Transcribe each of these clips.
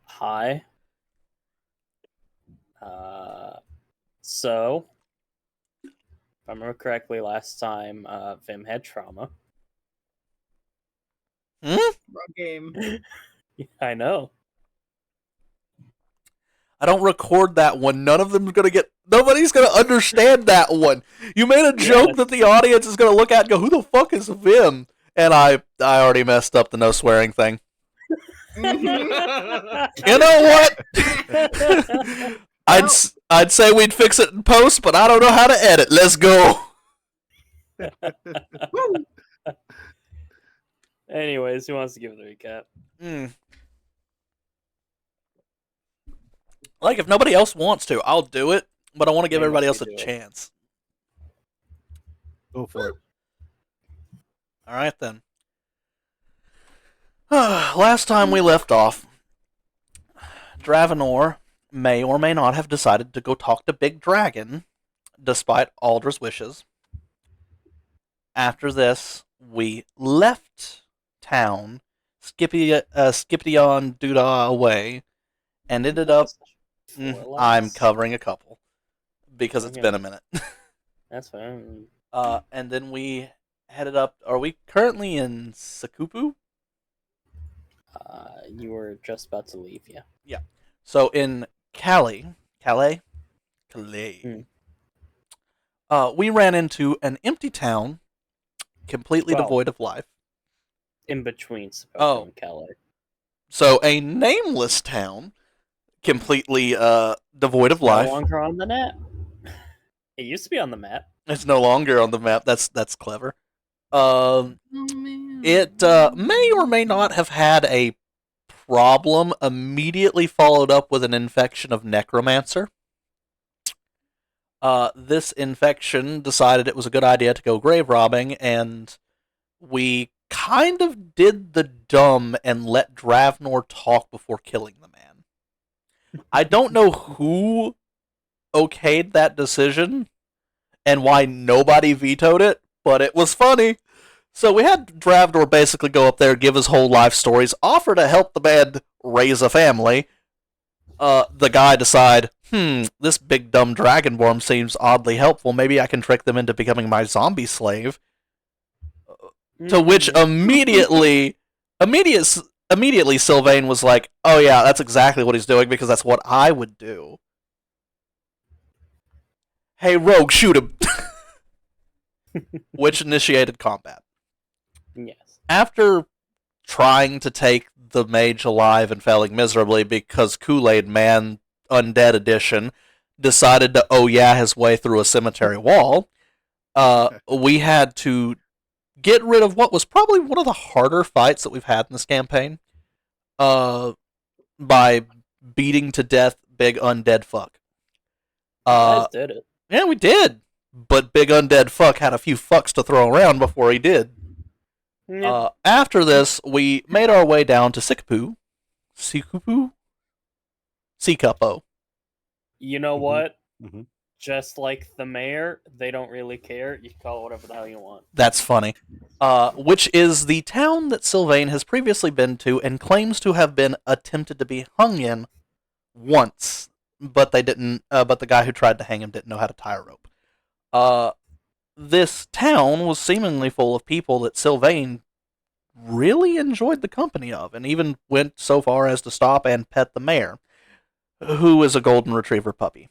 Hi. So, if I remember correctly, last time Vim had trauma. Hmm? Wrong game. I know. I don't record that one. Nobody's gonna understand that one. You made a joke that the audience is gonna look at and go, "Who the fuck is Vim?" And I already messed up the no swearing thing. Mhm. You know what? I'd say we'd fix it in post, but I don't know how to edit. Let's go. Woo. Anyways, who wants to give the recap? Like, if nobody else wants to, I'll do it, but I want to give They everybody must else a do it. chance. Go for it. All right, then. Last time we left off, Dravenor may or may not have decided to go talk to Big Dragon, despite Aldra's wishes. After this, we left town, skippity on doodah away, and ended up. I'm covering a couple because it's been a minute. That's fine. And then we headed up. Are we currently in Sakupu? You were just about to leave, yeah. Yeah. So in Calais. We ran into an empty town, completely devoid of life. In between Sakupo and Calais. So a nameless town, completely devoid of life. No longer on the map. It used to be on the map. It's no longer on the map. That's clever. It may or may not have had a problem immediately followed up with an infection of necromancer. This infection decided it was a good idea to go grave robbing, and we kind of did the dumb and let Dravenor talk before killing the man. I don't know who okayed that decision and why nobody vetoed it, but it was funny. So we had Dravenor basically go up there, give his whole life stories, offer to help the man raise a family. The guy decide, this big dumb dragonborn seems oddly helpful. Maybe I can trick them into becoming my zombie slave. To which immediately Sylvain was like, "Oh yeah, that's exactly what he's doing because that's what I would do." Hey, rogue, shoot him! Which initiated combat. Yes. After trying to take the mage alive and failing miserably because Kool-Aid Man Undead Edition decided to his way through a cemetery wall, we had to get rid of what was probably one of the harder fights that we've had in this campaign by beating to death Big Undead Fuck. You guys did it. Yeah, we did. But Big Undead Fuck had a few fucks to throw around before he did. Yeah. After this, we made our way down to Sikupu. You know what? Mm-hmm. Just like the mayor, they don't really care. You can call it whatever the hell you want. That's funny. Which is the town that Sylvain has previously been to and claims to have been attempted to be hung in once, but they didn't. But the guy who tried to hang him didn't know how to tie a rope. This town was seemingly full of people that Sylvain really enjoyed the company of, and even went so far as to stop and pet the mayor, who is a golden retriever puppy.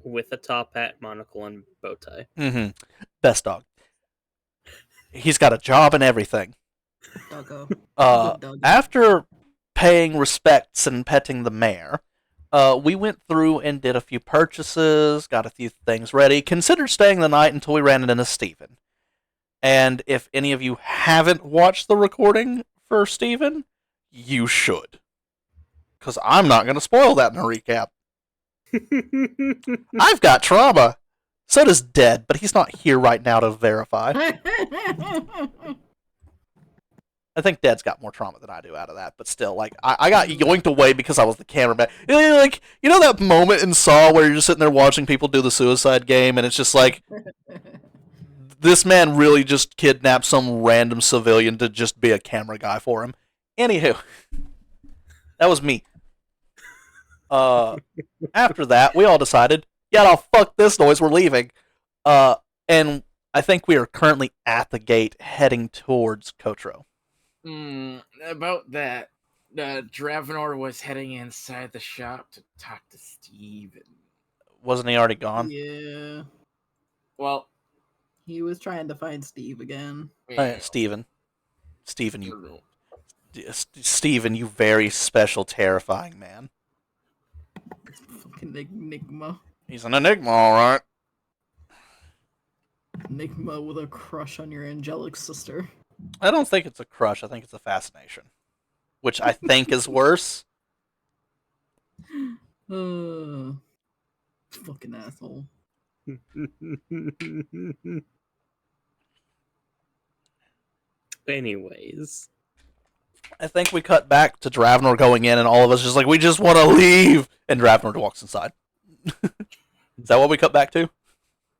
With a top hat, monocle, and bow tie. Mm-hmm. Best dog. He's got a job and everything. Doggo. After paying respects and petting the mayor, we went through and did a few purchases, got a few things ready, considered staying the night until we ran into Steven. And if any of you haven't watched the recording for Steven, you should. Because I'm not going to spoil that in a recap. I've got trauma. So does Dead, but he's not here right now to verify. I think Dead's got more trauma than I do out of that, but still, like, I got yoinked away because I was the cameraman. Like, you know that moment in Saw where you're just sitting there watching people do the suicide game, and it's just like, this man really just kidnapped some random civilian to just be a camera guy for him. Anywho, that was me. After that, we all decided, yeah, no, fuck this noise, we're leaving. And I think we are currently at the gate heading towards Kotro. About that, Dravenor was heading inside the shop to talk to Steven. Wasn't he already gone? Yeah. Well, He was trying to find Steve again. Steven, you very special, terrifying man. Fucking Enigma. He's an enigma, alright. Enigma with a crush on your angelic sister. I don't think it's a crush, I think it's a fascination. Which I think is worse. Fucking asshole. Anyways, I think we cut back to Dravenor going in, and all of us just like, we just want to leave! And Dravenor walks inside. Is that what we cut back to?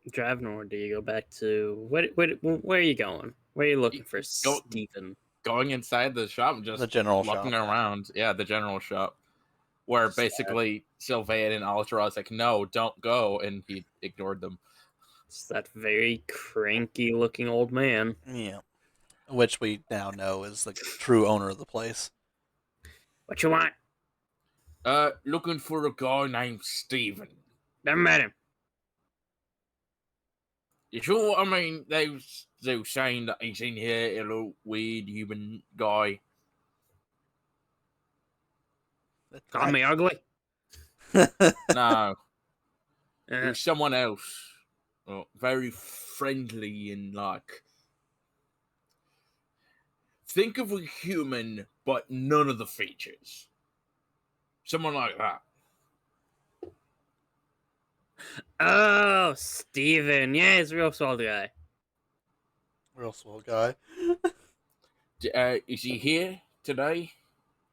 Dravenor, do you go back to where are you going? Where are you looking for Steven? Going inside the shop, just The general looking shop. around. Yeah, the general shop. Where basically Sylvain and Ultra was like, no, don't go, and he ignored them. It's that very cranky looking old man. Yeah. Which we now know is the true owner of the place. What you want? Looking for a guy named Steven. Never met him. You sure? I mean, they were saying that he's in here, a little weird human guy. Call me ugly? No, there's someone else. Very friendly and like. Think of a human, but none of the features. Someone like that. Oh, Steven. Yeah, he's a real swell guy. Real swell guy. Is he here today?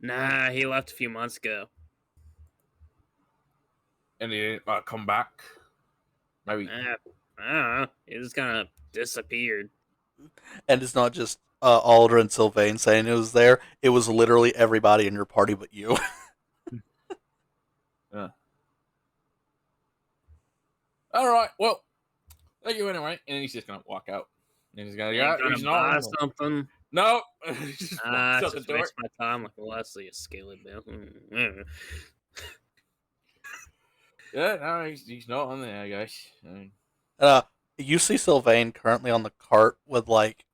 Nah, he left a few months ago. And he didn't come back? Maybe. I don't know. He just kind of disappeared. And it's not just Aldrin and Sylvain saying it was there. It was literally everybody in your party but you. Alright, well, thank you anyway. And he's just going to walk out. And he's going to go, he's buy not. something. No. Just waste my time like Leslie, a scaly bill. Yeah, no, he's not on there, guys. You see Sylvain currently on the cart with like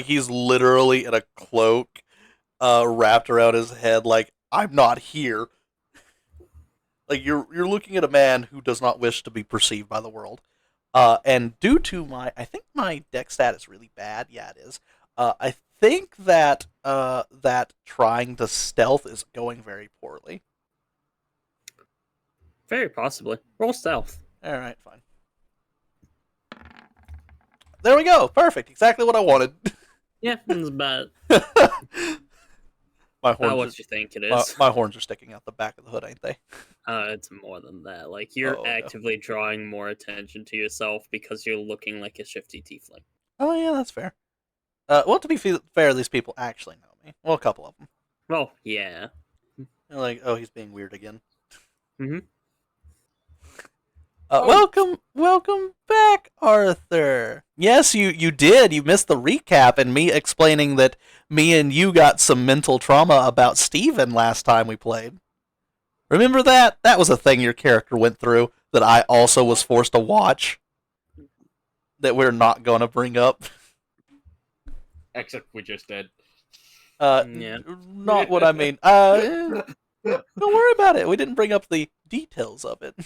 he's literally in a cloak wrapped around his head like, I'm not here. Like you're looking at a man who does not wish to be perceived by the world. And due to I think my deck stat is really bad. Yeah, it is. I think that that trying to stealth is going very poorly. Very possibly. Roll stealth. All right, fine. There we go. Perfect. Exactly what I wanted. Yeah, that's about My horns. what you think it is. My horns are sticking out the back of the hood, ain't they? It's more than that. Like you're actively drawing more attention to yourself because you're looking like a shifty tiefling. Oh yeah, that's fair. Well, to be fair, these people actually know me. Well, a couple of them. Well, yeah. They're like, oh, he's being weird again. Mm-hmm. Welcome back, Arthur. Yes, you did. You missed the recap and me explaining that me and you got some mental trauma about Steven last time we played. Remember that? That was a thing your character went through that I also was forced to watch. That we're not going to bring up. Except we just did. Yeah. Not what I mean. Don't worry about it. We didn't bring up the details of it.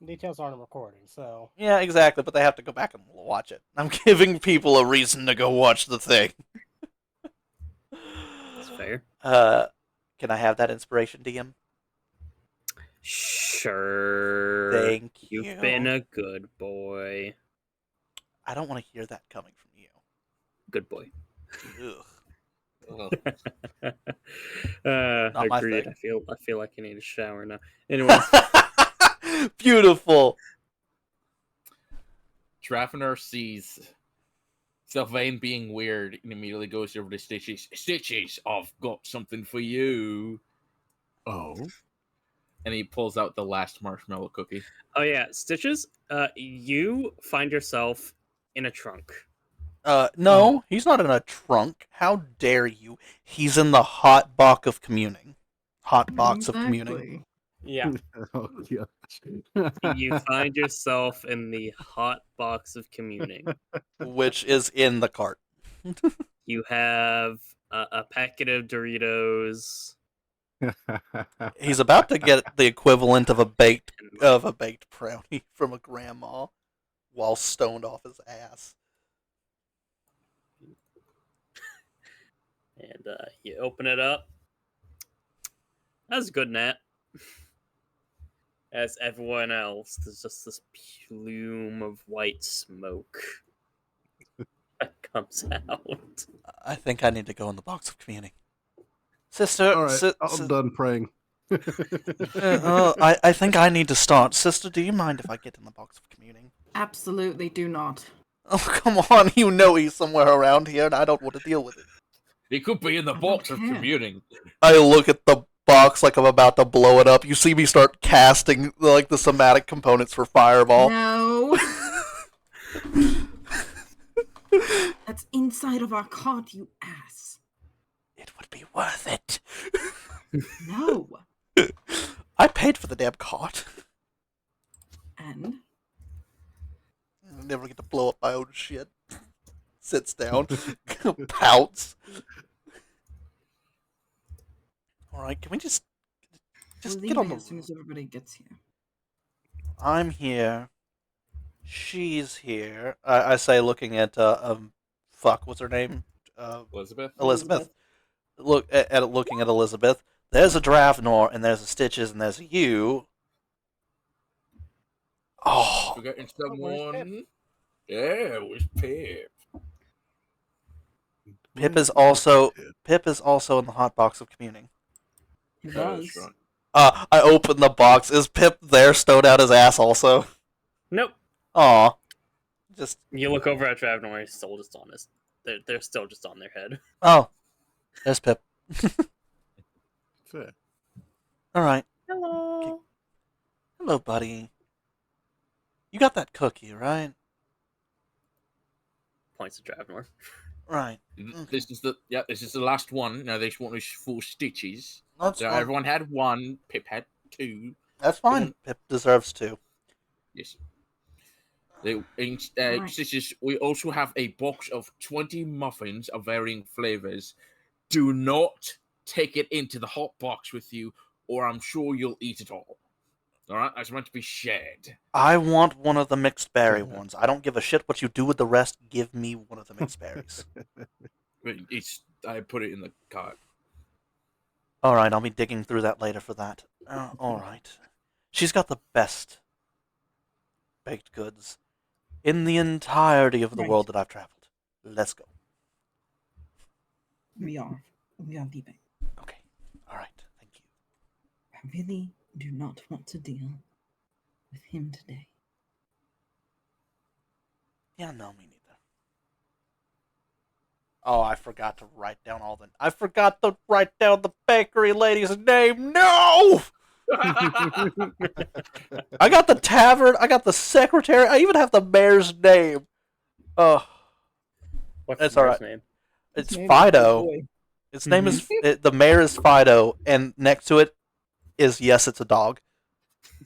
Details aren't recording, so... Yeah, exactly, but they have to go back and watch it. I'm giving people a reason to go watch the thing. That's fair. Can I have that inspiration, DM? Sure. Thank you. You've been a good boy. I don't want to hear that coming from you. Good boy. Ugh. Agreed. I feel like I need a shower now. Anyway. Beautiful. Dravenor sees Sylvain, being weird, immediately goes over to Stitches. Stitches, I've got something for you. Oh. And he pulls out the last marshmallow cookie. Oh yeah, Stitches. You find yourself in a trunk. No, he's not in a trunk. How dare you? He's in the hot box of communing. Hot box of communing. Exactly. Yeah. Oh, gosh. You find yourself in the hot box of communing. Which is in the cart. You have a packet of Doritos. He's about to get the equivalent of a baked brownie from a grandma while stoned off his ass. And you open it up. That's a good nap. As everyone else, there's just this plume of white smoke that comes out. I think I need to go in the box of communing. Sister, All right, I'm done praying. I think I need to start. Sister, do you mind if I get in the box of communing? Absolutely do not. Oh, come on. You know he's somewhere around here, and I don't want to deal with it. He could be in the box of commuting. I look at the box like I'm about to blow it up. You see me start casting like the somatic components for Fireball. No. That's inside of our cart, you ass. It would be worth it. No. I paid for the damn cart. And I never get to blow up my own shit. Sits down, pouts. All right, can we just we're get on leaving the? as soon as everybody gets here. I'm here. She's here. I say, looking at fuck, what's her name? Elizabeth? Elizabeth. Looking at Elizabeth. There's a Dravnor, and there's a Stitches, and there's a you. Oh, Forgetting someone. Yeah, it was Pip. Pip is also in the hot box of communing. He Oh, was. that's right. I open the box. Is Pip there, stowed out his ass also? Nope. Aw. Just You look over at Dravnor, he's still just on his. They're still just on their head. oh, there's Pip. Fair. All right. Hello. Hello, buddy. You got that cookie, right? Points to Dravnor. Right. This is the last one. Now this one is full Stitches. That's So fine. everyone had one. Pip had two. That's fine. Pip deserves to. Yes. Stitches. We also have a box of 20 muffins of varying flavors. Do not take it into the hot box with you, or I'm sure you'll eat it all. All right, that's meant to be shared. I want one of the mixed berry ones. I don't give a shit what you do with the rest. Give me one of the mixed berries. I put it in the cart. All right, I'll be digging through that later for that. All right. She's got the best baked goods in the entirety of the world that I've traveled. Let's go. We are leaving. Okay. All right. Thank you. I really do not want to deal with him today. Yeah, no, me neither. Oh, I forgot to write down the bakery lady's name. No! I got the tavern. I got the secretary. I even have the mayor's name. Oh, What's that's the all mayor's right. name? It's Fido. Its name is the mayor is Fido, and next to it is yes, it's a dog.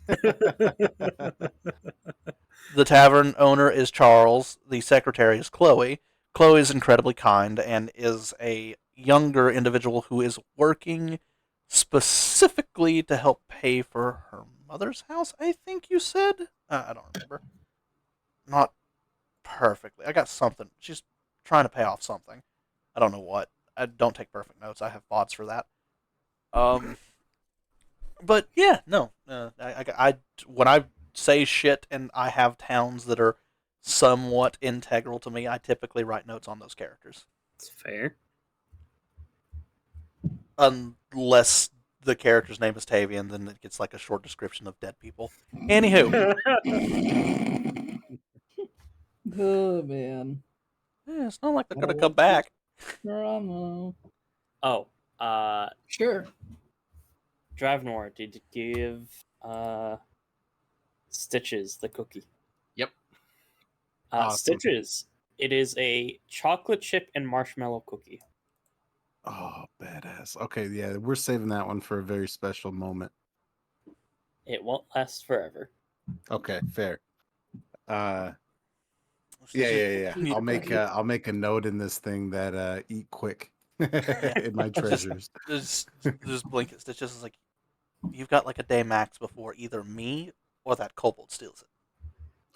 The tavern owner is Charles. The secretary is Chloe. Chloe is incredibly kind and is a younger individual who is working specifically to help pay for her mother's house, I think you said? I don't remember. Not perfectly. I got something. She's trying to pay off something. I don't know what. I don't take perfect notes. I have bots for that. But yeah, no. I when I say shit and I have towns that are somewhat integral to me, I typically write notes on those characters. It's fair. Unless the character's name is Tavian, then it gets like a short description of dead people. Anywho. Oh man. Yeah, it's not like they're gonna come back. Drama. Oh, Sure. Dravnor, did you give Stitches the cookie? Yep. Awesome. Stitches, it is a chocolate chip and marshmallow cookie. Oh, badass. Okay, yeah, we're saving that one for a very special moment. It won't last forever. Okay, fair. Yeah. Keep I'll it make ready. I'll make a note in this thing that eat quick in my treasures. Just blink at Stitches. Is like, you've got like a day max before either me or that kobold steals it.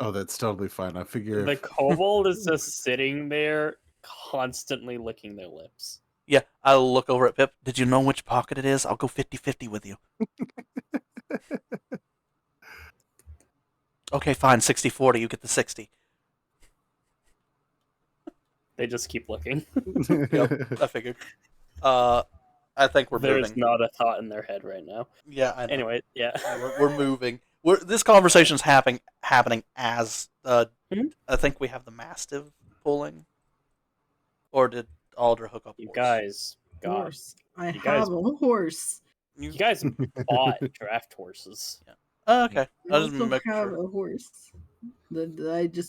Oh, that's totally fine. I figure The if kobold is just sitting there, constantly licking their lips. Yeah, I'll look over at Pip. Did you know which pocket it is? I'll go 50-50 with you. Okay, fine. 60-40. You get the 60. They just keep looking. Yep, I figured. I think we're There's moving. not a thought in their head right now. Yeah, I know. Anyway, yeah. We're moving. This conversation's happening as Mhm. I think we have the Mastiff pulling, or did Aldra hook up? You horse? guys, God, Horse. I You guys- have a horse. you guys bought draft horses. Okay, I I just also make have sure. a horse.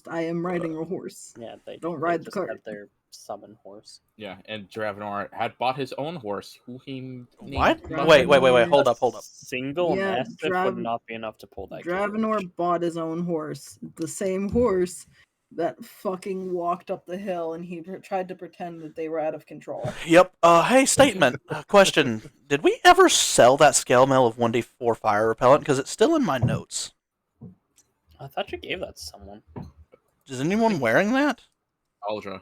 I am riding a horse. Yeah, they Don't they ride the just cart. have their summon horse. Yeah, and Dravenor had bought his own horse, who he What? named Wait. Dravenor. Hold up. Single Yeah, mastiff would not be enough to pull that carriage. Dravenor bought his own horse. The same horse that fucking walked up the hill and he tried to pretend that they were out of control. Yep. Hey, statement. Question. Did we ever sell that scale mail of 1d4 fire repellent? Because it's still in my notes. I thought you gave that to someone. Is anyone wearing that? Aldra.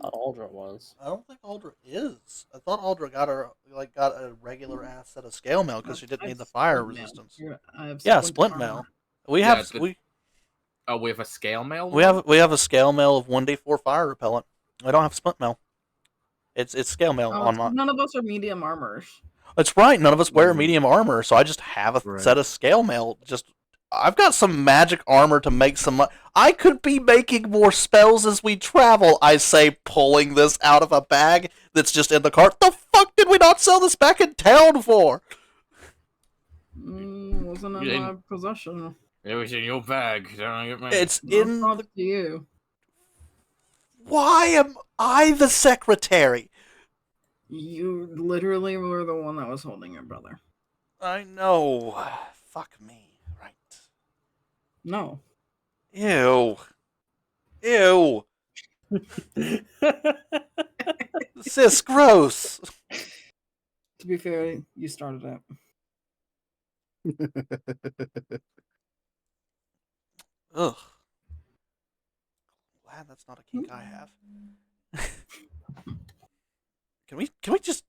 Thought Aldra was. I don't think Aldra is. I thought Aldra got a regular ass set of scale mail because she didn't need the fire resistance. Yeah, splint mail. We Yeah, have we have a scale mail. we have a scale mail of 1d4 fire repellent. I don't have splint mail. It's scale mail on my. None of us are medium armors. That's right. None of us wear medium armor, so I just have a Right. set of scale mail. I've got some magic armor to make some. I could be making more spells as we travel. I say, pulling this out of a bag that's just in the cart. The fuck did we not sell this back in town for? Wasn't in You my possession. It was in your bag. Don't get me. It's That's in. up to you. Why am I the secretary? You literally were the one that was holding your brother. I know. Fuck me. Right. No. Ew. Ew. Sis, gross. To be fair, you started it. Ugh. Glad that's not a kink I have. Can we just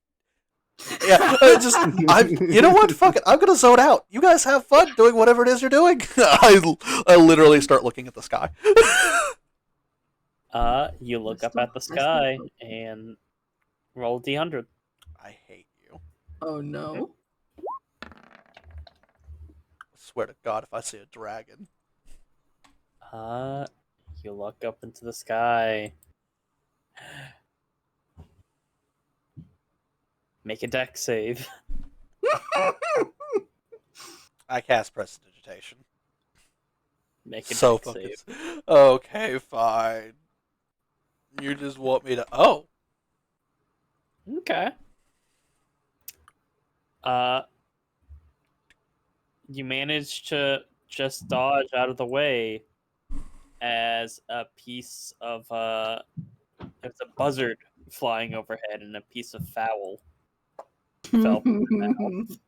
yeah, you know what? Fuck it. I'm gonna zone out. You guys have fun doing whatever it is you're doing. I literally start looking at the sky. You look up at the sky and roll D100. I hate you. Oh no. I swear to God, if I see a dragon. You look up into the sky. Make a deck save. I cast Prestidigitation. Make a So deck fucking. save. Okay, fine. You just want me to. Oh. Okay. You manage to just dodge out of the way as a piece of there's a buzzard flying overhead and a piece of fowl fell from your mouth.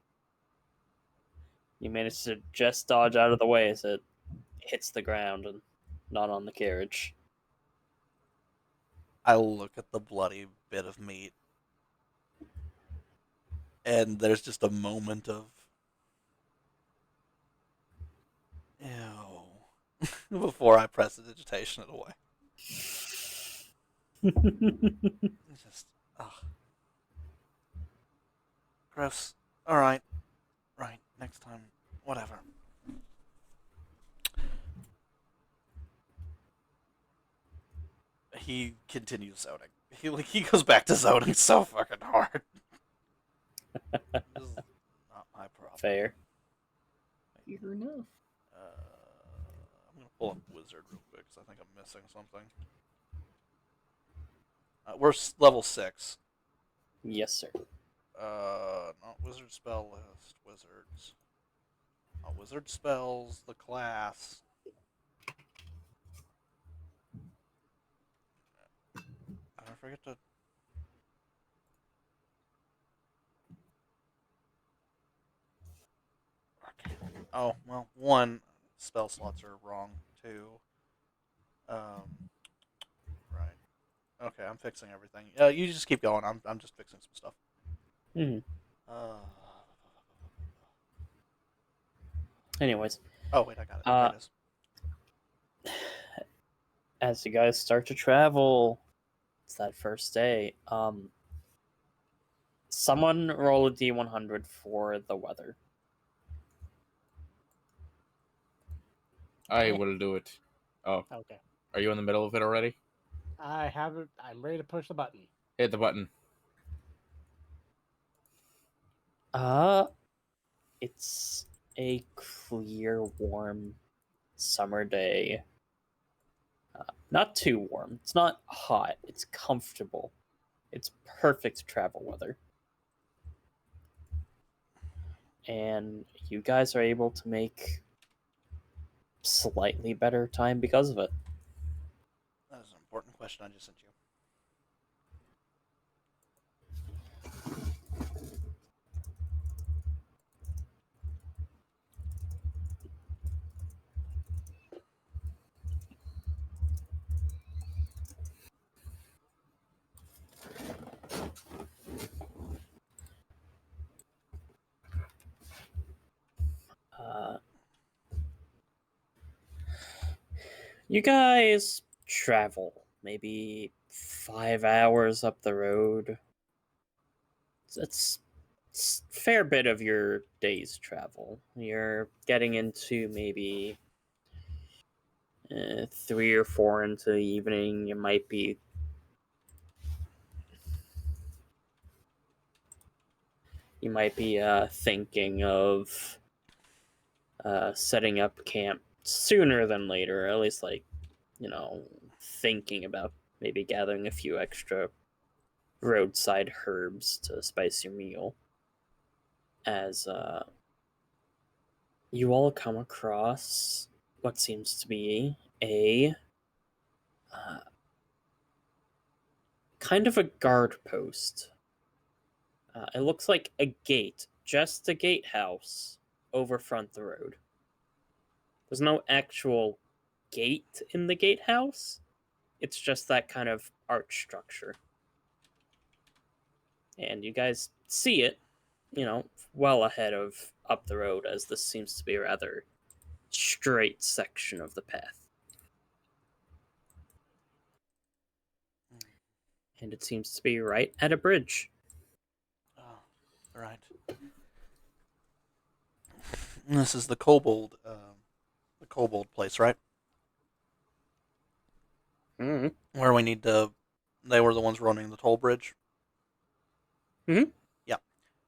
You manage to just dodge out of the way as it hits the ground and not on the carriage. I look at the bloody bit of meat, and there's just a moment of ew before I press the digitation it away. It's just ugh. Gross. All right, next time, whatever. He continues zoning. He goes back to zoning so fucking hard. This is not my problem. Fair. Fair enough. I'm gonna pull up wizard real quick because I think I'm missing something. We're level 6. Yes, sir. Not wizard spell list. Wizards. Not wizard spells. The class. I forget to. Okay. Oh well, 1 spell slots are wrong. 2. Right. Okay, I'm fixing everything. You just keep going. I'm just fixing some stuff. Hmm. Uh. Anyways, Oh wait, I got it. Uh, There it is. as you guys start to travel, it's that first day. Someone roll a D100 for the weather. I will do it. Oh, Okay. are you in the middle of it already? I have it. I'm ready to push the button. Hit the button. It's a clear, warm summer day. Not too warm. It's not hot. It's comfortable. It's perfect travel weather. And you guys are able to make slightly better time because of it. That is an important question I just sent you. Uh, you guys travel maybe 5 hours up the road. It's a fair bit of your day's travel. You're getting into maybe 3 or 4 into the evening. You might be thinking of setting up camp sooner than later. At least, thinking about maybe gathering a few extra roadside herbs to spice your meal. As you all come across what seems to be a kind of a guard post. It looks like a gate, just a gatehouse over front the road. There's no actual gate in the gatehouse. It's just that kind of arch structure. And you guys see it, well ahead of up the road, as this seems to be a rather straight section of the path. And it seems to be right at a bridge. Oh, right. This is the kobold place, right? Mm-hmm. Where we need to. They were the ones running the toll bridge. Mhm. Yeah.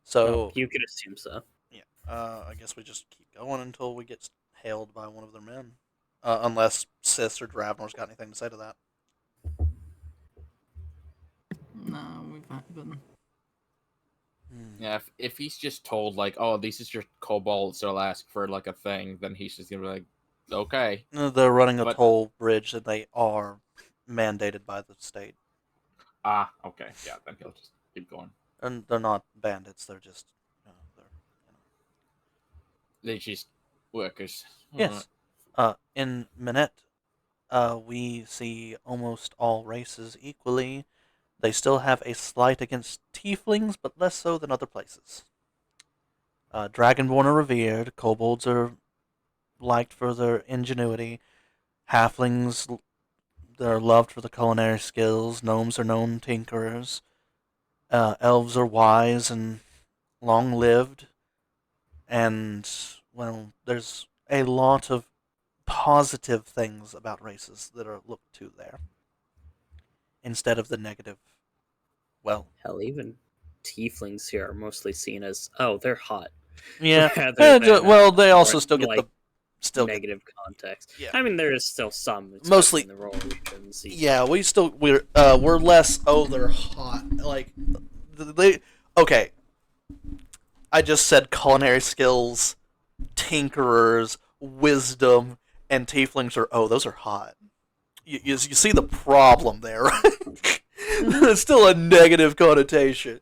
So You could assume so. yeah. I guess we just keep going until we get hailed by one of their men. Unless Sis or Dravnor's got anything to say to that. No, we've not been. Yeah, if he's just told like, oh, this is your kobold, so I'll ask for like a thing, then he's just gonna be like, okay. They're running a But- toll bridge and they are mandated by the state. Ah, okay, yeah, then he'll just keep going. And they're not bandits, they're just They just workers. Yes. In Minette, we see almost all races equally. They still have a slight against tieflings, but less so than other places. Dragonborn are revered, kobolds are liked for their ingenuity, halflings they're loved for the culinary skills, gnomes are known tinkerers, elves are wise and long-lived, and, well, there's a lot of positive things about races that are looked to there. instead of the negative. Well, Hell, even tieflings here are mostly seen as, oh, they're hot. yeah. Rather than, Well, they also more still get like the negative context. Yeah. I mean, there is still some, especially Mostly- in the role regions. Yeah, we're less. Oh, they're hot. Like they. Okay, I just said culinary skills, tinkerers, wisdom, and tieflings are. Oh, those are hot. You see the problem there, right? It's still a negative connotation.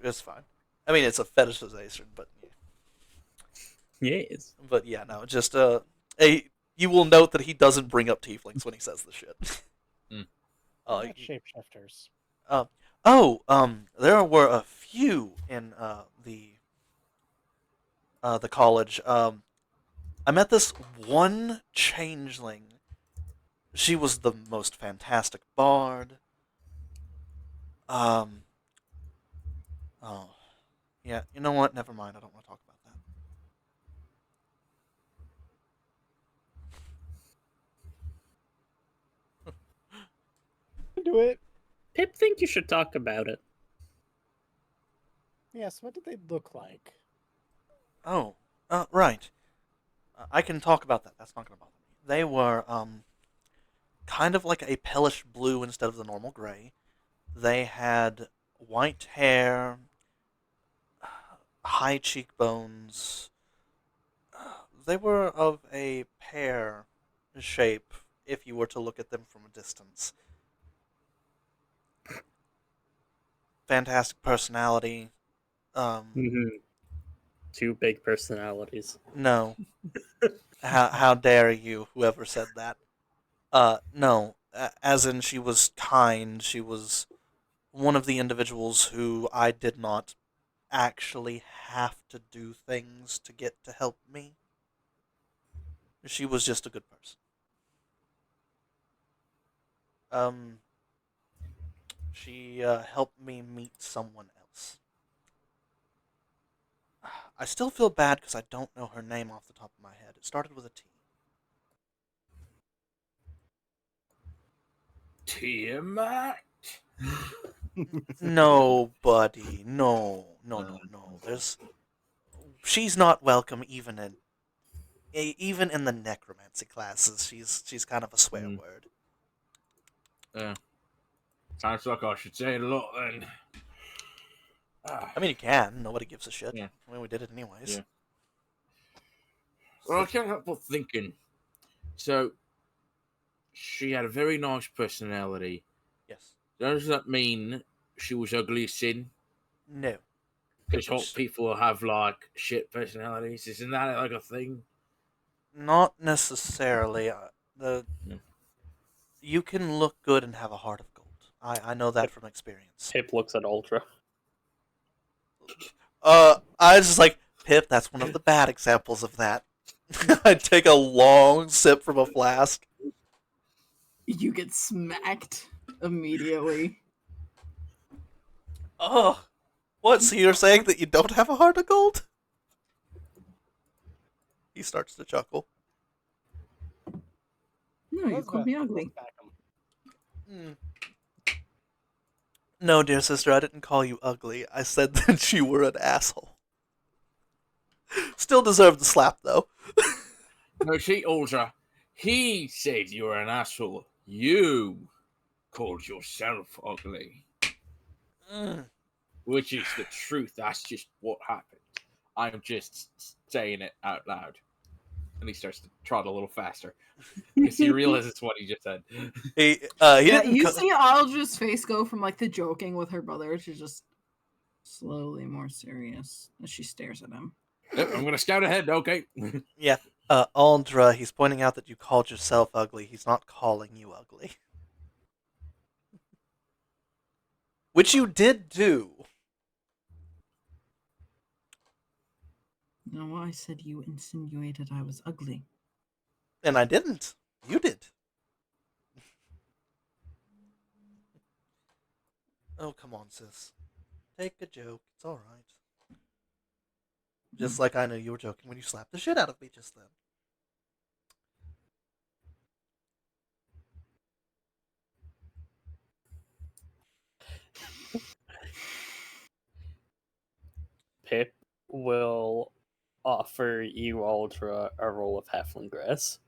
It's fine. I mean, it's a fetishization, but Yes. but yeah, no, just you will note that he doesn't bring up tieflings when he says the shit. What about shapeshifters? There were a few in the college. I met this one changeling. She was the most fantastic bard. Oh, yeah. You know what? Never mind. I don't want to talk about that. Do it. Pip, think you should talk about it. Yes, what did they look like? Oh, right. I can talk about that. That's not gonna bother me. They were kind of like a palish blue instead of the normal gray. They had white hair, high cheekbones. They were of a pear shape if you were to look at them from a distance. Fantastic personality. Two big personalities. No. How dare you, whoever said that? No. As in, she was kind. She was one of the individuals who I did not actually have to do things to get to help me. She was just a good person. She helped me meet someone else. I still feel bad because I don't know her name off the top of my head. It started with a T. Tiamat. No, buddy. No. She's not welcome even in the necromancy classes. She's kind of a swear word. Sounds like I should say it a lot then. I mean, you can. Nobody gives a shit. Yeah. I mean, we did it anyways. Yeah. Well, I can't help but thinking. So, she had a very nice personality. Yes. Does that mean she was ugly as sin? No. Because hot people have like shit personalities. Isn't that like a thing? Not necessarily. You can look good and have a heart of gold. I know that from experience. Pip looks at Ultra. I was just like, Pip, that's one of the bad examples of that. I take a long sip from a flask. You get smacked immediately. Oh, what? So you're saying that you don't have a heart of gold? He starts to chuckle. No, you called me ugly. No, dear sister, I didn't call you ugly. I said that you were an asshole. Still deserve the slap, though. No, see, Ultra, he said you were an asshole. You called yourself ugly. Which is the truth. That's just what happened. I'm just saying it out loud. And he starts to trot a little faster. Because he realizes what he just said. He Yeah, didn't. you see Aldra's face go from like the joking with her brother to just slowly more serious as she stares at him. Yep, I'm gonna scout ahead, okay? Yeah. Aldra, he's pointing out that you called yourself ugly. He's not calling you ugly. Which you did do. No, I said you insinuated I was ugly. And I didn't. You did. Oh, come on, sis. Take a joke. It's alright. Just like I know you were joking when you slapped the shit out of me just then. will offer you Ultra a roll of halfling grass.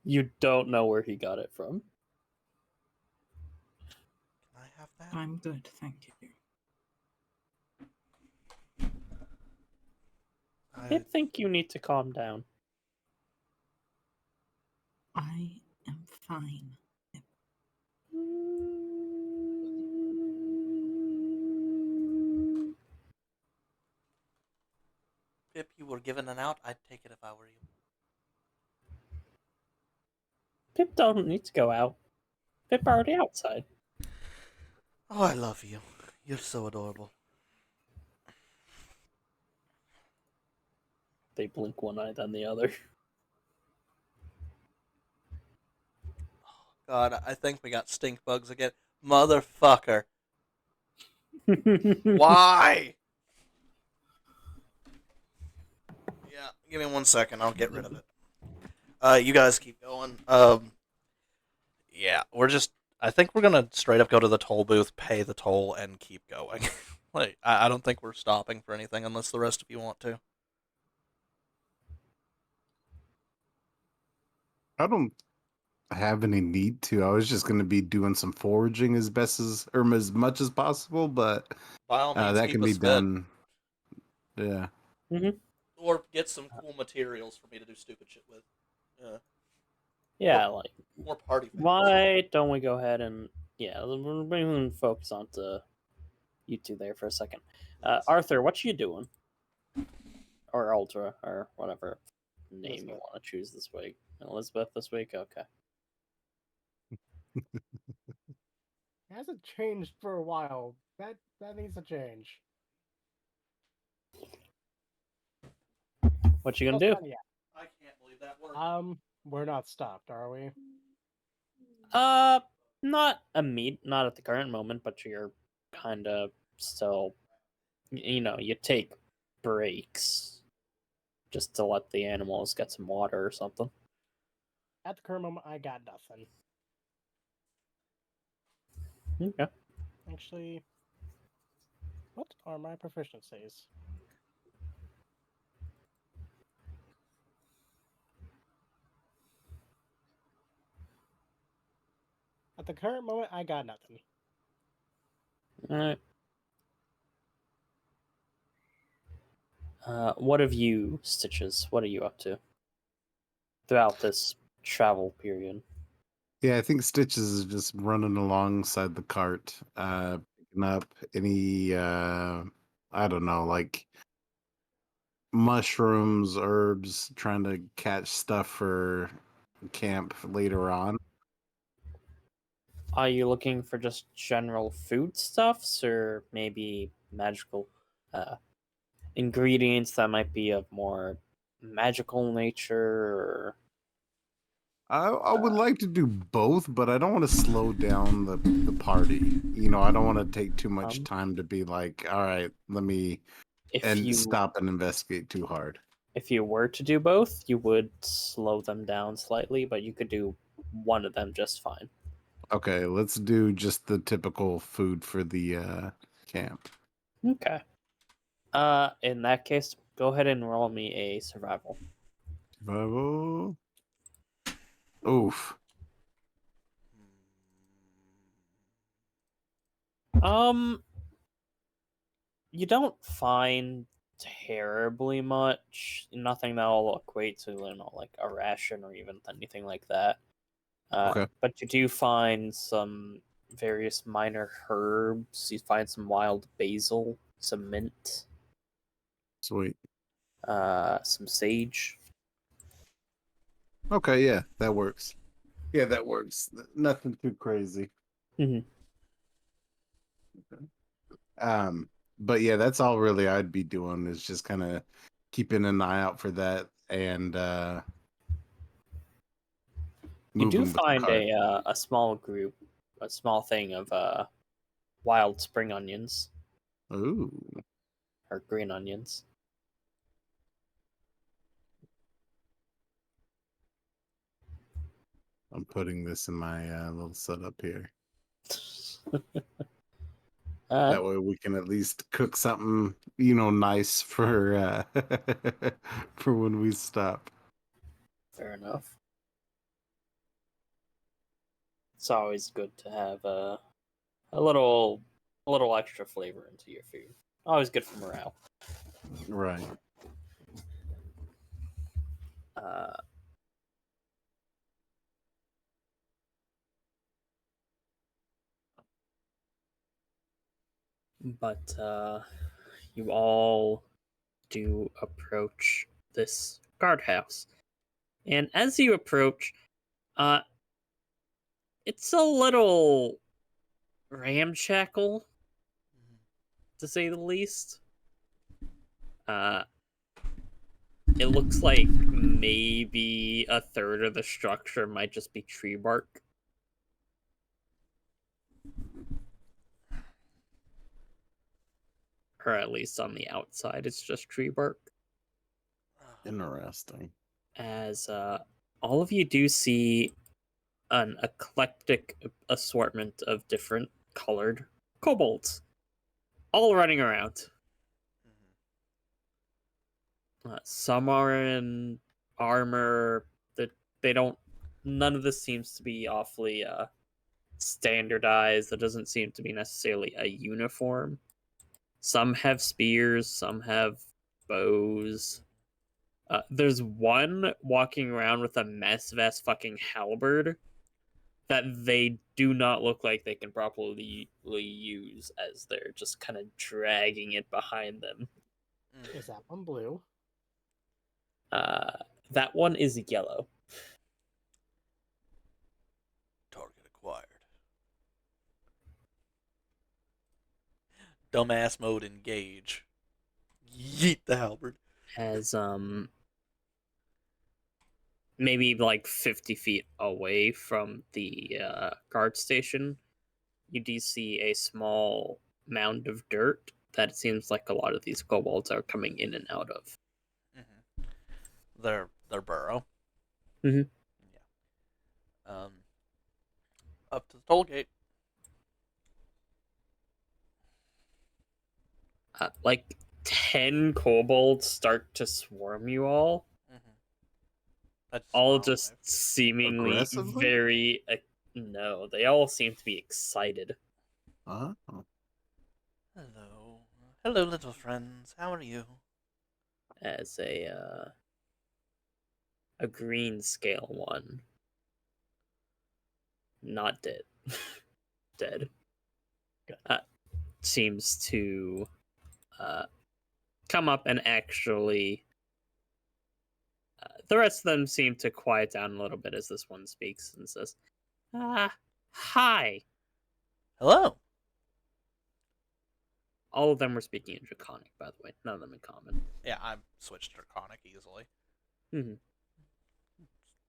You don't know where he got it from. Can I have that? I'm good, thank you. I think you need to calm down. I am fine. Pip, you were given an out. I'd take it if I were you. Pip don't need to go out. Pip already outside. Oh, I love you. You're so adorable. They blink one eye, then the other. God, I think we got stink bugs again. Motherfucker. Why? Yeah, give me 1 second. I'll get rid of it. You guys keep going. Yeah, I think we're gonna straight up go to the toll booth, pay the toll, and keep going. Like, I don't think we're stopping for anything unless the rest of you want to. I don't have any need to. I was just going to be doing some foraging as much as possible, but By all means, that keep can us be fed. done. Yeah. Or get some cool materials for me to do stupid shit with. Yeah, like, More party favors. why don't we go ahead and, yeah, we're bringing focus onto you two there for a second. Arthur, what you doing? Or Ultra, or whatever name you Elizabeth. want to choose this week. Elizabeth this week? Okay. It hasn't changed for a while. That needs to change. What you gonna Well, do? yeah. I can't believe that worked. We're not stopped, are we? Not not at the current moment, but you're kind of still, you take breaks just to let the animals get some water or something. At the current moment, I got nothing. Okay. Actually, what are my proficiencies? At the current moment, I got nothing. All right. What have you, Stitches? What are you up to throughout this travel period? Yeah, I think Stitches is just running alongside the cart, picking up any I don't know, like mushrooms, herbs, trying to catch stuff for camp later on. Are you looking for just general foodstuffs, or maybe magical ingredients that might be of more magical nature? Or I would like to do both, but I don't want to slow down the party. I don't want to take too much Um, time to be like, all right, let me if you stop and investigate too hard. if you were to do both, you would slow them down slightly, but you could do one of them just fine. Okay, let's do just the typical food for the camp. Okay. In that case, go ahead and roll me a survival. Survival. Oof. You don't find terribly much. Nothing that will equate to, like a ration or even anything like that. Okay. But you do find some various minor herbs. You find some wild basil, some mint, Sweet. some sage. Okay, yeah, that works. Yeah, that works. Nothing too crazy. Mhm. Um, but yeah, that's all really I'd be doing is just kind of keeping an eye out for that and You do moving with the find cart. a small group, a small thing of wild spring onions Ooh, or green onions. I'm putting this in my little setup here. That way we can at least cook something, you know, nice for for when we stop. Fair enough. It's always good to have a little extra flavor into your food. Always good for morale. Right. Uh, but you all do approach this guardhouse, and as you approach, uh, it's a little ramshackle, to say the least. Uh, it looks like maybe a third of the structure might just be tree bark. Or at least on the outside, it's just tree bark. Interesting. As all of you do see an eclectic assortment of different colored kobolds, all running around. Some are in armor. That they don't. None of this seems to be awfully standardized. There doesn't seem to be necessarily a uniform. Some have spears. Some have bows. There's one walking around with a mess vest fucking halberd that they do not look like they can properly use, as they're just kind of dragging it behind them. Is that one blue? That one is yellow. Target acquired. Dumbass mode engage. Yeet the halberd. As maybe like 50 feet away from the guard station, you do see a small mound of dirt that it seems like a lot of these kobolds are coming in and out of. Their burrow. Mhm. Yeah. Up to the toll gate. Like 10 kobolds start to swarm you all. All just seemingly Aggressively? very no, they all seem to be excited. Oh. Hello, little friends. How are you? As a green scale one, not dead, dead, seems to come up and actually. The rest of them seem to quiet down a little bit as this one speaks and says, hi. Hello. All of them were speaking in Draconic, by the way. None of them in Common. Yeah, I switched Draconic easily. Mm-hmm.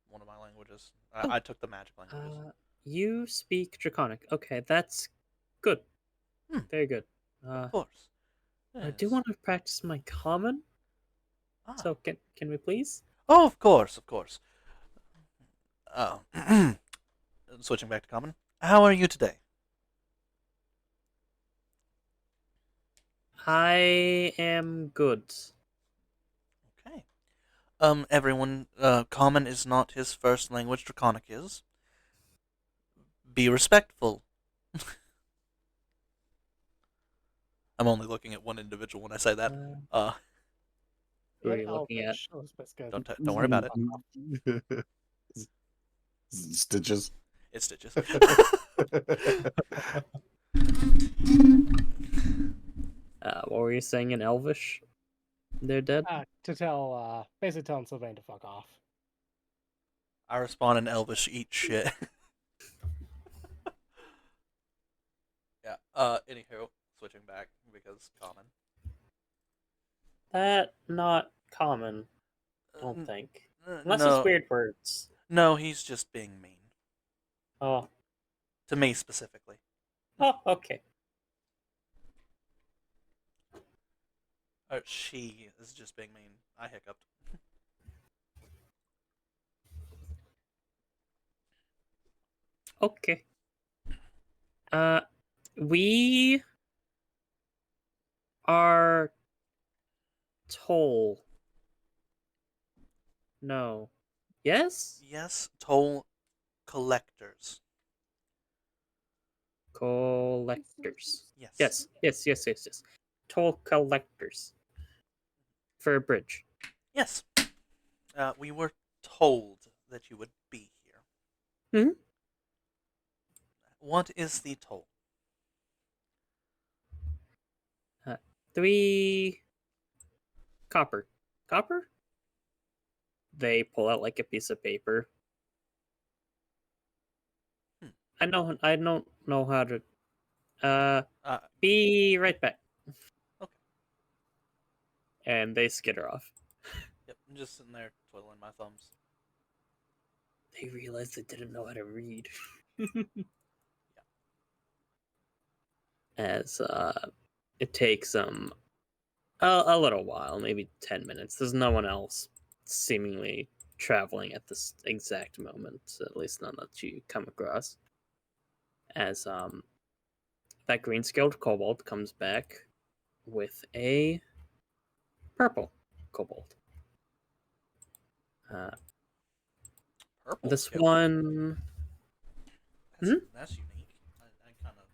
One of my languages. I took the magic languages. You speak Draconic. Okay, that's good. Very good. Of course. I do want to practice my Common. So can we please? Oh, of course, of course. Switching back to Common. How are you today? I am good. Okay. Everyone, Common is not his first language. Draconic is. Be respectful. I'm only looking at one individual when I say that. Who are you looking at? Don't worry about it. Stitches. It's Stitches. What were you saying in Elvish? They're dead? To tell, basically telling Sylvain to fuck off. I respond in Elvish, eat shit. Yeah, anywho, switching back, because Common. That not common, I don't think. Unless no. it's weird words. No, he's just being mean. Oh. To me, specifically. Oh, okay. She is just being mean. I hiccuped. Okay. We Are toll? No. Yes? Yes, toll collectors. Collectors. Yes. Yes. Toll collectors. For a bridge. Yes. We were told that you would be here. Mhm. What is the toll? 3 copper. Copper? They pull out like a piece of paper. Hmm. I don't know how to Uh, be right back. Okay. And they skitter off. Yep, I'm just sitting there twiddling my thumbs. They realized they didn't know how to read. As it takes a little while, maybe 10 minutes. There's no one else seemingly traveling at this exact moment, at least none that you come across. As that green scaled kobold comes back with a purple kobold. Purple This scale. one, That's unique. I kind of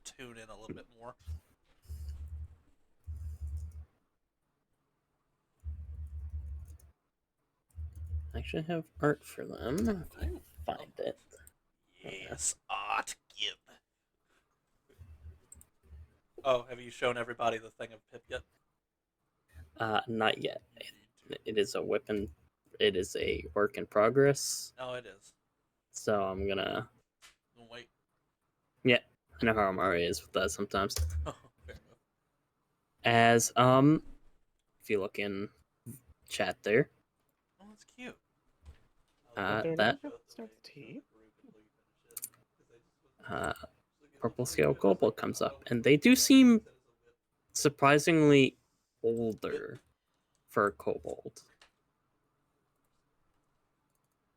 tune in a little bit more. I actually have art for them if I can find it. Yes, art give. Oh, have you shown everybody the thing of Pip yet? Not yet. It is a weapon. It is a work in progress. No, it is. So I'm gonna. Wait. Yeah, I know how Amari is with that sometimes. Oh, fair enough. As if you look in chat there, Oh, that's cute. that Starts T. purple scale kobold comes up, and they do seem surprisingly older for a kobold,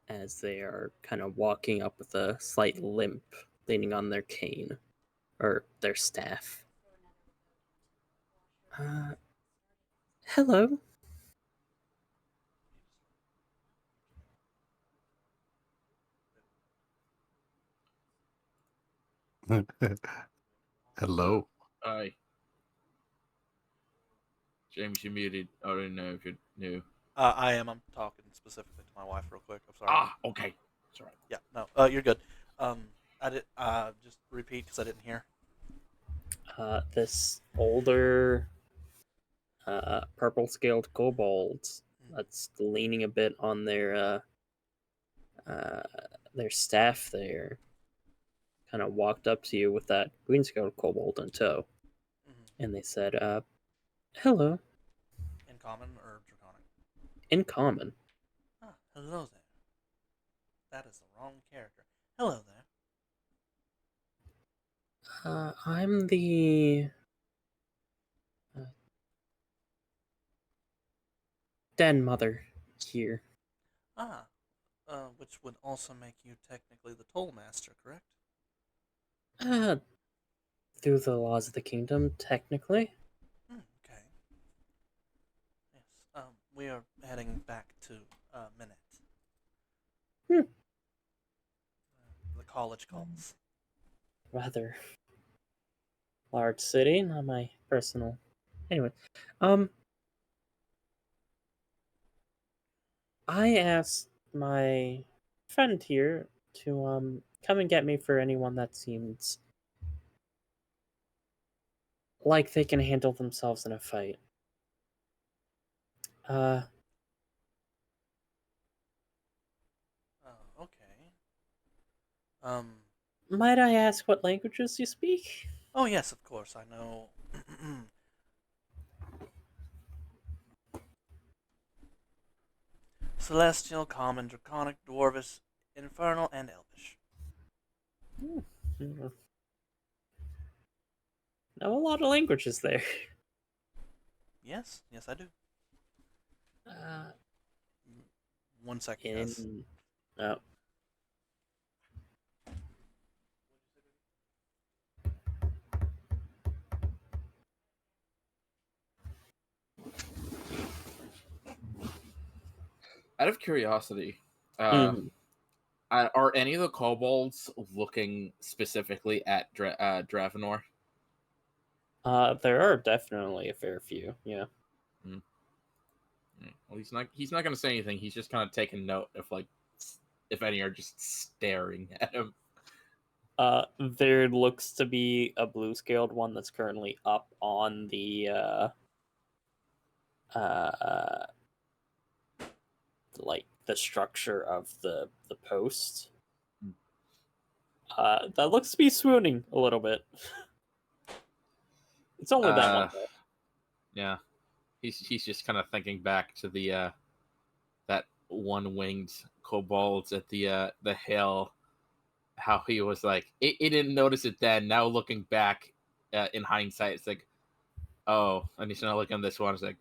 as they are kind of walking up with a slight limp, leaning on their cane or their staff. Hello. Hello. Aye. James, you muted. I don't know if you knew. I am. I'm talking specifically to my wife real quick. I'm sorry. Ah, okay. Sorry. Yeah, no, you're good. I did. Just repeat because I didn't hear. This older purple scaled kobold that's leaning a bit on their staff there kind of walked up to you with that green scaled kobold in tow, and they said, hello. In common or draconic? In common. Ah, hello there. That is the wrong character. Hello there. I'm the den mother here. Ah, which would also make you technically the toll master, correct? Through the laws of the kingdom, technically. Okay. Yes. We are heading back to Minette. The college calls. Rather large city, not my personal. Anyway, I asked my friend here to come and get me for anyone that seems like they can handle themselves in a fight. Oh, okay. Um. Might I ask what languages you speak? Oh yes, of course. I know. Celestial, Common, Draconic, Dwarvish, Infernal, and Elvish. Know a lot of languages there. Yes, I do. 1 second, yes. Oh. Out of curiosity, Mhm. are any of the kobolds looking specifically at Dravenor? There are definitely a fair few. Yeah. Well, he's not going to say anything. He's just kind of taking note of if any are just staring at him. There looks to be a blue scaled one that's currently up on the uh like the structure of the post. That looks to be swooning a little bit. It's only that one though. Yeah, he's just kind of thinking back to the that one winged kobold at the hill. How he was like, it didn't notice it then. Now looking back in hindsight, it's like, oh, and he's not looking at this one. It's like,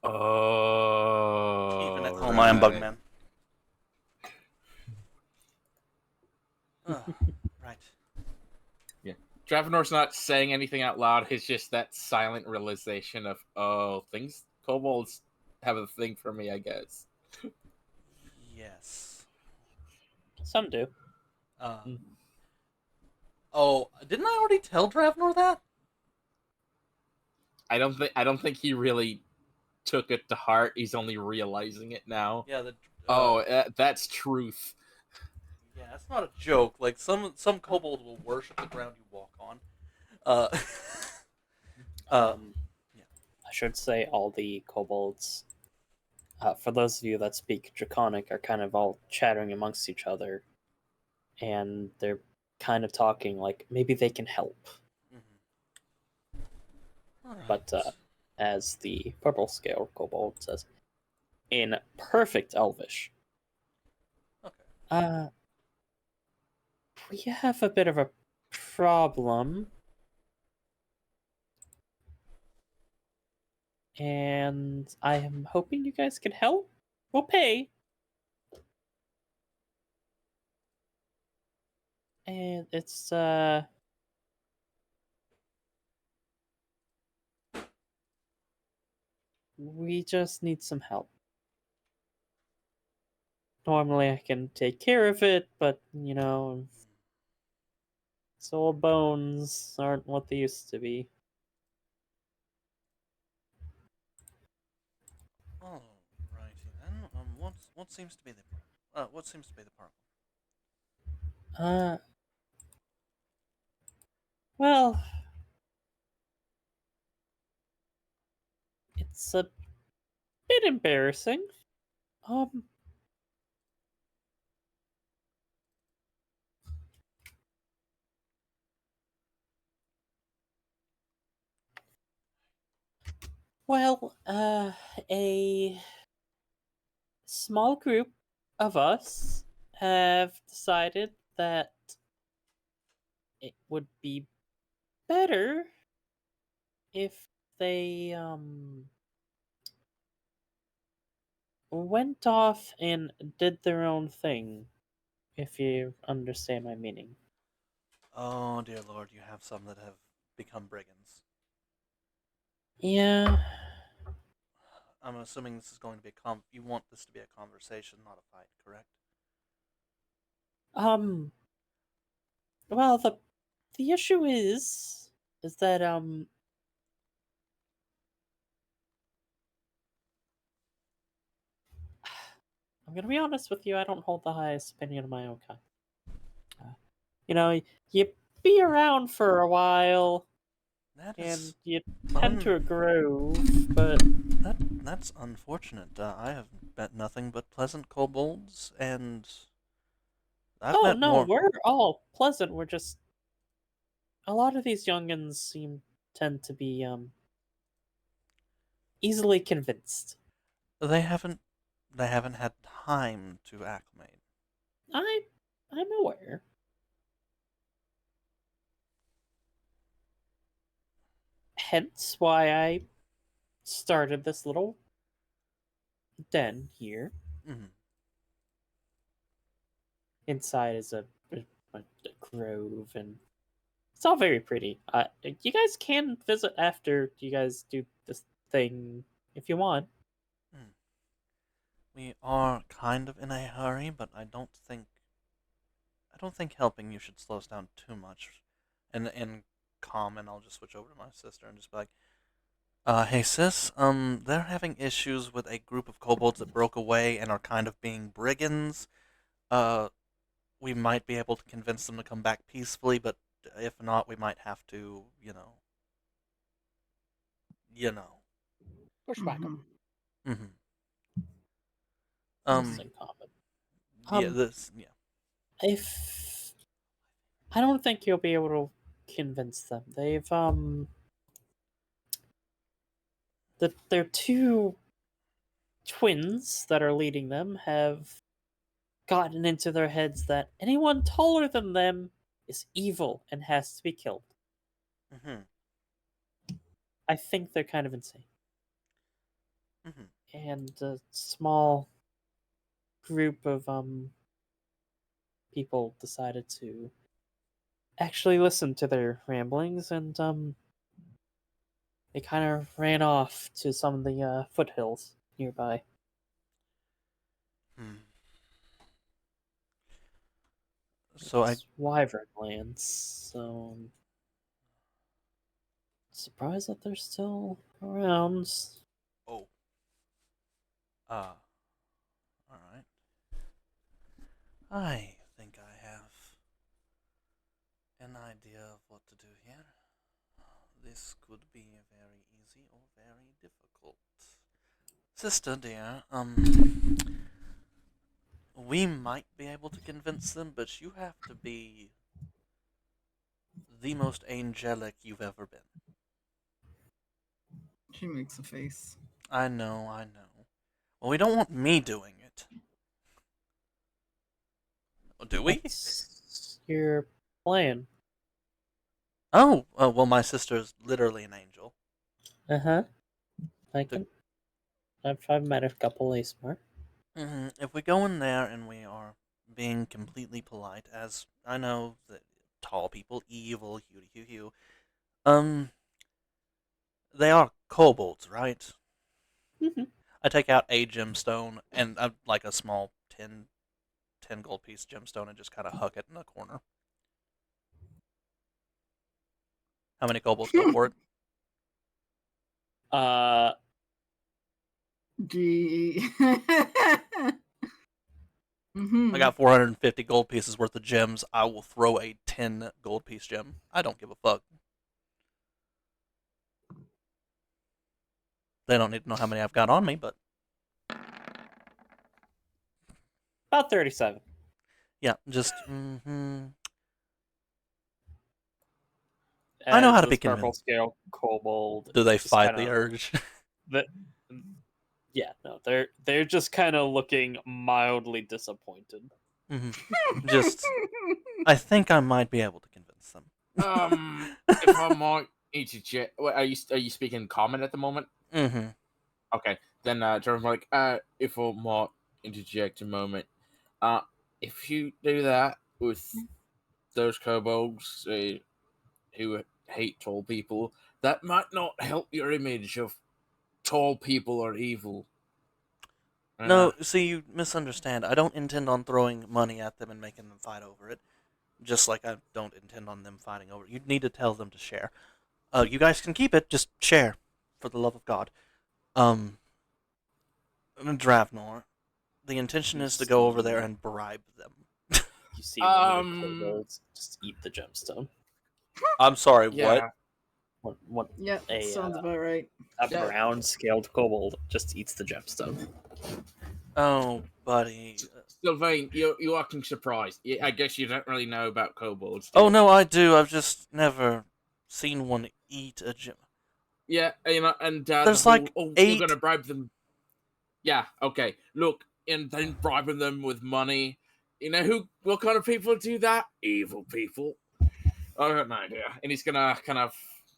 oh, Even at home, I am Bugman. Right. Yeah, Dravenor's not saying anything out loud. It's just that silent realization of, oh, kobolds have a thing for me, I guess. Yes. Some do. Oh, didn't I already tell Dravenor that? I don't think he really took it to heart. He's only realizing it now. Yeah. That's truth. Yeah, it's not a joke. Like some kobold will worship the ground you walk on. Yeah. I should say all the kobolds, for those of you that speak Draconic, are kind of all chattering amongst each other, and they're kind of talking like maybe they can help. Right. But as the purple scale kobold says, in perfect Elvish, Okay. we have a bit of a problem. And I am hoping you guys can help. We'll pay. And it's we just need some help. Normally I can take care of it, but soul bones aren't what they used to be. Oh, righty then. What seems to be the problem? Well, it's a bit embarrassing. Well, a small group of us have decided that it would be better if they went off and did their own thing, if you understand my meaning. Oh dear lord, you have some that have become brigands. Yeah. I'm assuming this is going to be you want this to be a conversation, not a fight, correct? Well, the issue is that I'm gonna be honest with you, I don't hold the highest opinion of my own kind. You be around for a while, and you tend to grow, but that's unfortunate. I have met nothing but pleasant kobolds, and I've met no, more. we're all pleasant. We're just a lot of these youngins tend to be easily convinced. They haven't had time to acclimate. I'm aware. Hence why I started this little den here. Mm-hmm. Inside is a grove, and it's all very pretty. You guys can visit after you guys do this thing if you want. We are kind of in a hurry, but I don't think helping you should slow us down too much. And calm, and I'll just switch over to my sister and just be like, hey sis, they're having issues with a group of kobolds that broke away and are kind of being brigands. Uh, we might be able to convince them to come back peacefully, but if not, we might have to, you know. Push back. Mhm. Mm-hmm. Interesting comment. Yeah. If I don't think you'll be able to convince them. Their two twins that are leading them have gotten into their heads that anyone taller than them is evil and has to be killed. Mm-hmm. I think they're kind of insane. Mm-hmm. And a small group of people decided to actually listen to their ramblings, and they kind of ran off to some of the foothills nearby. Hmm. So It's wyvern lands, so I'm surprised that they're still around. Oh. All right. I think I have an idea of what to do here. This could be very easy or very difficult. Sister dear, we might be able to convince them, but you have to be the most angelic you've ever been. She makes a face. I know. Well, we don't want me doing it. Do we? What's your plan? Oh, well, my sister's literally an angel. I can. I've met a couple ASMR. If we go in there and we are being completely polite, as I know that tall people, evil, hue, they are kobolds, right? Mm-hmm. I take out a gemstone and like a small 10 gold piece gemstone and just kind of huck it in the corner. How many kobolds go for it? Gee. I got 450 gold pieces worth of gems. I will throw a 10 gold piece gem. I don't give a fuck. They don't need to know how many I've got on me, but About 37. yeah, just I know how to be Purple convinced. scale kobold. Do they just fight kinda- the urge? Yeah, no, they're just kind of looking mildly disappointed. Just, I think I might be able to convince them. If I might interject, are you speaking common at the moment? Mm-hmm. Okay, then Jeremy's like, if I might interject a moment, if you do that with those kobolds who hate tall people, that might not help your image of tall people are evil. No, see, you misunderstand. I don't intend on throwing money at them and making them fight over it. Just like I don't intend on them fighting over it. You need to tell them to share. You guys can keep it, just share. For the love of God. Dravnor, the intention is to go over there and bribe them. You see one of the kobolds just eat the gemstone. I'm sorry, Yeah. What? Yep, sounds about right. A brown scaled kobold just eats the gemstone. Oh, buddy. Sylvain, you're acting surprised. I guess you don't really know about kobolds. Oh, no, I do. I've just never seen one eat a gem. Yeah, and there's like 8. You're gonna bribe them. Yeah, okay. Look, and then bribing them with money. You know what kind of people do that? Evil people. I got an idea. And he's gonna kind of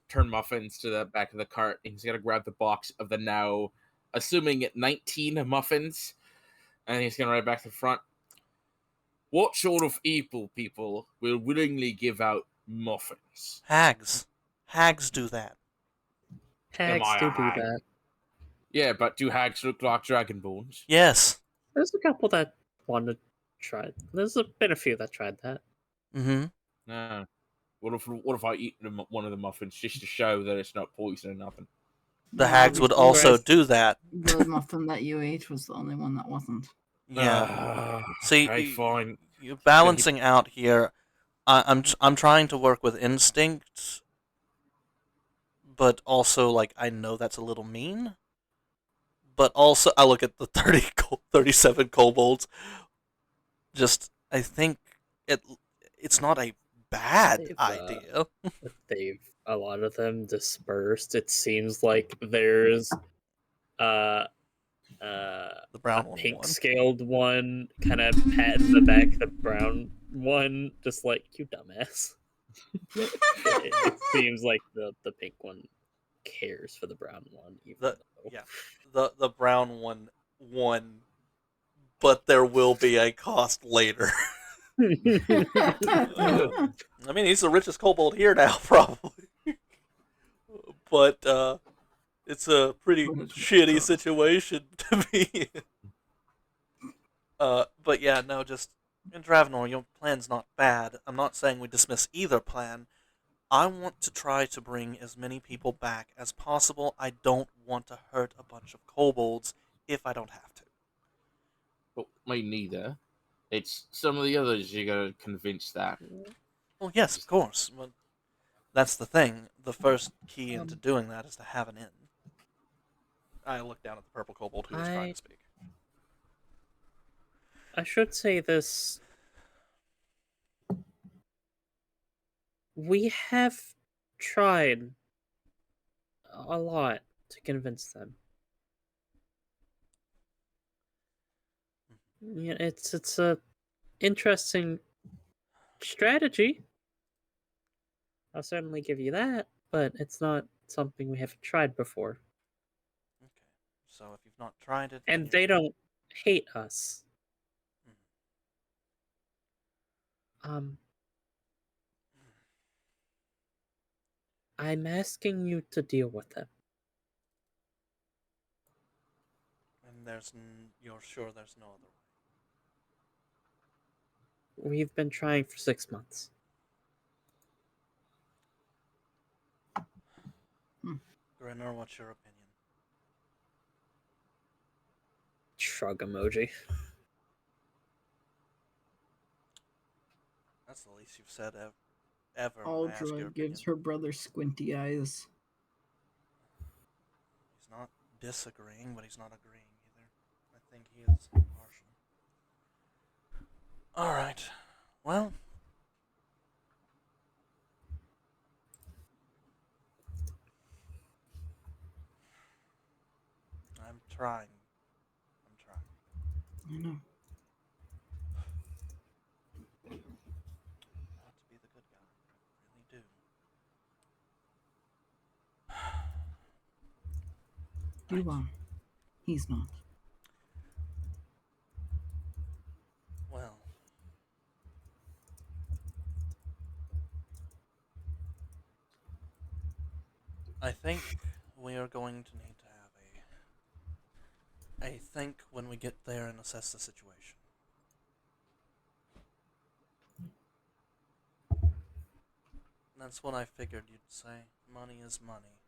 turn muffins to the back of the cart, and he's gonna grab the box of the now, assuming 19 muffins, and he's gonna ride back to the front. What sort of evil people will willingly give out muffins? Hags. Hags do that. Hags I do a hag? that. Yeah, but do hags look like dragonborns? Yes. There's a couple that want to try. There's been a few that tried that. Mm-hmm. Nah. What if I eat one of the muffins just to show that it's not poison or nothing? The No, hags would also Whereas- do that. The muffin that you ate was the only one that wasn't. Yeah. See, Okay, fine. you're balancing out here. I'm trying to work with instinct, but also like I know that's a little mean. But also I look at the 37 kobolds. Just I think it's not a bad They've, idea. A lot of them dispersed. It seems like there's uh The brown a one pink won. scaled one kind of patting the back of the brown one, just like, you dumbass. It seems like the pink one cares for the brown one, even The- though. yeah. The brown one won, but there will be a cost later. I mean, he's the richest kobold here now, probably. But it's a pretty What is shitty cost? situation to be in. But yeah, no, just in Dravenor, your plan's not bad. I'm not saying we dismiss either plan. I want to try to bring as many people back as possible. I don't want to hurt a bunch of kobolds if I don't have to. But me neither. It's some of the others you gotta convince that. Well, yes, of course. But that's the thing. The first key into doing that is to have an inn. I look down at the purple kobold who is trying to speak. I should say this. We have tried a lot to convince them. Yeah, it's a interesting strategy. I'll certainly give you that, but it's not something we haven't tried before. Okay. So if you've not tried it, And then they don't hate us. I'm asking you to deal with them. And you're sure there's no other way. We've been trying for 6 months. Grinner, what's your opinion? Shrug emoji. That's the least you've said ever. When I ask your Aldra opinion. gives her brother squinty eyes. He's not disagreeing, but he's not agreeing either. I think he is impartial. Alright. Well. I'm trying. I know. I want to be the good guy. I really do. You are. He's not. Well. I think we are going to need to have a think when we get there and assess the situation. That's what I figured you'd say. Money is money.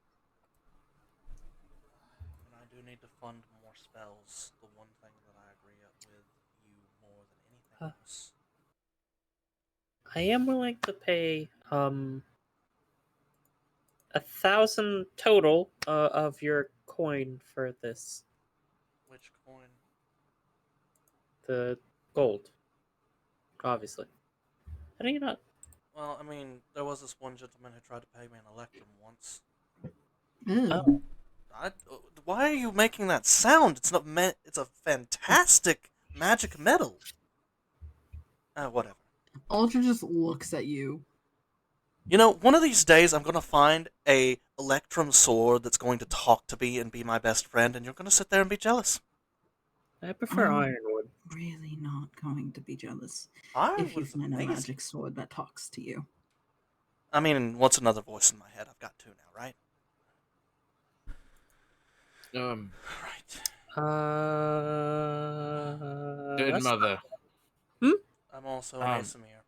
And I do need to fund more spells. The one thing that I agree with you more than anything else. I am willing to pay 1,000 total of your coin for this. Which coin? The gold. Obviously. How do you not? Well, I mean, there was this one gentleman who tried to pay me an electrum once. Ew. Why are you making that sound? It's not meant. It's a fantastic magic metal. Whatever. Aldra just looks at you. You know, one of these days I'm gonna find a electrum sword that's going to talk to me and be my best friend, and you're gonna sit there and be jealous. I prefer I'm ironwood. really not going to be jealous Ironwood if you is find a amazing. magic sword that talks to you. I mean, what's another voice in my head? I've got two now, right? Um, Right. Good That's mother. I'm also an Asimir.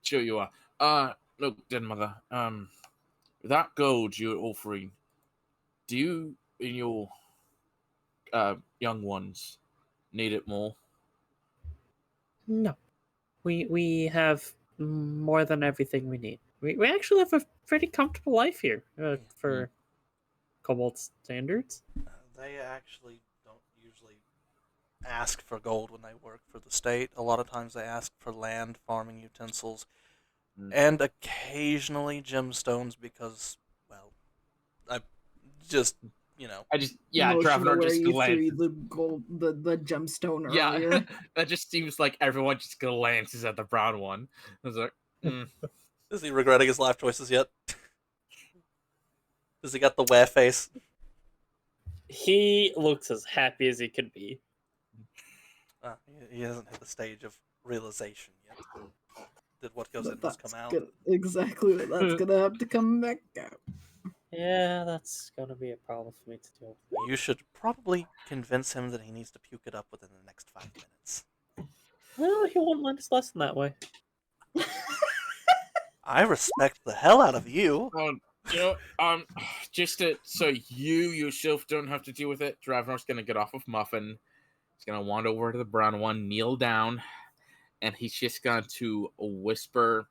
Sure you are. Look, dead mother. That gold you're offering, do you and your young ones need it more? No. We have more than everything we need. We actually have a pretty comfortable life here for kobold standards. They actually don't usually ask for gold when they work for the state. A lot of times they ask for land, farming utensils, and occasionally gemstones because, well, I just, I just Motion Dravenor where just you glances. threw the gold, the gemstone Yeah, earlier. that just seems like everyone just glances at the brown one. I was like, Is he regretting his life choices yet? Does he got the where face? He looks as happy as he could be. He hasn't hit the stage of realization yet. Did what goes in must come out. Exactly what that's gonna have to come back out. Yeah, that's gonna be a problem for me to deal with. You should probably convince him that he needs to puke it up within the next 5 minutes. Well, he won't learn his lesson that way. I respect the hell out of you. Just so you yourself don't have to deal with it, Dravenor's gonna get off of Muffin. He's gonna wander over to the brown one, kneel down, and he's just going to whisper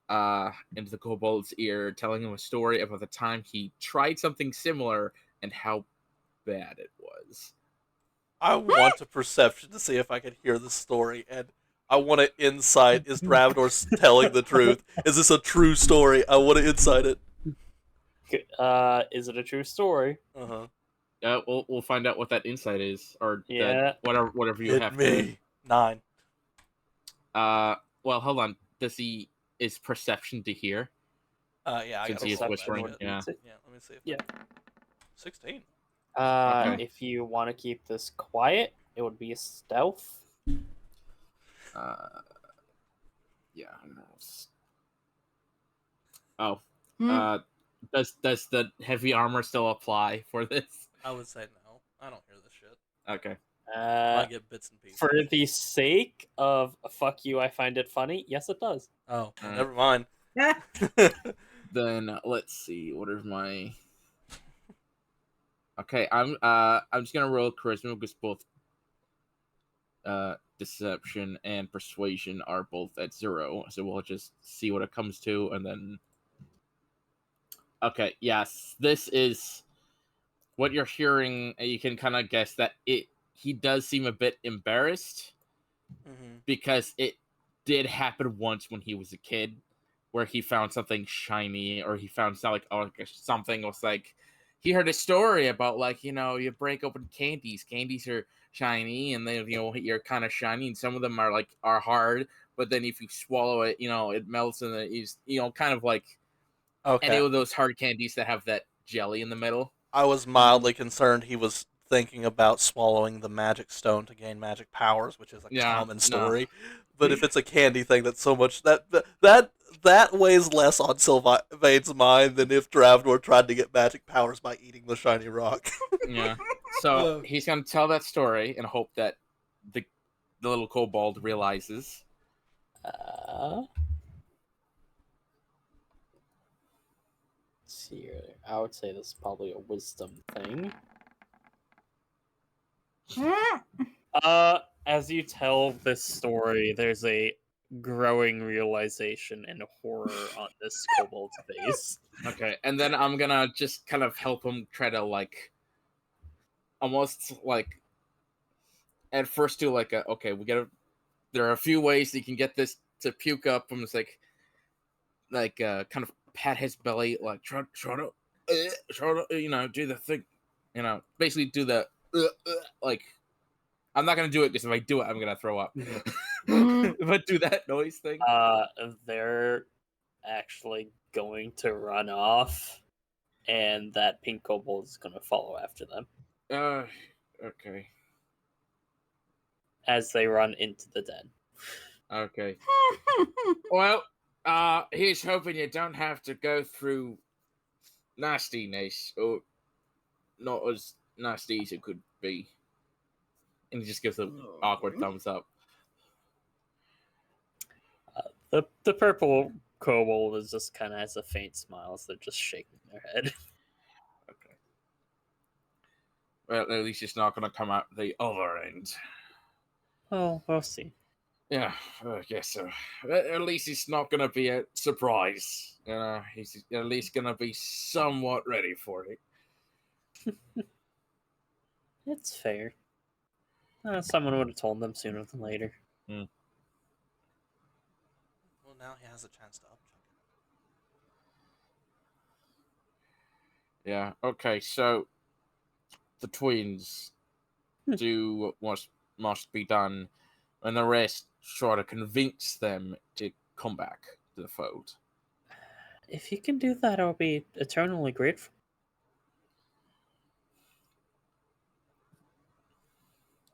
into the kobold's ear, telling him a story about the time he tried something similar and how bad it was. I want a perception to see if I can hear the story, and I want an insight. Is Dravenor telling the truth? Is this a true story? I want to insight it. Is it a true story? We'll find out what that insight is, or whatever you Hit have me. 9. Well, hold on. Is perception to hear? Yeah, I Since got he's a whispering. Yeah, let me see. Yeah. 16. Okay. If you want to keep this quiet, it would be a stealth. Yeah. Oh. Does the heavy armor still apply for this? I would say no. I don't hear this shit. Okay. I get bits and pieces. For the sake of fuck you, I find it funny. Yes, it does. Oh, never mind. Then let's see. What is my? Okay, I'm just gonna roll charisma because both deception and persuasion are both at 0. So we'll just see what it comes to, and then. Okay. Yes, this is what you're hearing. You can kind of guess that he does seem a bit embarrassed because it did happen once when he was a kid, where he found something shiny, or he found something was like he heard a story about you break open candies. Candies are shiny, and then you're kind of shiny, and some of them are hard. But then if you swallow it, it melts, and it is kind of like any of those hard candies that have that jelly in the middle. I was mildly concerned he was thinking about swallowing the magic stone to gain magic powers, which is a common story. No. But if it's a candy thing, that's so much that weighs less on Sylvain's mind than if Dravenor tried to get magic powers by eating the shiny rock. Yeah. So he's gonna tell that story and hope that the little kobold realizes. See, I would say this is probably a wisdom thing. As you tell this story, there's a growing realization and horror on this kobold's face. Okay, and then I'm gonna just kind of help him try to almost at first do okay, there are a few ways you can get this to puke up. I'm just kind of pat his belly, try to do the thing, basically do the I'm not gonna do it because if I do it, I'm gonna throw up. But do that noise thing. They're actually going to run off, and that pink kobold is gonna follow after them. Okay. As they run into the den. Okay. Well, he's hoping you don't have to go through nastiness, or not as nasty as it could be. And he just gives an awkward thumbs up. The purple kobold is just kind of has a faint smile as they're just shaking their head. Okay. Well, at least it's not going to come out the other end. Oh, we'll see. Yeah, I guess so. At least it's not going to be a surprise. He's at least going to be somewhat ready for it. It's fair. Someone would have told them sooner than later. Well, now he has a chance to upchuck it. Yeah, okay, so the twins do what must be done, and the rest try to convince them to come back to the fold. If you can do that, I'll be eternally grateful.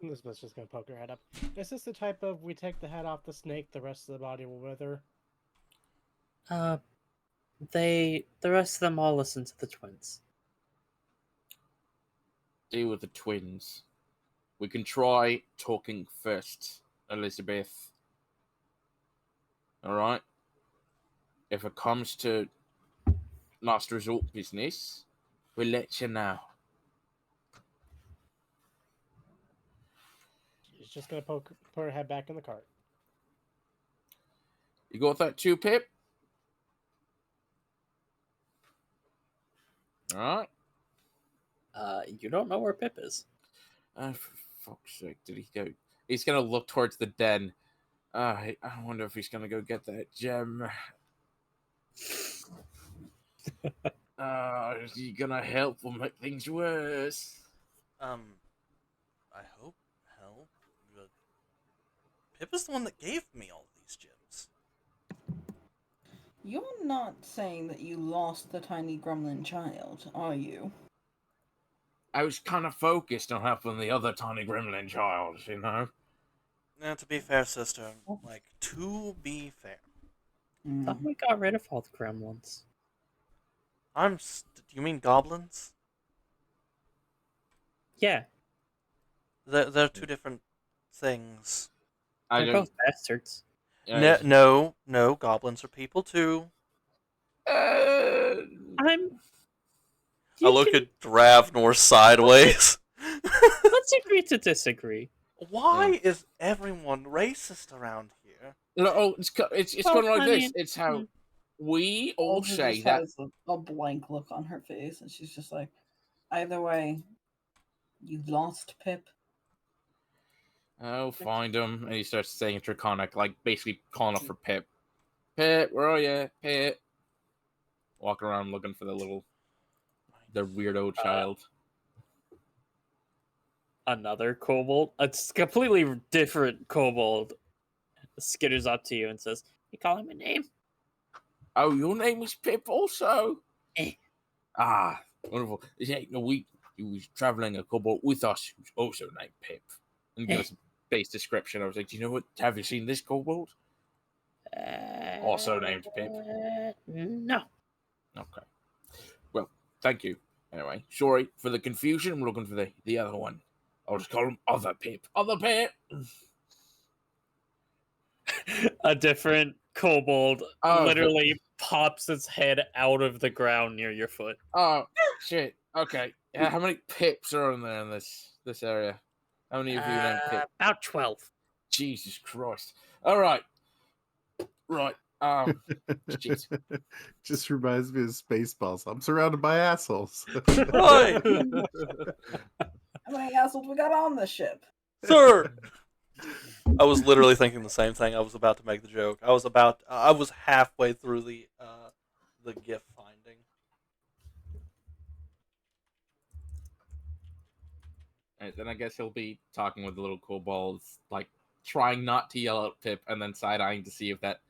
Elizabeth's just gonna poke her head up. Is this the type of we take the head off the snake, the rest of the body will wither? The rest of them all listen to the twins. Deal with the twins. We can try talking first, Elizabeth. Alright? If it comes to last resort business, we'll let you know. She's just gonna put her head back in the cart. You got that too, Pip? Alright. You don't know where Pip is. For fuck's sake, did he go? He's gonna look towards the den. I wonder if he's gonna go get that gem. Is he gonna help or make things worse? I hope. Hell, Pip is the one that gave me all these gems. You're not saying that you lost the tiny gremlin child, are you? I was kind of focused on helping the other tiny gremlin child, you know? Now, to be fair, sister, to be fair. Thought we got rid of all the gremlins. Do you mean goblins? Yeah, They're two different things. they're both bastards. No, goblins are people too. Uh, I look at Dravnor sideways. Let's agree to disagree. Why is everyone racist around here? no, it's Well, going like I this. mean, It's how we all Olga say just that. has a blank look on her face, and she's just like, either way, you lost Pip. Oh, find him. And he starts saying Draconic, like basically calling up for Pip. Pip, where are you? Pip. Walking around looking for the weirdo child. Another kobold, a completely different kobold, skitters up to you and says, "You calling my name?" Oh, your name is Pip also? Eh. Ah, wonderful. Yeah, no, he was traveling a kobold with us who's also named Pip. And give us a base description. I was like, do you know what? Have you seen this kobold? Also named Pip. No. Okay. Well, thank you. Anyway, sorry for the confusion. I'm looking for the other one. I'll just call him Other Pip. Other Pip! A different kobold literally pops its head out of the ground near your foot. Oh, shit. Okay. How many Pips are in there in this area? How many of you named Pip? About 12. Jesus Christ. All right. Right. Shit. Just reminds me of Spaceballs. I'm surrounded by assholes. Right, How many assholes we got on this ship? sir. I was literally thinking the same thing. I was about to make the joke. I was halfway through the gift finding. Right, then I guess he'll be talking with the little kobolds, like trying not to yell at Pip, and then side-eyeing to see if that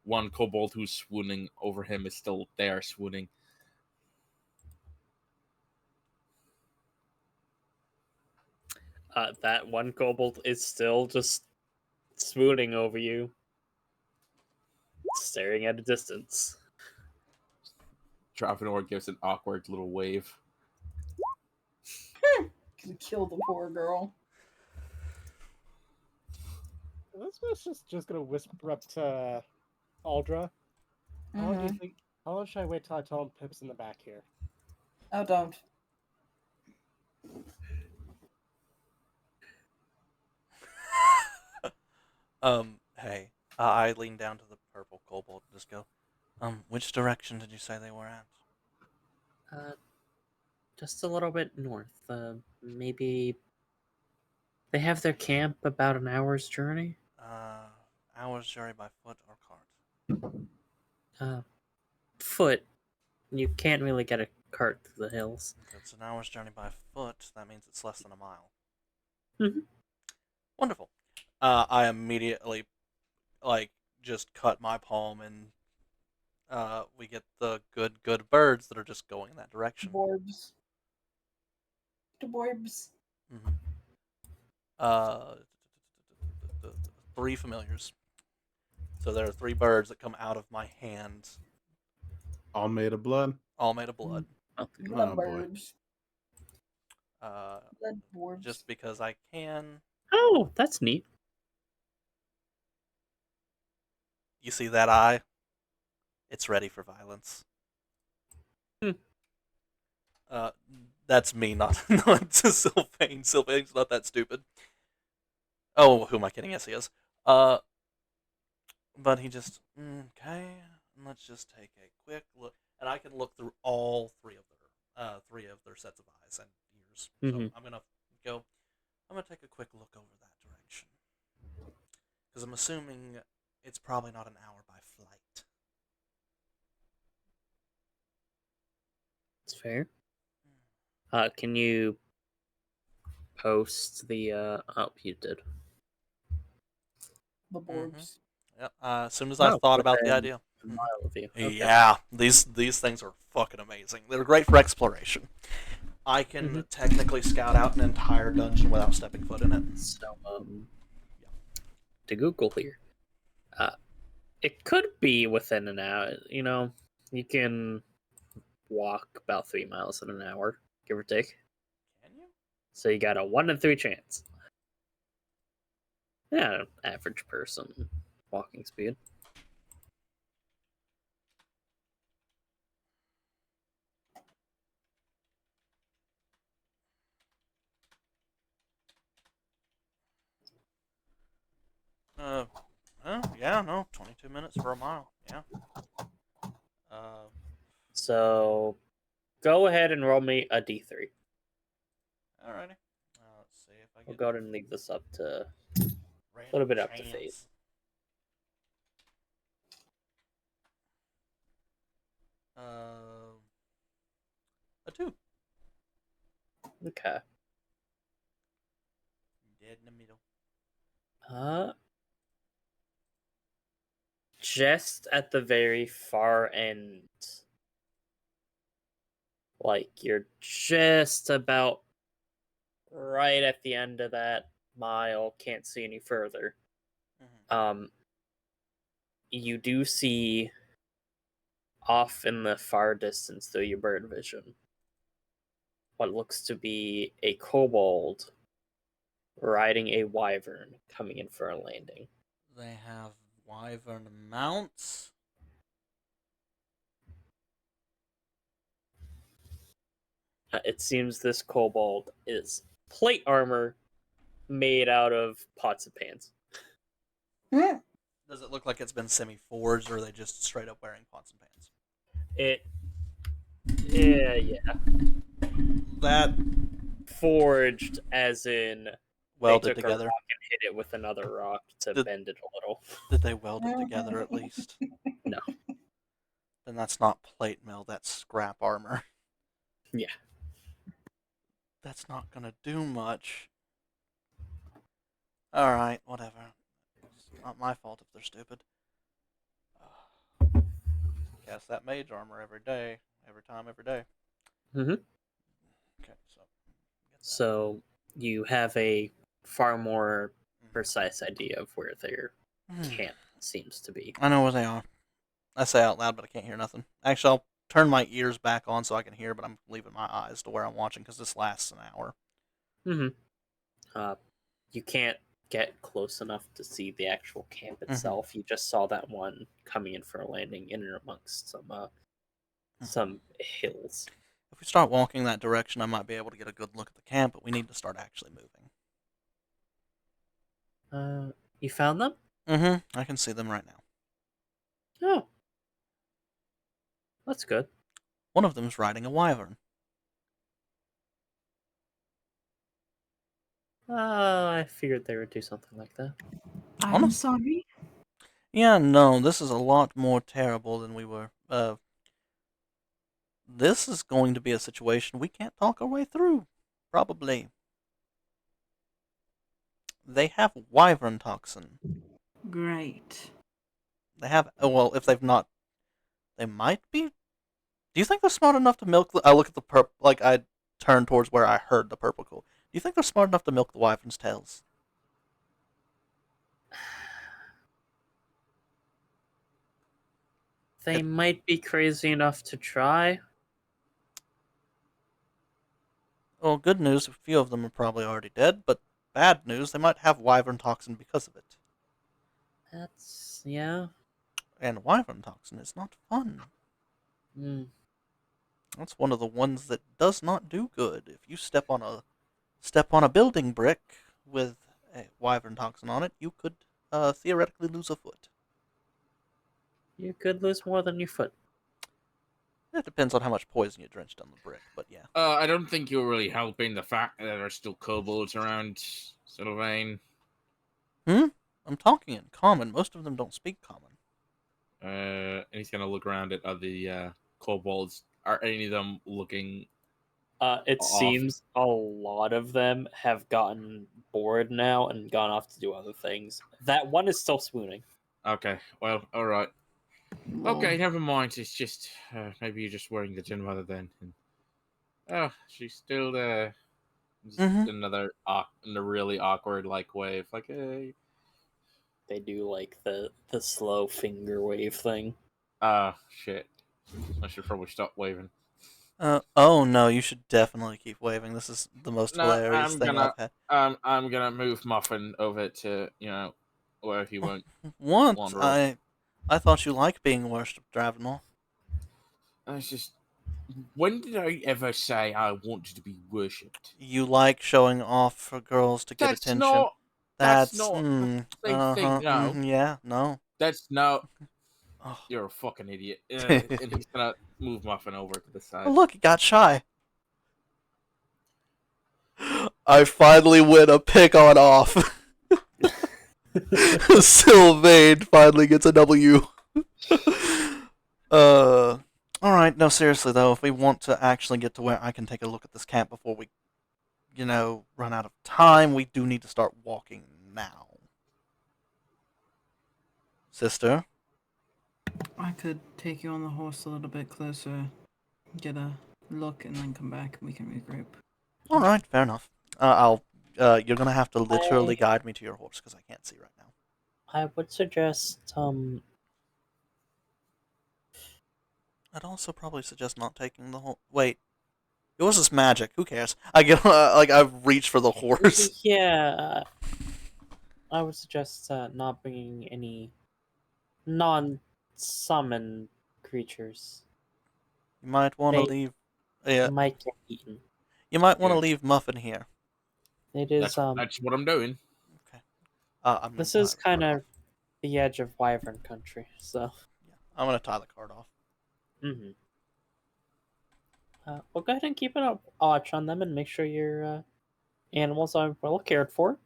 one kobold who's swooning over him is still there swooning. That one kobold is still just swooning over you, staring at a distance. Travanor gives an awkward little wave. Kill the poor girl. This was just gonna whisper up to Aldra. How long do you Mhm. think? How long should I wait till I tell him Pip's in the back here? Oh, don't. Hey, I lean down to the purple kobold and just go, which direction did you say they were at? Just a little bit north. Maybe they have their camp about an hour's journey. Hour's journey by foot or cart? Foot. You can't really get a cart through the hills. If it's an hour's journey by foot, that means it's less than a mile. Mhm. Wonderful. I immediately, just cut my palm and we get the good birds that are just going in that direction. Borbs. The borbs. Mm-hmm. Uh, 3 familiars. So there are 3 birds that come out of my hand, All made of blood. all made of blood. Blood Oh, boy. borbs. Blood borbs. Just because I can. Oh, that's neat. You see that eye? It's ready for violence. That's me, not to Sylvain. Sylvain's not that stupid. Oh, who am I kidding? Yes, he is. But he just okay. Let's just take a quick look, and I can look through all 3 of their sets of eyes and ears. Mhm. So I'm gonna take a quick look over that direction because I'm assuming it's probably not an hour by flight. It's fair. Can you post the? Oh, you did. The borbs. Yeah. As soon as I Oh, thought about the within idea. A mile of you. Okay. Yeah, these things are fucking amazing. They're great for exploration. I can technically scout out an entire dungeon without stepping foot in it. So, to Google here, it could be within an hour. You can walk about 3 miles in an hour, give or take. Can you? So you got a 1 in 3 chance. Yeah, an average person walking speed. Yeah, no, 22 minutes for a mile. Yeah. So go ahead and roll me a d3. Alrighty. Let's see if I We'll get go ahead and leave this up to random little bit up to chance. fate. A 2. Okay. Dead in the middle. Just at the very far end. Like you're just about right at the end of that mile, can't see any further. You do see off in the far distance through your bird vision what looks to be a kobold riding a wyvern coming in for a landing. They have wyvern mounts. It seems this kobold is plate armor made out of pots and pans. Does it look like it's been semi-forged, or are they just straight up wearing pots and pans? Yeah. That Forged as in welded they took together. a rock and hit it with another rock to bend it a little. Did they weld it together at least? No. Then that's not plate mail, that's scrap armor. Yeah. That's not gonna do much. Alright, whatever. It's not my fault if they're stupid. Cast that mage armor every day. Every time, every day. Mm-hmm. Okay, so you have a far more precise idea of where their camp seems to be. I know where they are. I say out loud, but I can't hear nothing. Actually, I'll turn my ears back on so I can hear, but I'm leaving my eyes to where I'm watching because this lasts an hour. Mm-hmm. You can't get close enough to see the actual camp itself. You just saw that one coming in for a landing in and amongst some hills. If we start walking that direction, I might be able to get a good look at the camp, but we need to start actually moving. You found them? I can see them right now. Oh, that's good. One of them's riding a wyvern. I figured they would do something like that. I'm sorry. Yeah, no, this is a lot more terrible than we were. This is going to be a situation we can't talk our way through. Probably. They have wyvern toxin. Great. They have, well, if they've not, they might be. Do you think they're smart enough to milk I look at the purple, like I turn towards where I heard the purple call. Do you think they're smart enough to milk the wyvern's tails? They might be crazy enough to try. Well, good news, a few of them are probably already dead, but bad news, they might have wyvern toxin because of it. Yeah. And wyvern toxin is not fun. That's one of the ones that does not do good. If you step on a building brick with a wyvern toxin on it, you could theoretically lose a foot. You could lose more than your foot. It depends on how much poison you drenched on the brick, but yeah. I don't think you're really helping the fact that there are still kobolds around Sylvain. I'm talking in common. Most of them don't speak common. And he's gonna look around at the kobolds. Are any of them looking? It off? seems a lot of them have gotten bored now and gone off to do other things. That one is still swooning. Okay, well, all right. Lol. Okay, never mind. It's just maybe you're just wearing the gin mother then. And, oh, she's still there. Just another in a really awkward like wave, like hey. They do like the slow finger wave thing. Shit. I should probably stop waving. Oh no, you should definitely keep waving. This is the most hilarious thing I've had. I'm gonna move Muffin over to where he won't. Once wander off. I thought you liked being worshipped, Dravenor. It's just, when did I ever say I wanted to be worshipped? You like showing off for girls to get attention. That's not the same thing. No, yeah, no. that's not. Oh. You're a fucking idiot. And he's gonna move Muffin over to the side. Oh, look, he got shy. I finally win a pick on off. Sylvain finally gets a W. Alright, no, seriously though, if we want to actually get to where I can take a look at this camp before we, run out of time, we do need to start walking now. Sister? I could take you on the horse a little bit closer, get a look, and then come back and we can regroup. Alright, fair enough. You're gonna have to literally guide me to your horse because I can't see right now. I would suggest, I'd also probably suggest not taking the whole. Wait, yours is magic. Who cares? I get I reach for the horse. Yeah, I would suggest not bringing any non-summon creatures. You might want to leave. Yeah, might get eaten. you might want to leave Muffin here. It is That's what I'm doing. Okay. This is kind of the edge of Wyvern country, so. Yeah, I'm gonna tie the card off. We'll go ahead and keep an watch on them and make sure your animals are well cared for.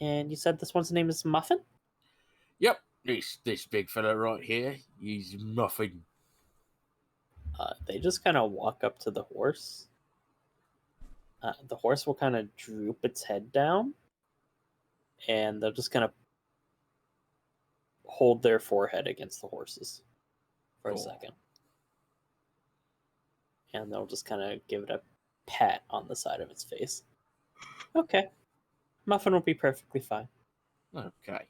And you said this one's name is Muffin? Yep, this big fella right here, he's Muffin. They just kind of walk up to the horse. The horse will kind of droop its head down, and they'll just kind of hold their forehead against the horse's for a second. And they'll just kind of give it a pat on the side of its face. Okay. Muffin will be perfectly fine. Okay.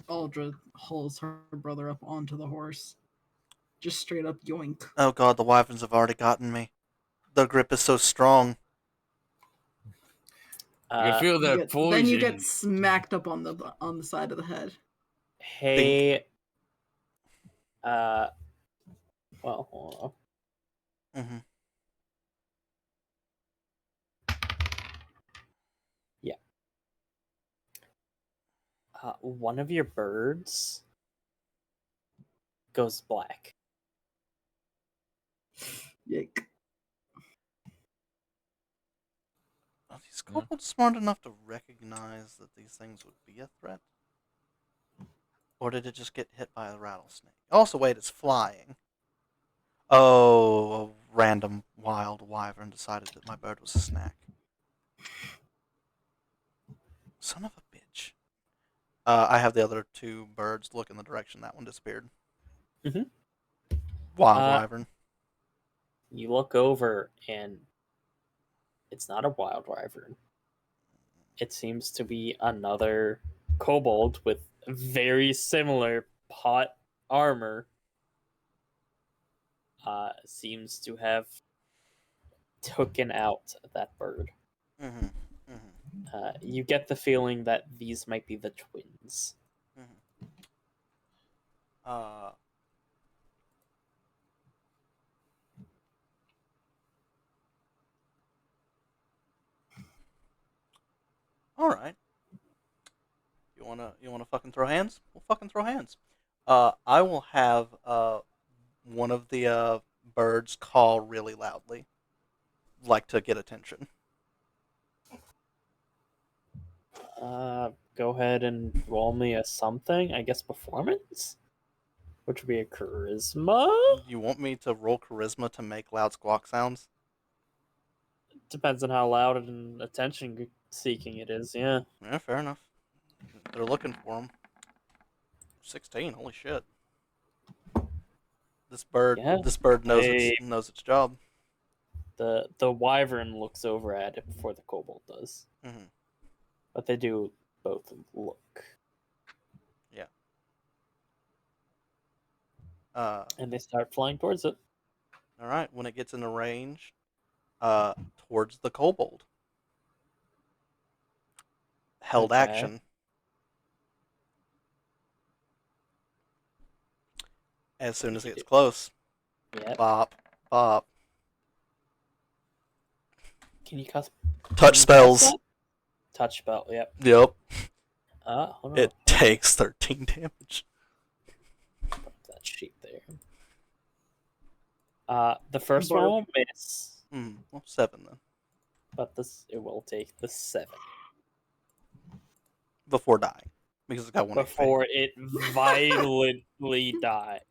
Aldra hauls her brother up onto the horse. Just straight up yoink. Oh god, the wyverns have already gotten me. The grip is so strong. You can feel the poison. Then you get smacked up on the side of the head. Hey. Well, hold on. Mm-hmm. Yeah. One of your birds goes black. Yike. Are these kobolds smart enough to recognize that these things would be a threat? Or did it just get hit by a rattlesnake? Also, wait, it's flying. Oh, a random wild wyvern decided that my bird was a snack. Son of a bitch. I have the other two birds look in the direction that one disappeared. Mhm. Wild wyvern. You look over, and it's not a wild wyvern. It seems to be another kobold with very similar pot armor. Seems to have taken out that bird. Mm-hmm. Mm-hmm. You get the feeling that these might be the twins. Mm-hmm. All right. You wanna fucking throw hands? We'll fucking throw hands. I will have one of the birds call really loudly, like to get attention. Go ahead and roll me a something. I guess performance, which would be a charisma. You want me to roll charisma to make loud squawk sounds? Depends on how loud and attention seeking it is. Yeah. Yeah, fair enough. They're looking for him. 16. Holy shit. This bird knows its job. The wyvern looks over at it before the kobold does. Mm-hmm. But they do both look. Yeah. And they start flying towards it. All right. When it gets in the range, towards the kobold. Held action. As soon as it gets close. Yep. Bop. Bop. Can you cast touch spells? Touch spell, yep. Yep. Hold on. It takes 13 damage. Put that sheet there. The first one will miss. Well, 7 then. But it will take the 7. Before dying. Because it's got 1 Before it violently die.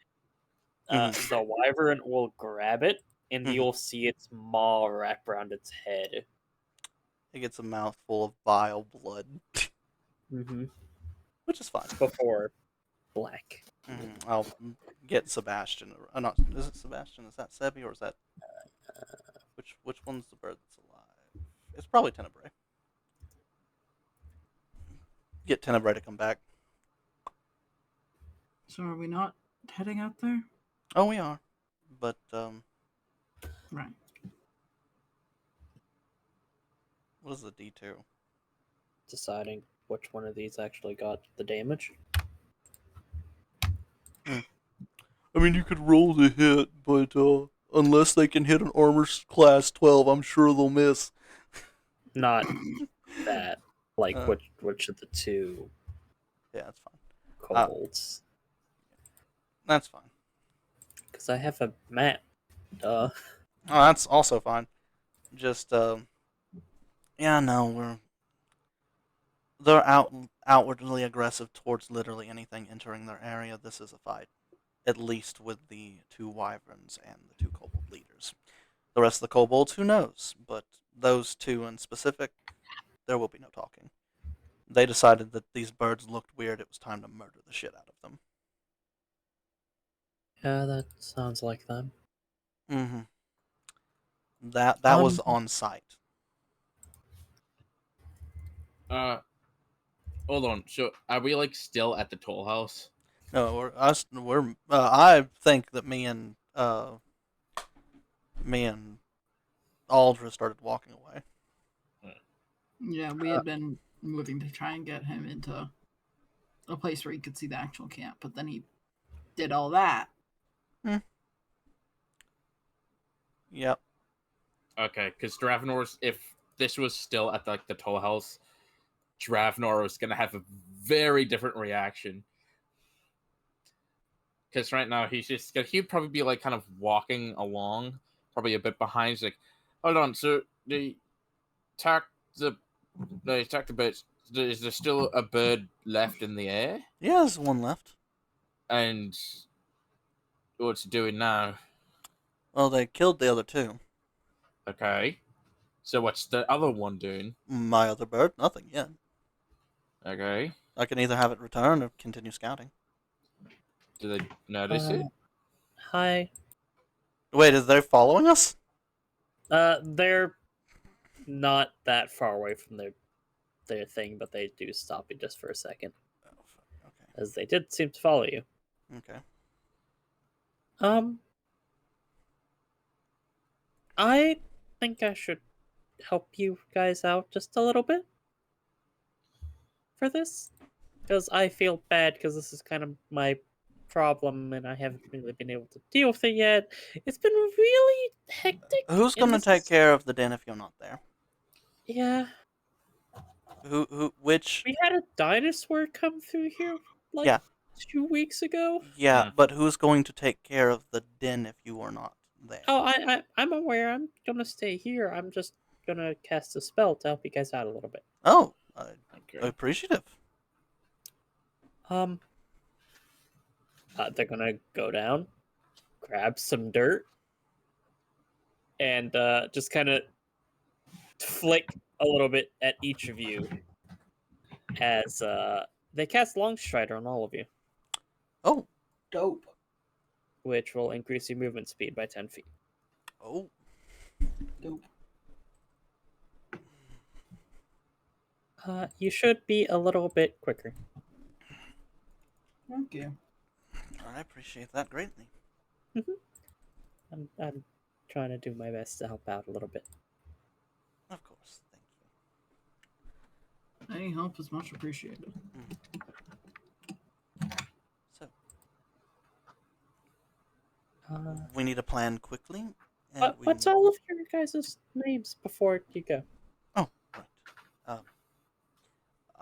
The wyvern will grab it, and you'll see its maw wrap around its head. It gets a mouthful of vile blood. Mm-hmm. Which is fine. Before black. I'll get Sebastian. Not, is it Sebastian? Is that Sebi or is that... Which one's the bird that's alive? It's probably Tenebrae. Get Tenebrae to come back. So are we not heading out there? Oh, we are. But, Right. what is the D2? Deciding which one of these actually got the damage. I mean, you could roll to hit, but unless they can hit an armor class 12, I'm sure they'll miss. Not that. Like, which of the two? Yeah, that's fine. Kobolds. That's fine. Because I have a map. Oh, that's also fine. Just, yeah, no, they're outwardly aggressive towards literally anything entering their area. This is a fight. At least with the 2 wyverns and the 2 kobold leaders. The rest of the kobolds, who knows? But those 2 in specific, there will be no talking. They decided that these birds looked weird. It was time to murder the shit out of them. Yeah, that sounds like them. Mm-hmm. That was on site. Hold on. So, are we like still at the toll house? No, I think that me and Aldra started walking away. Yeah, we had been moving to try and get him into a place where he could see the actual camp, but then he did all that. Yep. Okay, because Dravenor's, if this was still at like the toll house, Dravenor was gonna have a very different reaction. Because right now he'd probably be like kind of walking along, probably a bit behind. He's like, hold on, so they attacked the birds. Is there still a bird left in the air? Yeah, there's one left. And what's it doing now? Well, they killed the other two. Okay. So what's the other one doing? My other bird, nothing yet. Okay. I can either have it return or continue scouting. Do they notice it? Hi. Wait, is they following us? They're not that far away from their thing, but they do stop you just for a second, Okay. as they did seem to follow you. Okay. I think I should help you guys out just a little bit for this, because I feel bad because this is kind of my problem and I haven't really been able to deal with it yet. It's been really hectic. Who's and gonna this take is- care of the den if you're not there? Yeah, Which? we had a dinosaur come through here like Yeah. 2 weeks ago. Yeah, but who's going to take care of the den if you are not there? Oh, I'm aware. I'm gonna stay here. I'm just gonna cast a spell to help you guys out a little bit. Oh, Okay. appreciative. They're gonna go down, grab some dirt, and just kind of flick a little bit at each of you as they cast Long Strider on all of you, Oh, Dope. which will increase your movement speed by 10 feet. oh. Dope. You should be a little bit quicker. Thank you. I appreciate that greatly. I'm trying to do my best to help out a little bit. Of course, thank you. Any help is much appreciated. So, Uh, we need a plan quickly. And what's all of your guys' names before you go? Oh, right.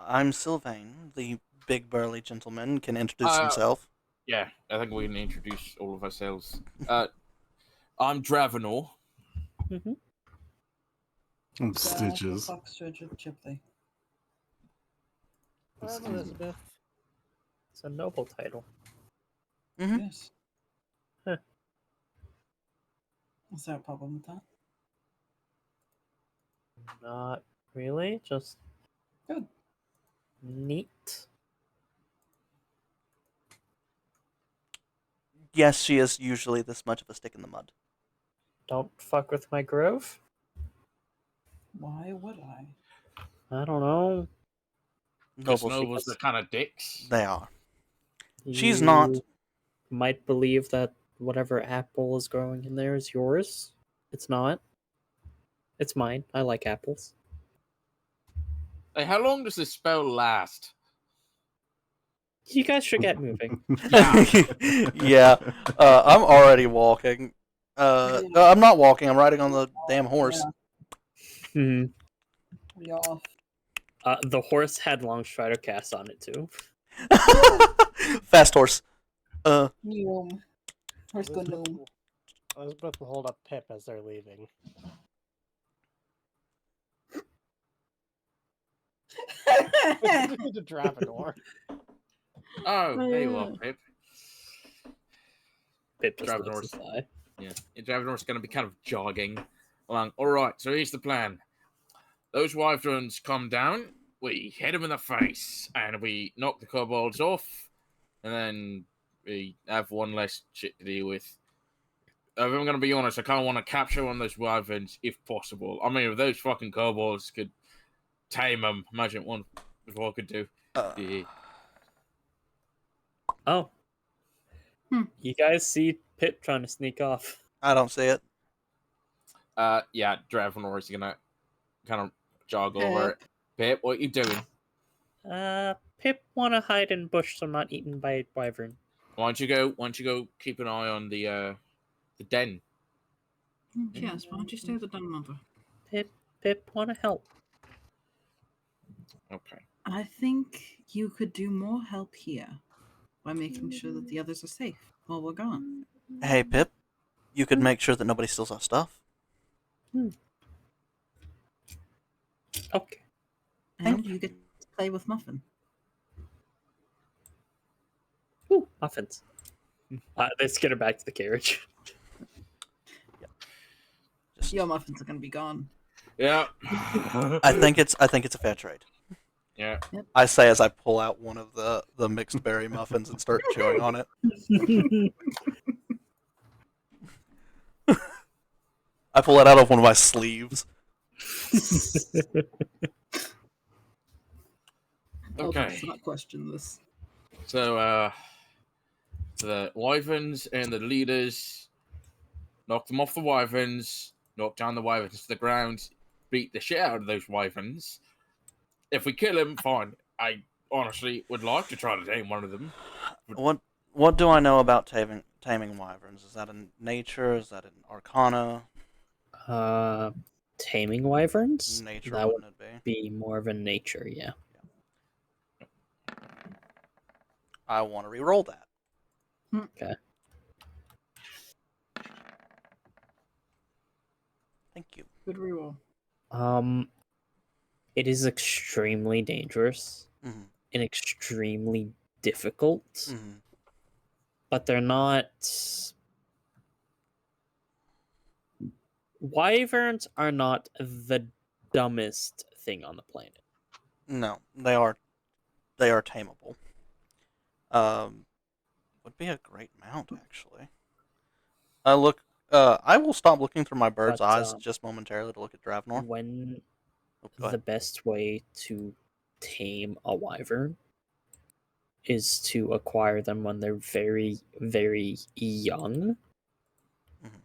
I'm Sylvain, the big burly gentleman. Can introduce himself. Yeah, I think we can introduce all of ourselves. I'm Dravenor. Mm-hmm. I'm Stitches. Fuck Chipley. I'm Elizabeth. It's a noble title. Mm-hmm. Yes. Huh. Is there a problem with that? Not really, just Good. neat. Yes, she is usually this much of a stick in the mud. Don't fuck with my grove. Why would I? I don't know. Because Nobles, nobles are kind of dicks. they are. She's not. You might believe that whatever apple is growing in there is yours. It's not. It's mine. I like apples. Hey, how long does this spell last? You guys should get moving. Yeah. I'm already walking. I'm not walking. I'm riding on the damn horse. Hmm. We off. The horse had Long Strider cast on it too. Fast horse. Noom. Horse go noom. Elizabeth will hold up Pip as they're leaving. To Dravenor. Oh, there you are, Pip. Pip just Dravenor's- looks aside. Yeah, Dravenor's going to be kind of jogging along. All right, so here's the plan. Those wyverns come down, we hit them in the face, and we knock the kobolds off, and then we have one less shit to deal with. If I'm going to be honest, I kind of want to capture one of those wyverns if possible. I mean, if those fucking kobolds could tame them, imagine what I could do. Yeah. Oh. Hmm. You guys see Pip trying to sneak off. I don't see it. Yeah, Dravenor is gonna kind of jog over it. Pip. Pip, what you doing? Pip wanna hide in bush so I'm not eaten by a wyvern. Why don't you go keep an eye on the den? Yes, why don't you stay with the den mother? Pip wanna help. Okay. I think you could do more help here by making sure that the others are safe while we're gone. Hey, Pip, you could make sure that nobody steals our stuff. Okay. And you get to play with Muffin. Ooh, muffins. Let's get her back to the carriage. Just, Your muffins are going to be gone. Yeah. I think it's a fair trade. Yeah. I say as I pull out one of the mixed berry muffins and start chewing on it. I pull it out of one of my sleeves. Okay. Let's not question this. So the wyverns and the leaders knock them off the wyverns, knock down the wyverns to the ground, beat the shit out of those wyverns. If we kill him, fine. I honestly would like to try to tame one of them. What do I know about taming wyverns? Is that in nature? Is that in arcana? Taming wyverns? Nature, That would wouldn't it be? be more of a nature, yeah. I want to re-roll that. Okay. Thank you. Good reroll. It is extremely dangerous Mhm. and extremely difficult, Mhm. but they're not. Wyverns are not the dumbest thing on the planet. No, they are tameable. Would be a great mount actually. I will stop looking through my bird's But, eyes just momentarily to look at Dravenor. When Oh, go the ahead. best way to tame a wyvern is to acquire them when they're very, very young. Mhm.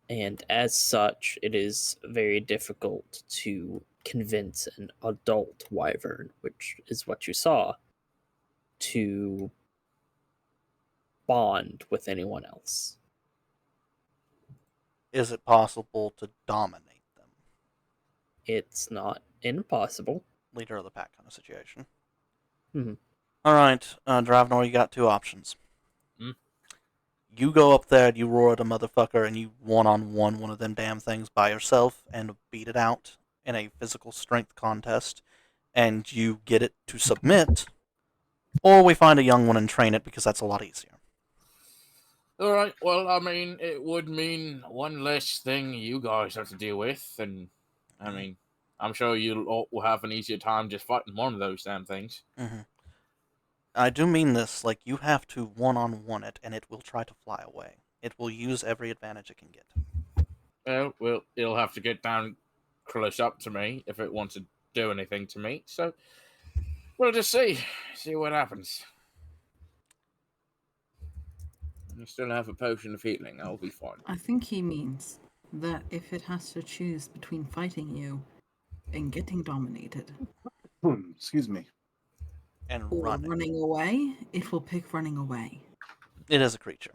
And as such, it is very difficult to convince an adult wyvern, which is what you saw, to bond with anyone else. Is it possible to dominate them? It's not impossible. Leader of the pack kind of situation. Mhm. All right, Dravenor, you got two options. Hmm? You go up there, you roar at a motherfucker, and you one-on-one one of them damn things by yourself and beat it out in a physical strength contest, and you get it to submit, or we find a young one and train it because that's a lot easier. All right. Well, I mean, it would mean one less thing you guys have to deal with, and I mean, I'm sure you'll will have an easier time just fighting one of those damn things. Mm-hmm. I do mean this, like, you have to one-on-one it, and it will try to fly away. It will use every advantage it can get. Well, it'll have to get down close up to me if it wants to do anything to me. So we'll just see what happens. You still have a potion of healing. I'll be fine. I think he means that if it has to choose between fighting you and getting dominated Excuse me. And or running. running away, it will pick running away. It is a creature.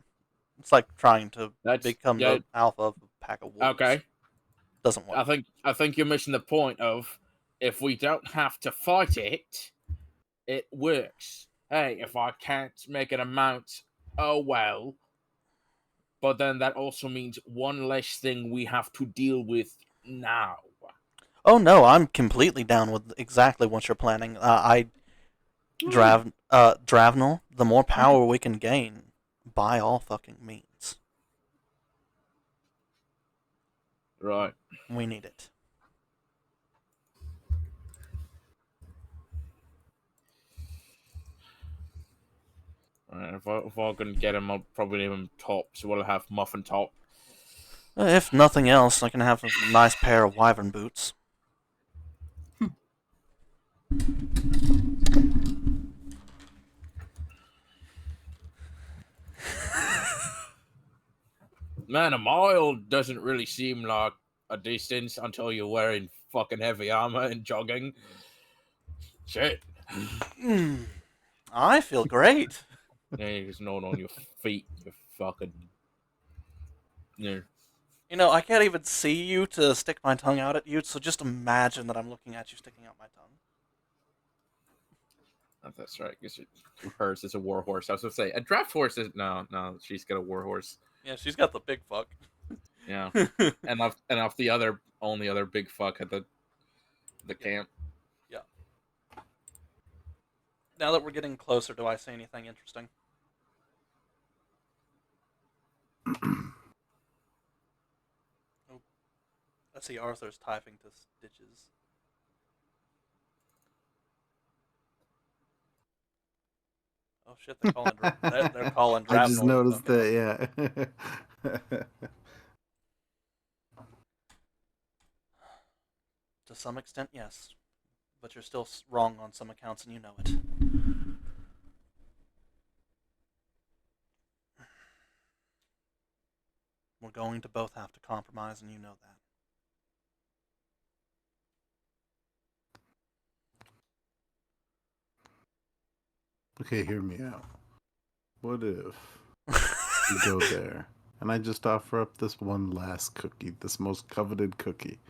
It's like trying to That's become yeah. the alpha of a pack of wolves. Okay. Doesn't work. I think you're missing the point of if we don't have to fight it, it works. Hey, if I can't make an amount, oh well. But then that also means one less thing we have to deal with now. Oh no, I'm completely down with exactly what you're planning. Dravenel, the more power we can gain, by all fucking means. Right. We need it. Right, if I can get him, I'll probably name him Top, so we'll have Muffin Top. If nothing else, I can have a nice pair of wyvern boots. Man, a mile doesn't really seem like a distance until you're wearing fucking heavy armor and jogging. Shit. I feel great. Yeah, you're just not on your feet. You fucking. Yeah. You know, I can't even see you to stick my tongue out at you, so just imagine that I'm looking at you sticking out my tongue. Oh, that's right. Because hers is a war horse. I was gonna say a draft horse is no. She's got a war horse. Yeah, she's got the big fuck. Yeah, and off the only other big fuck at the camp. Yeah. Now that we're getting closer, do I say anything interesting? Oh, I see Arthur's typing to Stitches. Oh shit, they're calling. They're calling I just Drapnor. noticed Okay. that, yeah. To some extent, yes, but you're still wrong on some accounts, and you know it. We're going to both have to compromise, and you know that. Okay, hear me out. What if you go there and I just offer up this one last cookie, this most coveted cookie?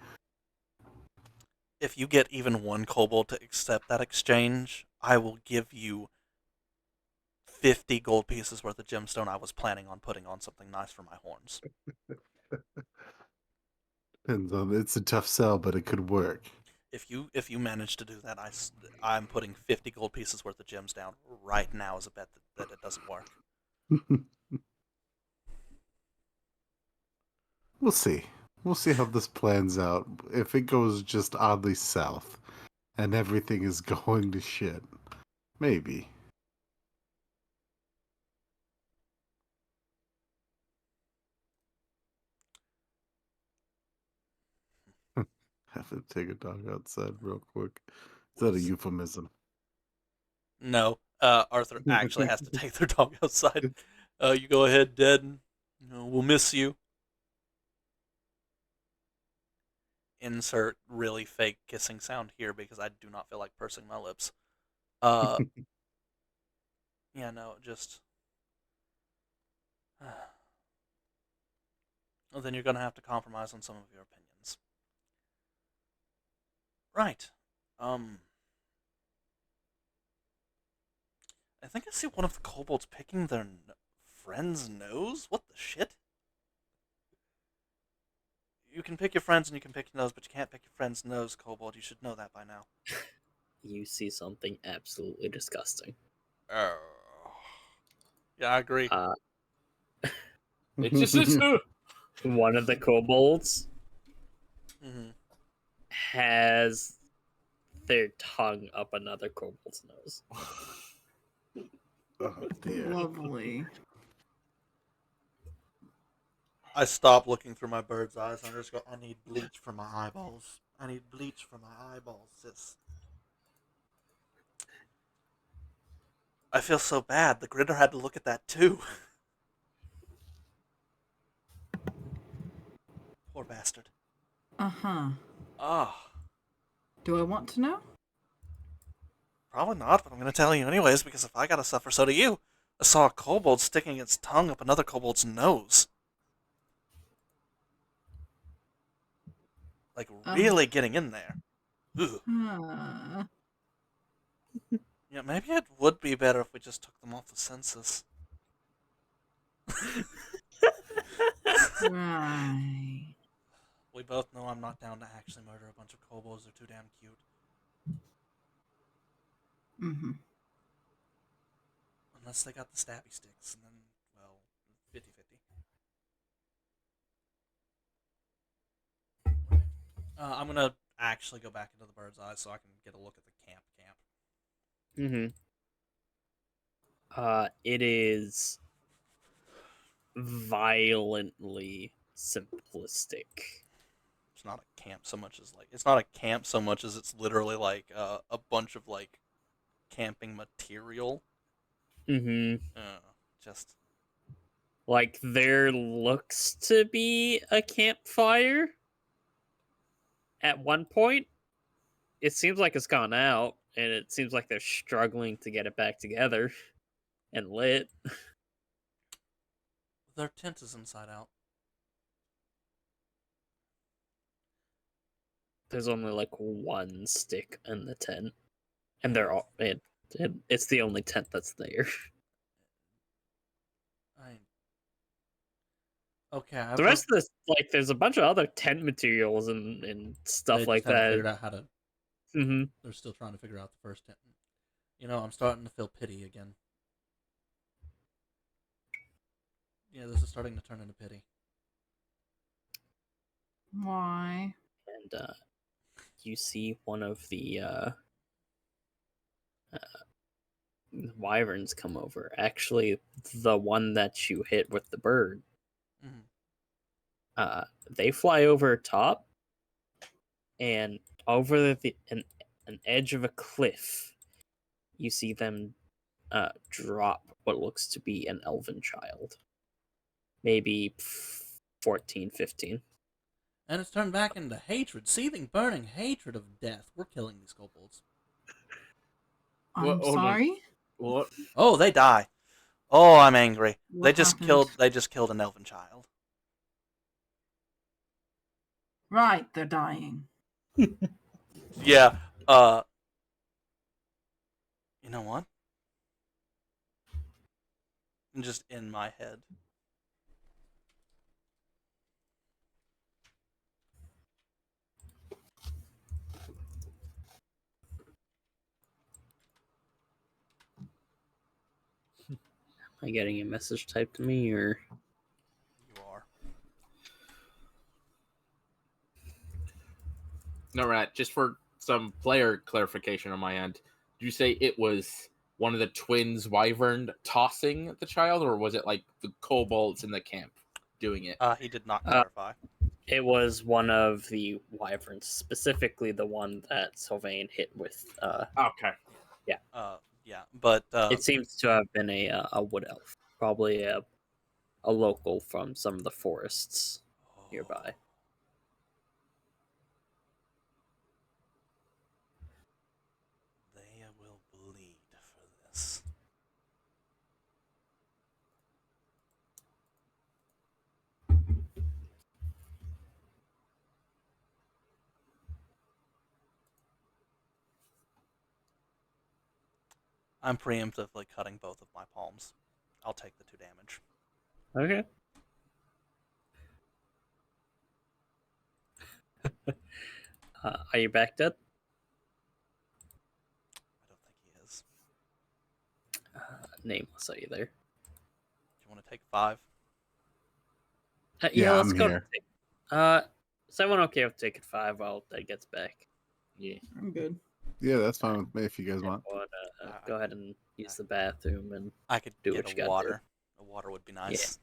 If you get even one kobold to accept that exchange, I will give you 50 gold pieces worth of gemstone I was planning on putting on something nice for my horns. Depends on, it's a tough sell, but it could work. If you manage to do that, I'm putting 50 gold pieces worth of gems down right now as a bet that it doesn't work. We'll see. We'll see how this plans out. If it goes just oddly south and everything is going to shit, maybe. Have to take a dog outside real quick. Is that a euphemism? No, Arthur actually has to take their dog outside. You go ahead, Dead. We'll miss you. Insert really fake kissing sound here because I do not feel like pursing my lips. Yeah, no, just. Well, then you're going to have to compromise on some of your opinions. Right. I think I see one of the kobolds picking their friend's nose? What the shit? You can pick your friends and you can pick your nose, but you can't pick your friend's nose, kobold. You should know that by now. You see something absolutely disgusting. Oh. Yeah, I agree. It's just One of the kobolds Mm-hmm. has their tongue up another kobold's nose. Oh dear. Lovely. I stop looking through my bird's eyes and I just go, I need bleach for my eyeballs. I need bleach for my eyeballs, sis. I feel so bad. The Gritter had to look at that too. Poor bastard. Uh-huh. Ah. Do I want to know? Probably not, but I'm going to tell you anyways, because if I gotta suffer, so do you. I saw a kobold sticking its tongue up another kobold's nose. Like, really getting in there. Ugh. Yeah, maybe it would be better if we just took them off the census. Right. We both know I'm not down to actually murder a bunch of kobolds. They're too damn cute. Mm-hmm. Unless they got the stabby sticks, and then, well, 50-50. I'm gonna actually go back into the bird's eye so I can get a look at the camp. Mm-hmm. It is violently simplistic. It's not a camp so much as it's not a camp so much as it's literally like a bunch of like camping material. Mm-hmm. Just Like, there looks to be a campfire at one point. It seems like it's gone out, and it seems like they're struggling to get it back together and lit. Their tent is inside out. There's only like one stick in the tent, and they're all it's the only tent that's there. Okay, The rest of this, like, there's a bunch of other tent materials and stuff they like just haven't that. figured out how to. Mm-hmm. They're still trying to figure out the first tent. You know, I'm starting to feel pity again. Yeah, this is starting to turn into pity. Why? And you see one of the wyverns come over. Actually, the one that you hit with the bird. Mm-hmm. They fly over top, and over an edge of a cliff, you see them drop what looks to be an elven child. Maybe 14, 15. And it's turned back into hatred, seething, burning hatred of death. We're killing these kobolds. I'm Well, hold on. sorry. What? Oh, they die. Oh, I'm angry. What happened? They just killed an elven child. Right, they're dying. Yeah. You know what? Just in my head. Am I getting a message typed to me, or You are. No, right. Just for some player clarification on my end, did you say it was one of the twins wyvern tossing the child, or was it like the kobolds in the camp doing it? He did not clarify. it was one of the wyverns, specifically the one that Sylvain hit with. Okay. Yeah, but It seems to have been a wood elf, probably a local from some of the forests nearby. They will bleed for this. I'm preemptively cutting both of my palms. I'll take the 2 damage. Okay. Are you back dead? I don't think he is. Nameless, are you there? Do you want to take 5? Yeah, let's I'm go. here. Is everyone okay with taking 5 while that gets back? Yeah. I'm good. Yeah, that's fine with me if you guys want. Go ahead and use the bathroom and I could do get what you a gotta water. A water would be nice.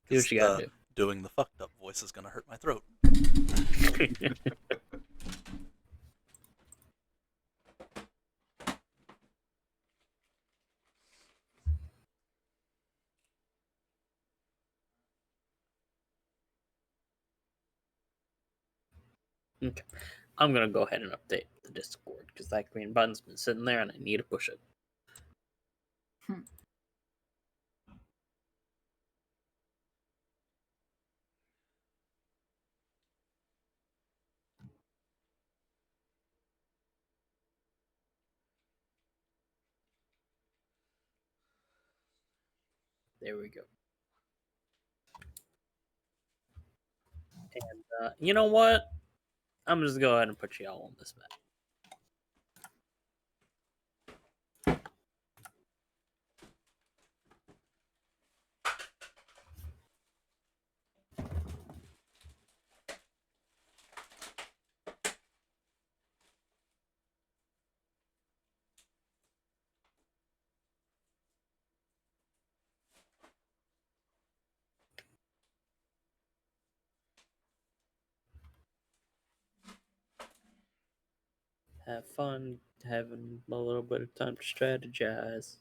do what you gotta Doing the fucked up voice is gonna hurt my throat. do. Okay. I'm gonna go ahead and update the Discord because that green button's been sitting there and I need to push it. There we go. And you know what? I'm just go ahead and put you all on this map. Have fun having a little bit of time to strategize.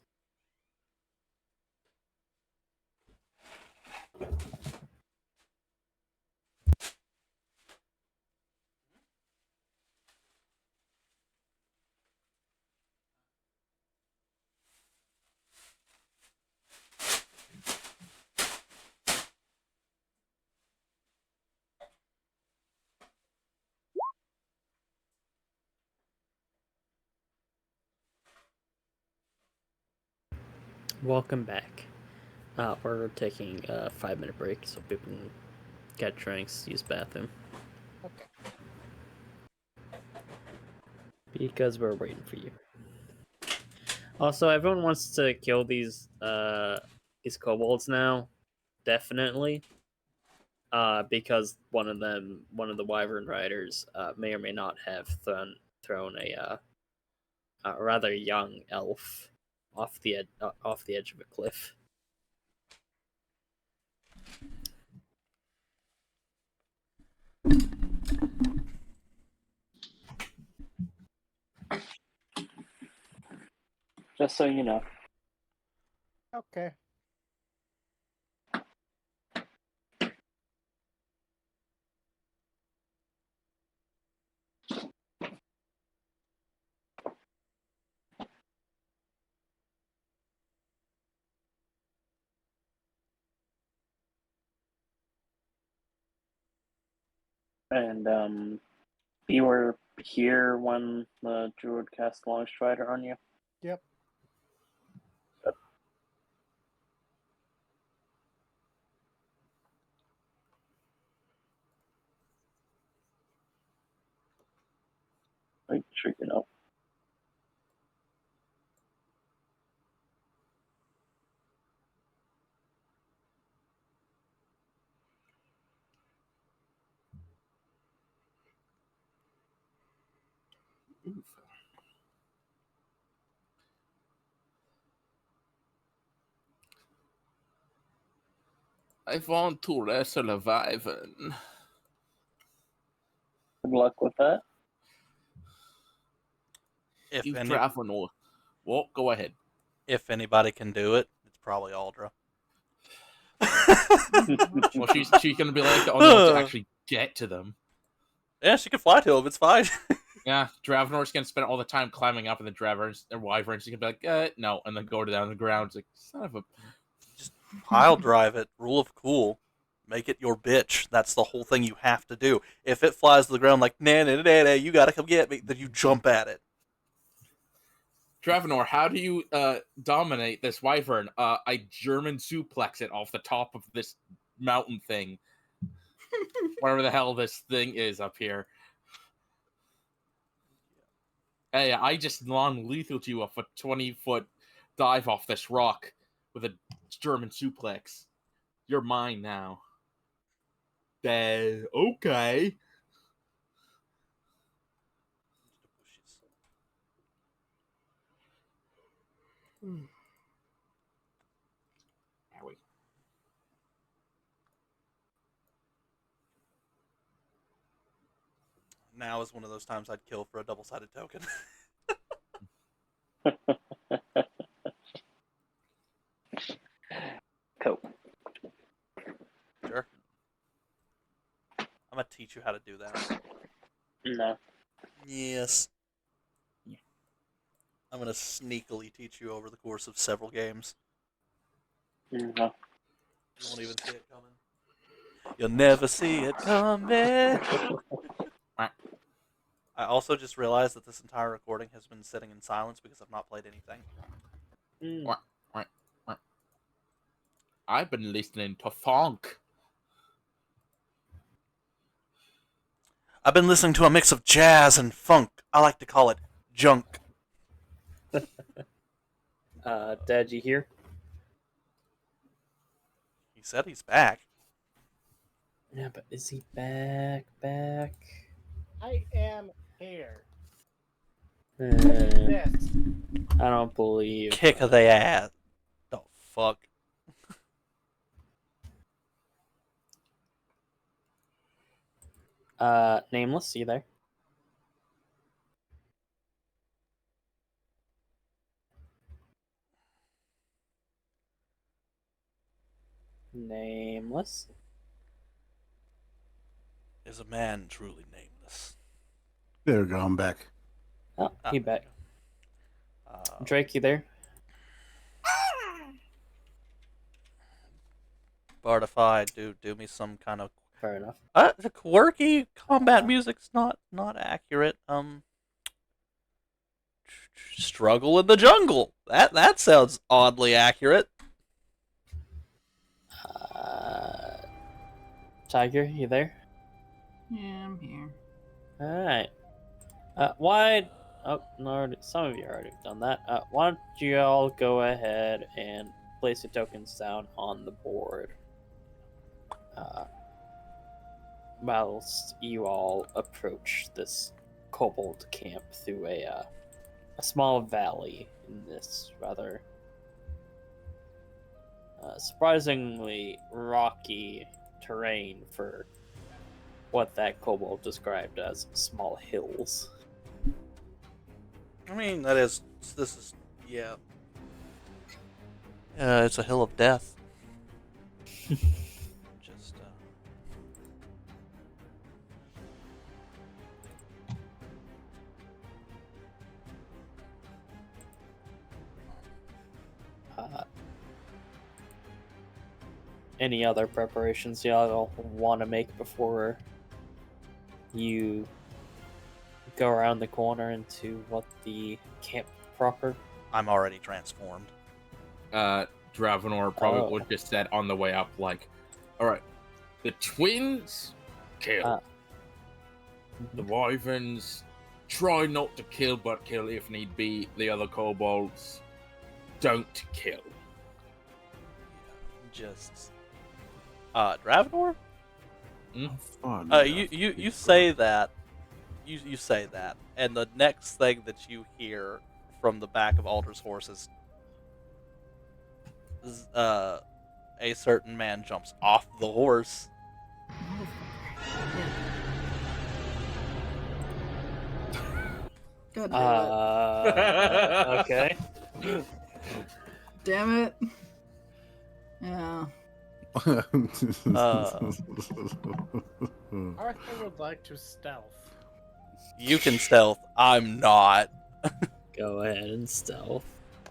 Welcome back. We're taking a 5-minute break so people can get drinks, use bathroom. Okay. Because we're waiting for you. Also, everyone wants to kill these kobolds now, definitely. Because one of the wyvern riders, may or may not have thrown a rather young elf off the edge of a cliff. Just so you know. Okay. And you were here when the druid cast Long Strider on you? Yep. Like, sure you know. I want to wrestle a wyvern. Good luck with that. If You any, travel north. Well, go ahead. if anybody can do it, it's probably Aldra. Well, she's gonna be like the only one to actually get to them. Yeah, she can fly to him. It's fine. Yeah, Dravenor's gonna spend all the time climbing up, and the Draverns and Wyverns are gonna be like, no, and then go down the ground. It's like, son of a. Just pile drive it. Rule of cool. Make it your bitch. That's the whole thing you have to do. If it flies to the ground like, nah, nah, nah, nah, you gotta come get me, then you jump at it. Dravenor, how do you dominate this Wyvern? I German suplex it off the top of this mountain thing. Whatever the hell this thing is up here. Hey, I just non-lethal you off a 20-foot dive off this rock with a German suplex. You're mine now. Okay. Now is one of those times I'd kill for a double-sided token. Cool. Sure. I'm gonna teach you how to do that. No. Yes. I'm gonna sneakily teach you over the course of several games. No. You won't even see it coming. You'll never see it coming. I also just realized that this entire recording has been sitting in silence because I've not played anything. I've been listening to funk. I've been listening to a mix of jazz and funk. I like to call it junk. Dad, you here? He said he's back. Yeah, but is he back? I am here. Uh, Yes. I don't believe. Kick of the ass. The fuck? Nameless, you there? Nameless. Is a man truly nameless? There we go. I'm back. Oh, he back. Uh, Drake, you there? Bardify, do me some kind of Fair enough. the quirky combat music's not accurate. struggle in the jungle. That sounds oddly accurate. Tiger, you there? Yeah, I'm here. All right. Why? Oh, no, some of you already done that. Why don't you all go ahead and place your tokens down on the board? Whilst you all approach this kobold camp through a small valley in this rather surprisingly rocky terrain for what that kobold described as small hills. I mean, this is, yeah. It's a hill of death. Just, Any other preparations y'all want to make before you go around the corner into what the camp proper? I'm already transformed. Dravenor probably would just said on the way up, like, all right, the twins kill. The wyverns try not to kill, but kill if need be. The other kobolds don't kill. Just, Dravenor? Fun. You say that. You say that, and the next thing that you hear from the back of Alder's horses is, a certain man jumps off the horse. God damn it. Okay. Damn it. Yeah. Arthur would like to stealth. You can stealth. I'm not. Go ahead and stealth.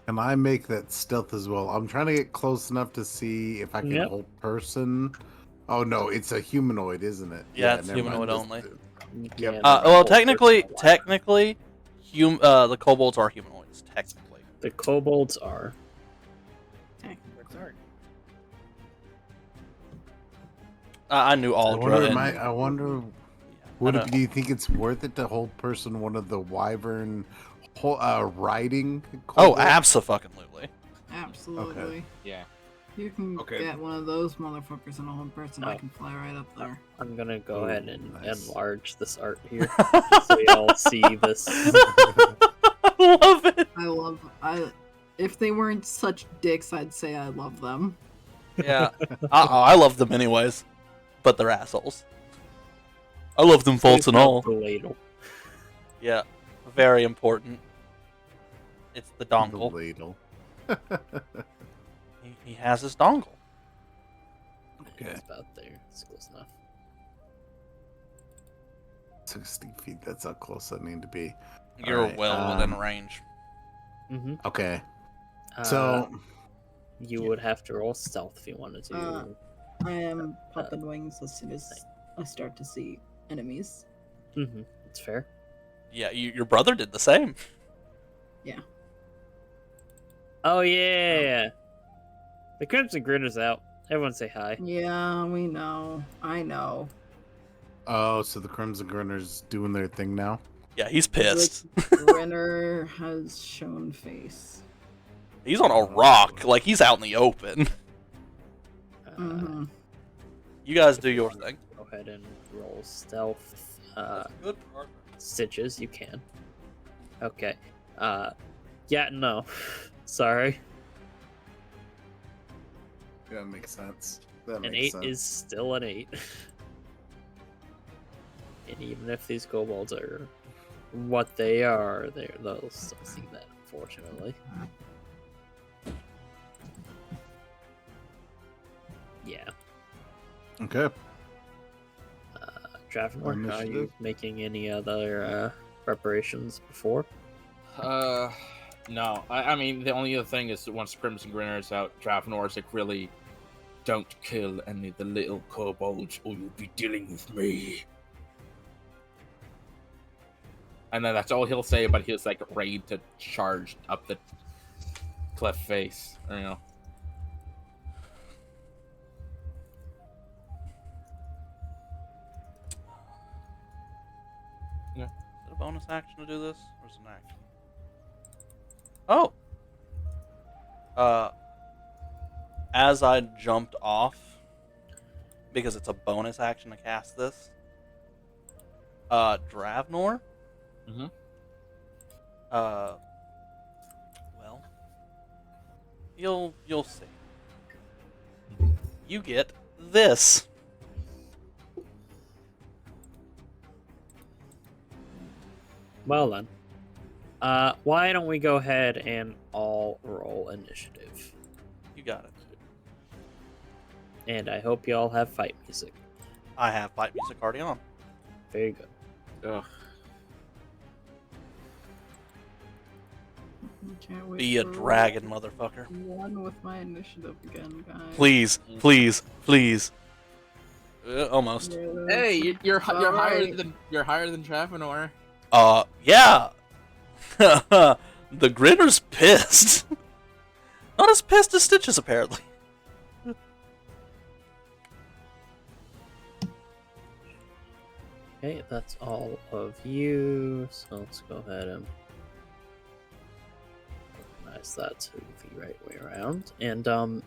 Can I make that stealth as well? I'm trying to get close enough to see if I can hold person. Oh no, it's a humanoid, isn't it? Yeah, it's never mind. humanoid only. Yeah, Well, technically, the kobolds are humanoids. Technically, the kobolds are. Sorry. I knew Aldra. I wonder. Do you think it's worth it to hold person one of the wyvern riding? Oh, absolutely. Absolutely. Okay. Yeah. You can Okay. get one of those motherfuckers in a whole person. I Oh. can fly right up there. I'm gonna go ahead and nice. enlarge this art here so y'all see this. I love it. If they weren't such dicks, I'd say I love them. Yeah. I love them anyways, but they're assholes. I love them, faults and all. The ladle. Yeah, very important. It's the The dongle. ladle. He has his dongle. Okay. It's about there. It's close enough. 60 feet. That's how close I need to be. You're Alright, well within range. Mm-hmm. Okay. So You would have to roll stealth if you wanted to. I am popping wings as soon as I start to see enemies. Mm-hmm. It's fair. Yeah, your brother did the same. Oh yeah. The Crimson Grinner's out. Everyone say hi. Yeah, we know. I know. oh, so the Crimson Grinner's doing their thing now. Yeah, he's pissed. Grinner has shown face. He's on a rock, like he's out in the open. Mm-hmm. You guys do your thing. Go ahead and roll stealth. Good partner. Stitches, you can. Okay. Yeah, no. Sorry. Yeah, that makes sense. That An makes 8 sense. is still an 8. And even if these kobolds are what they are, they'll still see that, unfortunately. Yeah. Okay. Dravenor, are you Initiative? making any other preparations before? No. I mean, the only other thing is that once Crimson Grinner is out, Dravenor is like, really, don't kill any of the little kobolds or you'll be dealing with me. And then that's all he'll say, but he's like ready to charge up the cliff face. You know. Is it a bonus action to do this, or is it an action? Oh. As I jumped off, because it's a bonus action to cast this, Dravnor. Mhm. Well, you'll see. You get this. Well then. Why don't we go ahead and all roll initiative? You got it. And I hope you all have fight music. I have fight music already on. Very good. Ugh. Can't wait Be a for dragon, motherfucker. one with my initiative again, guys. Please, please, please. Almost. Yeah, Hey, that's- you're higher alright. than Travanor. Yeah. The Grinner's pissed. Not as pissed as Stitches, apparently. Okay, that's all of you. So let's go ahead and organize that to the right way around. And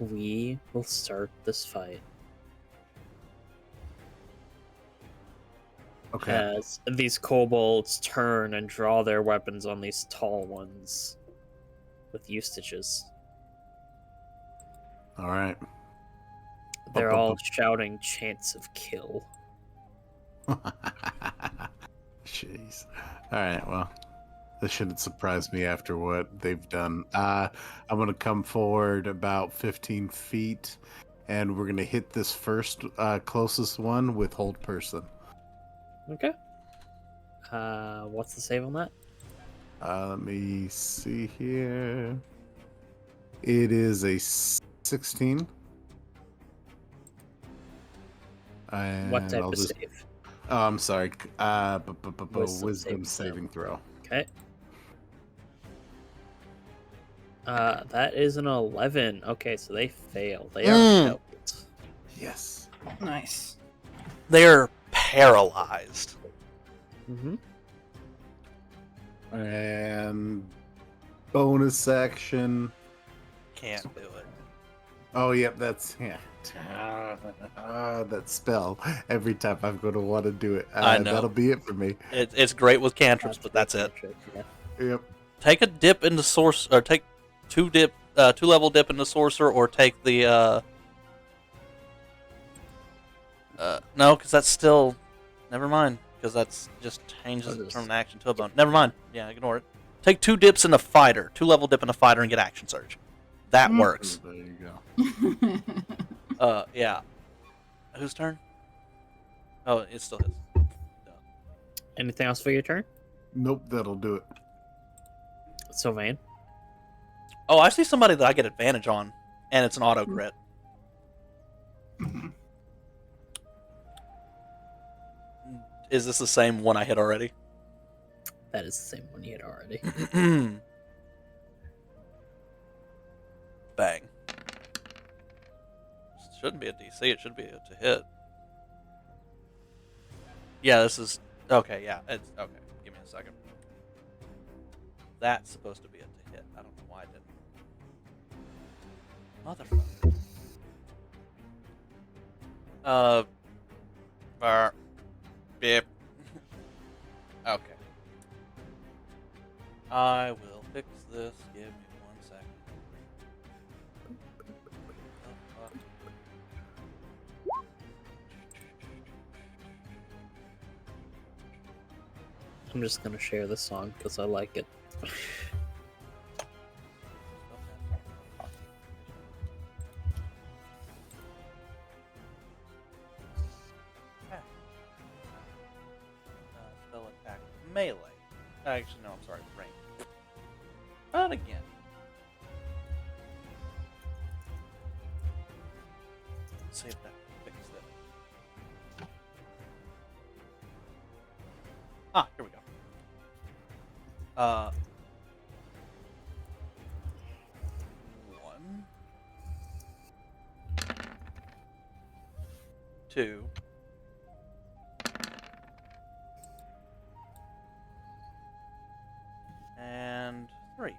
we will start this fight Okay. as these kobolds turn and draw their weapons on these tall ones with Eustaches. All right. They're all shouting chants of kill. Jeez. All right. Well, this shouldn't surprise me after what they've done. I'm going to come forward about 15 feet, and we're going to hit this first closest one with hold person. Okay. What's the save on that? Let me see here. It is a 16. And What type I'll of just... save? Oh, I'm sorry. saving Wisdom saving throw. Okay. That is an 11. Okay, so they fail. They are helped. Yes. Nice. They're paralyzed. Mm-hmm. And bonus action. Can't do it. Oh, yep, that's that spell. Every time I'm going to want to do it. I know. That'll be it for me. It's great with cantrips, but that's it. Yeah. Yep. Take a dip into source, or take two level dip into sorcerer, or take the no, because that's still, never mind, because that's just changes it from an action to a bonus. Never mind. Yeah, ignore it. Take 2 dips into fighter, 2 level dip into fighter, and get action surge. That works. There you go. Yeah. Whose turn? Oh, it's still his. Anything else for your turn? Nope, that'll do it. Sylvain? Oh, I see somebody that I get advantage on, and it's an auto crit. Is this the same one I hit already? That is the same one you hit already. Bang. Shouldn't be a DC, it should be a to hit. Yeah, this is... Okay, yeah, it's... Okay, give me a second. That's supposed to be a to hit. I don't know why I didn't. Motherfucker. Beep. Okay. I will fix this. Give me 1 second. I'm just gonna share this song because I like it. Spell attack melee. Actually, no, I'm sorry, range. But again. Let's see if that fixes it. Ah, here we go. 1, 2, and 3.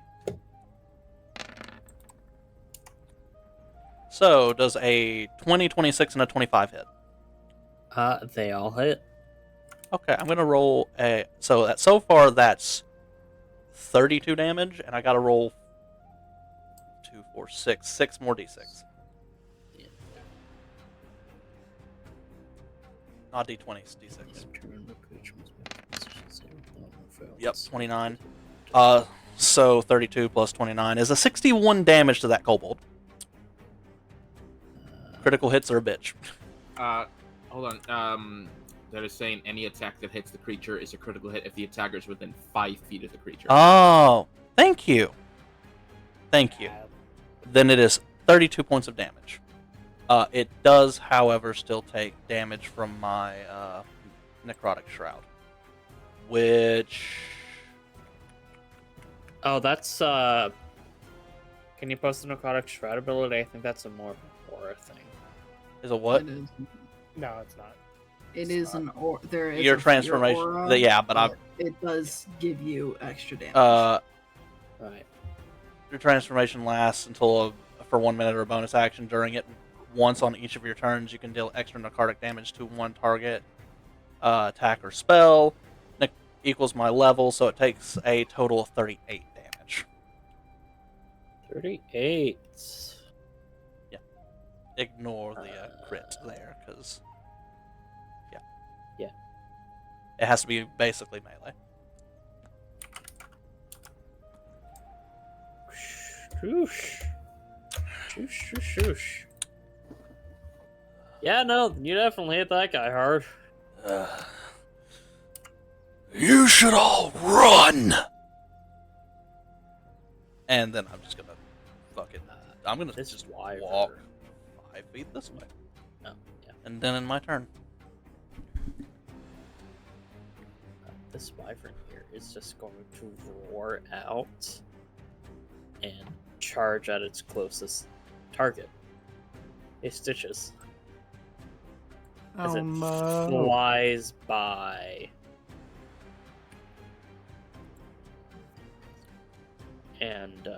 So, does a 20, 26, and a 25 hit? They all hit. Okay, I'm gonna roll a. So far that's 32 damage, and I gotta roll 2, 4, 6 more d6. Yeah. Not d20s, d6. Turn the creature must make a decision save. Yep, 29. So 32 plus 29 is a 61 damage to that kobold. Critical hits are a bitch. Hold on. That is saying any attack that hits the creature is a critical hit if the attacker is within 5 feet of the creature. Oh, thank you. Thank you. Then it is 32 points of damage. It does, however, still take damage from my necrotic shroud, which. Oh, that's Can you post the necrotic shroud ability? I think that's a more aura thing. Is a what? It is. No, it's not. It is an or. There is Your a fear transformation. aura, Yeah, but it does give you extra damage. Right. your transformation lasts until for 1 minute or a bonus action. During it, once on each of your turns, you can deal extra necrotic damage to one target, attack or spell. Equals my level, so it takes a total of 38 damage. 38. Ignore the crit there, because Yeah. it has to be basically melee. Shoosh. Shoosh, shoosh, shoosh. Yeah, no, you definitely hit that guy hard. You should all run! And then I'm just gonna fucking. I'm gonna This just is why walk 5 feet this way. Oh, yeah. And then in my turn. This wyvern here is just going to roar out and charge at its closest target. It stitches as Oh it no. flies by. And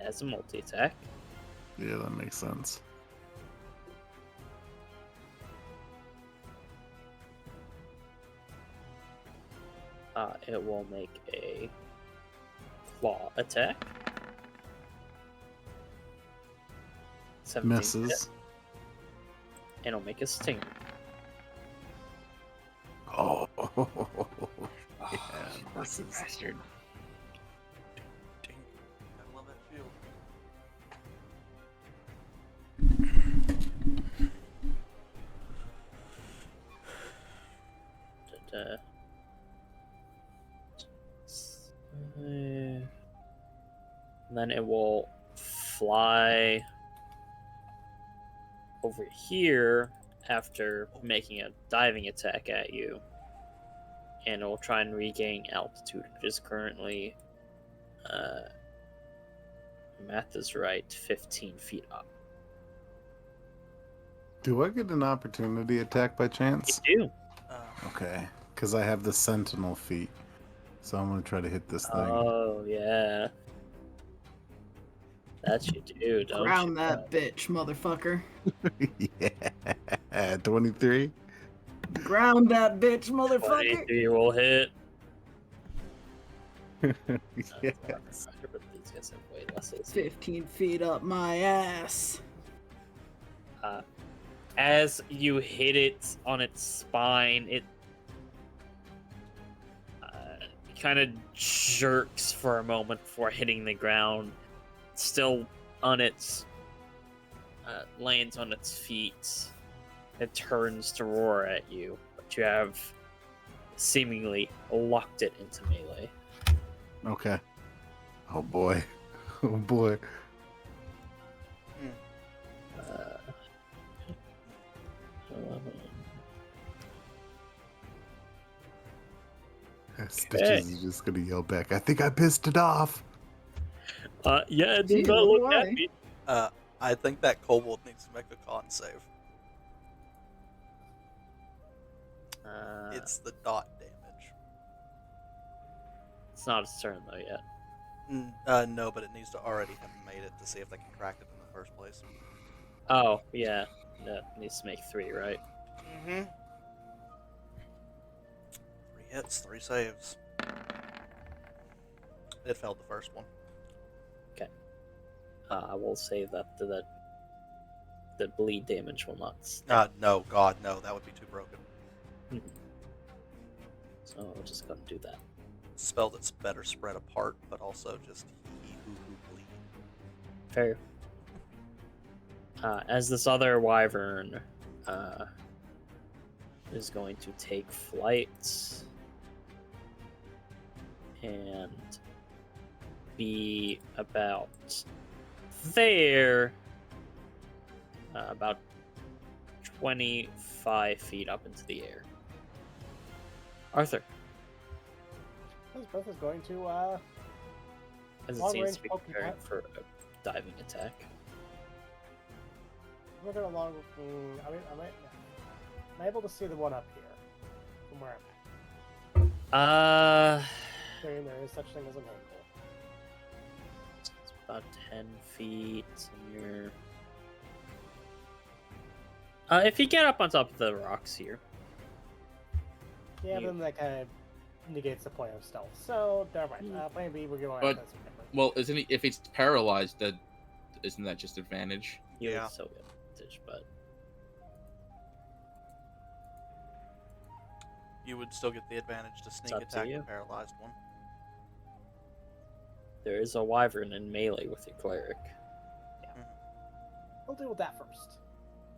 has a multi-attack. Yeah, that makes sense. It will make a claw attack. 17 Misses. hit, and it'll make a sting. Oh, Yeah, this is- bastard. I love that shield. Then it will fly over here after making a diving attack at you. And it will try and regain altitude, which is currently, math is right, 15 feet up. Do I get an opportunity attack by chance? You do. Okay, because I have the sentinel feat, so I'm gonna try to hit this thing. Oh, yeah. That you do, don't Ground you? that bitch, motherfucker. Yeah, 23. Ground that bitch, motherfucker. 23 will hit. Yes. But these guys have way less AC. 15 feet up my ass. As you hit it on its spine, it kind of jerks for a moment before hitting the ground. Still on its lands on its feet. It turns to roar at you, but you have seemingly locked it into melee. Okay. Oh boy. Oh boy. Stitches is just gonna yell back, I think I pissed it off. Yeah, it does Gee, not look look away. happy. I think that kobold needs to make a con save. It's the dot damage. It's not its turn though yet. No, but it needs to already have made it to see if they can crack it in the first place. Oh yeah, that needs to make 3, right? Mm-hmm. 3 hits, 3 saves. It failed the first one. I will say that the bleed damage will not. No, God, no, that would be too broken. So I'm just gonna do that. Spell that's better spread apart, but also just he who bleed. Fair. As this other wyvern is going to take flight and be about there, about 25 feet up into the air. Arthur, This both is going to as it Long seems range to be poke preparing attack. for a diving attack. we're gonna long. Am I able to see the one up here from where I'm at? There is such thing as a angle. It's about 10 feet, and you're... if you get up on top of the rocks here, Yeah, You- then that kind of negates the point of stealth. So never mind. Plan B, we're going But- after something different. Well, isn't it, if it's paralyzed, that isn't that just advantage? you Yeah. would still get advantage, but You would still get the advantage to sneak up to attack you. the paralyzed one. there is a wyvern in melee with your cleric. We'll deal with that first.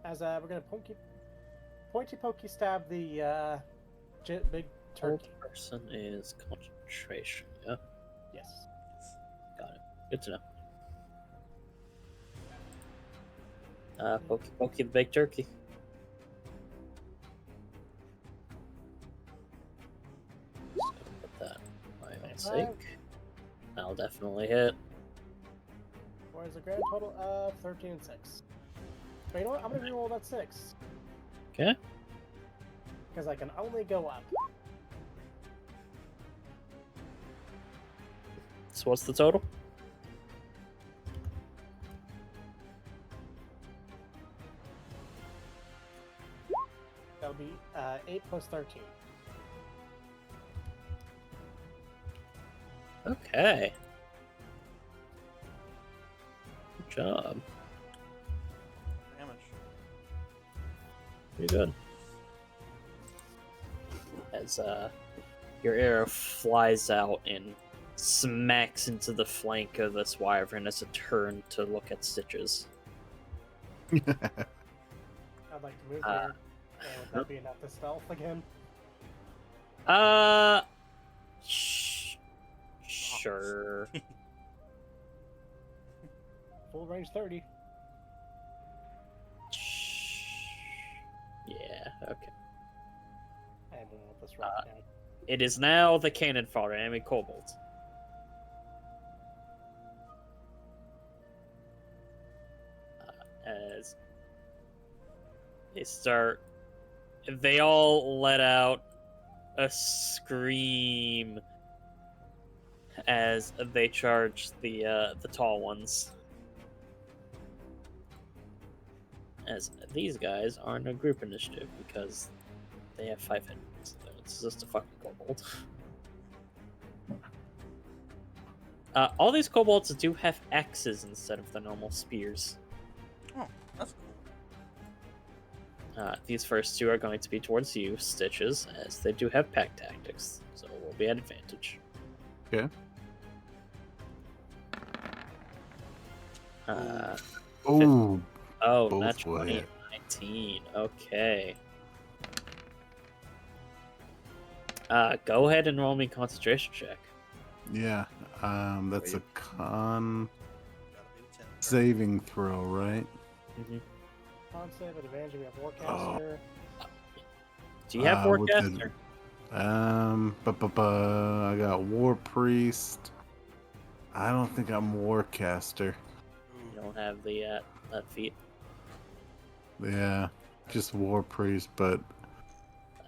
As we're gonna pointy pokey stab the big Old turkey. person is concentration, yeah? Yes. Got it. Good to know. Pokey the big turkey. Just gonna put that for my own sake. That'll definitely hit. Whereas a grand total of 13 and 6. But you know what? I'm gonna reroll that 6. Okay. Because I can only go up. So what's the total? That'll be 8 plus 13. Okay. Good job. Damage. Pretty good. As your arrow flies out and smacks into the flank of this wyvern as it turned to look at Stitches. I'd like to move here. And would that be enough to stealth again? Sure. Full range 30. Yeah, okay. I am moving with this right now. It is now the cannon fodder, enemy kobold. As they all let out a scream as they charge the tall ones. As these guys aren't a group initiative because they have 5 hit points. It's just a fucking kobold. All these kobolds do have axes instead of the normal spears. Oh, that's cool. These first 2 are going to be towards you, Stitches, as they do have pack tactics, so it will be at advantage. Okay. Oh, Both that's will 20, hit. 19. Okay. Go ahead and roll me a concentration check. Yeah. That's a con Gotta be the 10. saving throw, right? Mm-hmm. Con save at advantage, we have Warcaster. Do you have with the- Forecaster? I got War Priest. I don't think I'm Warcaster. You don't have the that feat. Yeah, just War Priest, but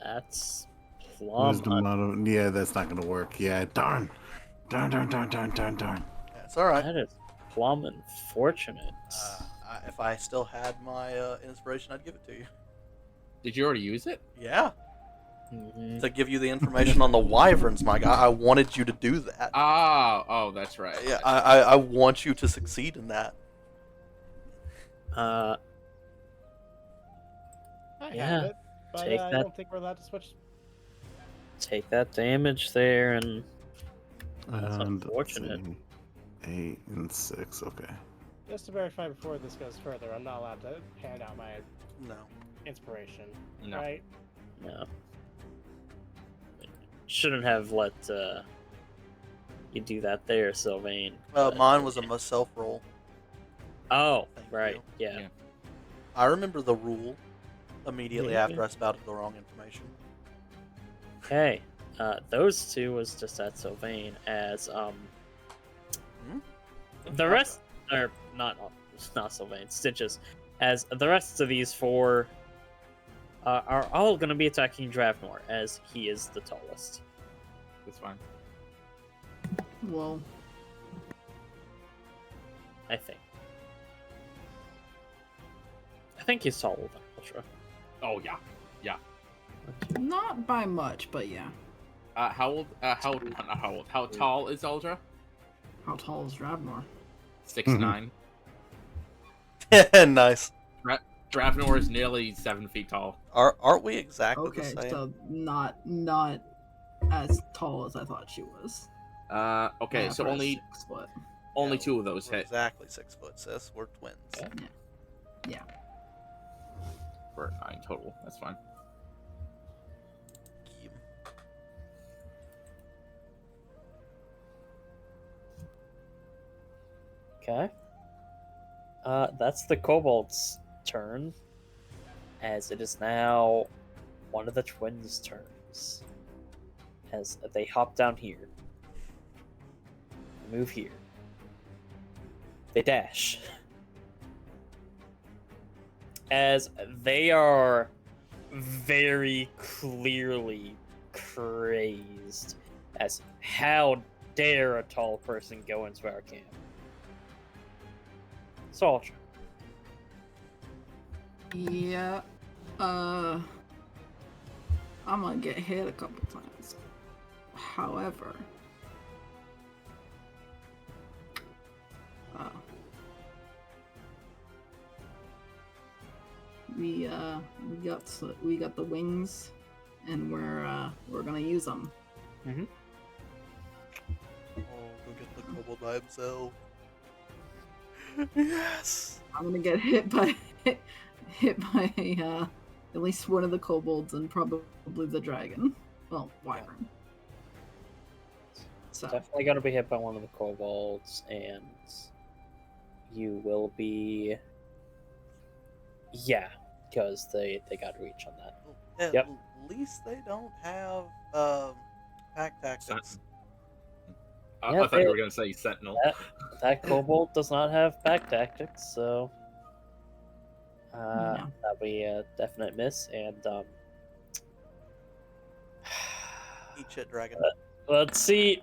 That's plum. Wisdom Model. Yeah, that's not gonna work. Yeah, darn. That's all right. That is plum unfortunate. If I still had my inspiration, I'd give it to you. Did you already use it? Yeah, Mhm. to give you the information on the wyverns, my guy. I wanted you to do that. Oh, that's right. Yeah, I want you to succeed in that. I Yeah, have it, but take I that. don't think we're allowed to switch. Take that damage there, and that's And let's unfortunate. see, 8 and 6. Okay. Just to verify before this goes further, I'm not allowed to hand out my No. inspiration, No. right? No. Shouldn't have let you do that there, Sylvain. but- Mine was a self roll. Oh, Thank right. you. Yeah. Yeah. I remember the rule immediately Yeah. after I spouted the wrong information. Okay. Those two was just at Sylvain as the rest are not Sylvain, Stitches. As the rest of these four are all going to be attacking Dravnor as he is the tallest. That's fine. Well, I think. I think he's taller than Ultra. Oh yeah. not by much, but yeah. How old? Not how old? How tall is Uldra? How tall is Ravnor? 6'9". Nice. Dravnor is nearly 7 feet tall. Aren't we exactly Okay, the same? so not as tall as I thought she was. Okay, Yeah, so for a only 6 foot. only Yeah, 2 of those We're hit exactly 6 foot, sis. We're twins. Yeah. for 9 total. That's fine. Yep. Okay. That's the kobold's turn, as it is now one of the twins' turns. As they hop down here, move here, they dash. As they are very clearly crazed, as how dare a tall person go into our camp? Soldier. Yeah. I'm gonna get hit a couple times. However, we got the wings, and we're gonna use them. Oh, go get the kobold by himself. Yes. I'm gonna get hit by at least one of the kobolds and probably the dragon. Well, wyvern. So Definitely gonna be hit by one of the kobolds, and you will be. Yeah, because they got reach on that. At Yep. least they don't have pack tactics. Yeah, I thought you were gonna say Sentinel. That kobold does not have back tactics, so Yeah. that'll be a definite miss. And Eat shit, dragon. let's see.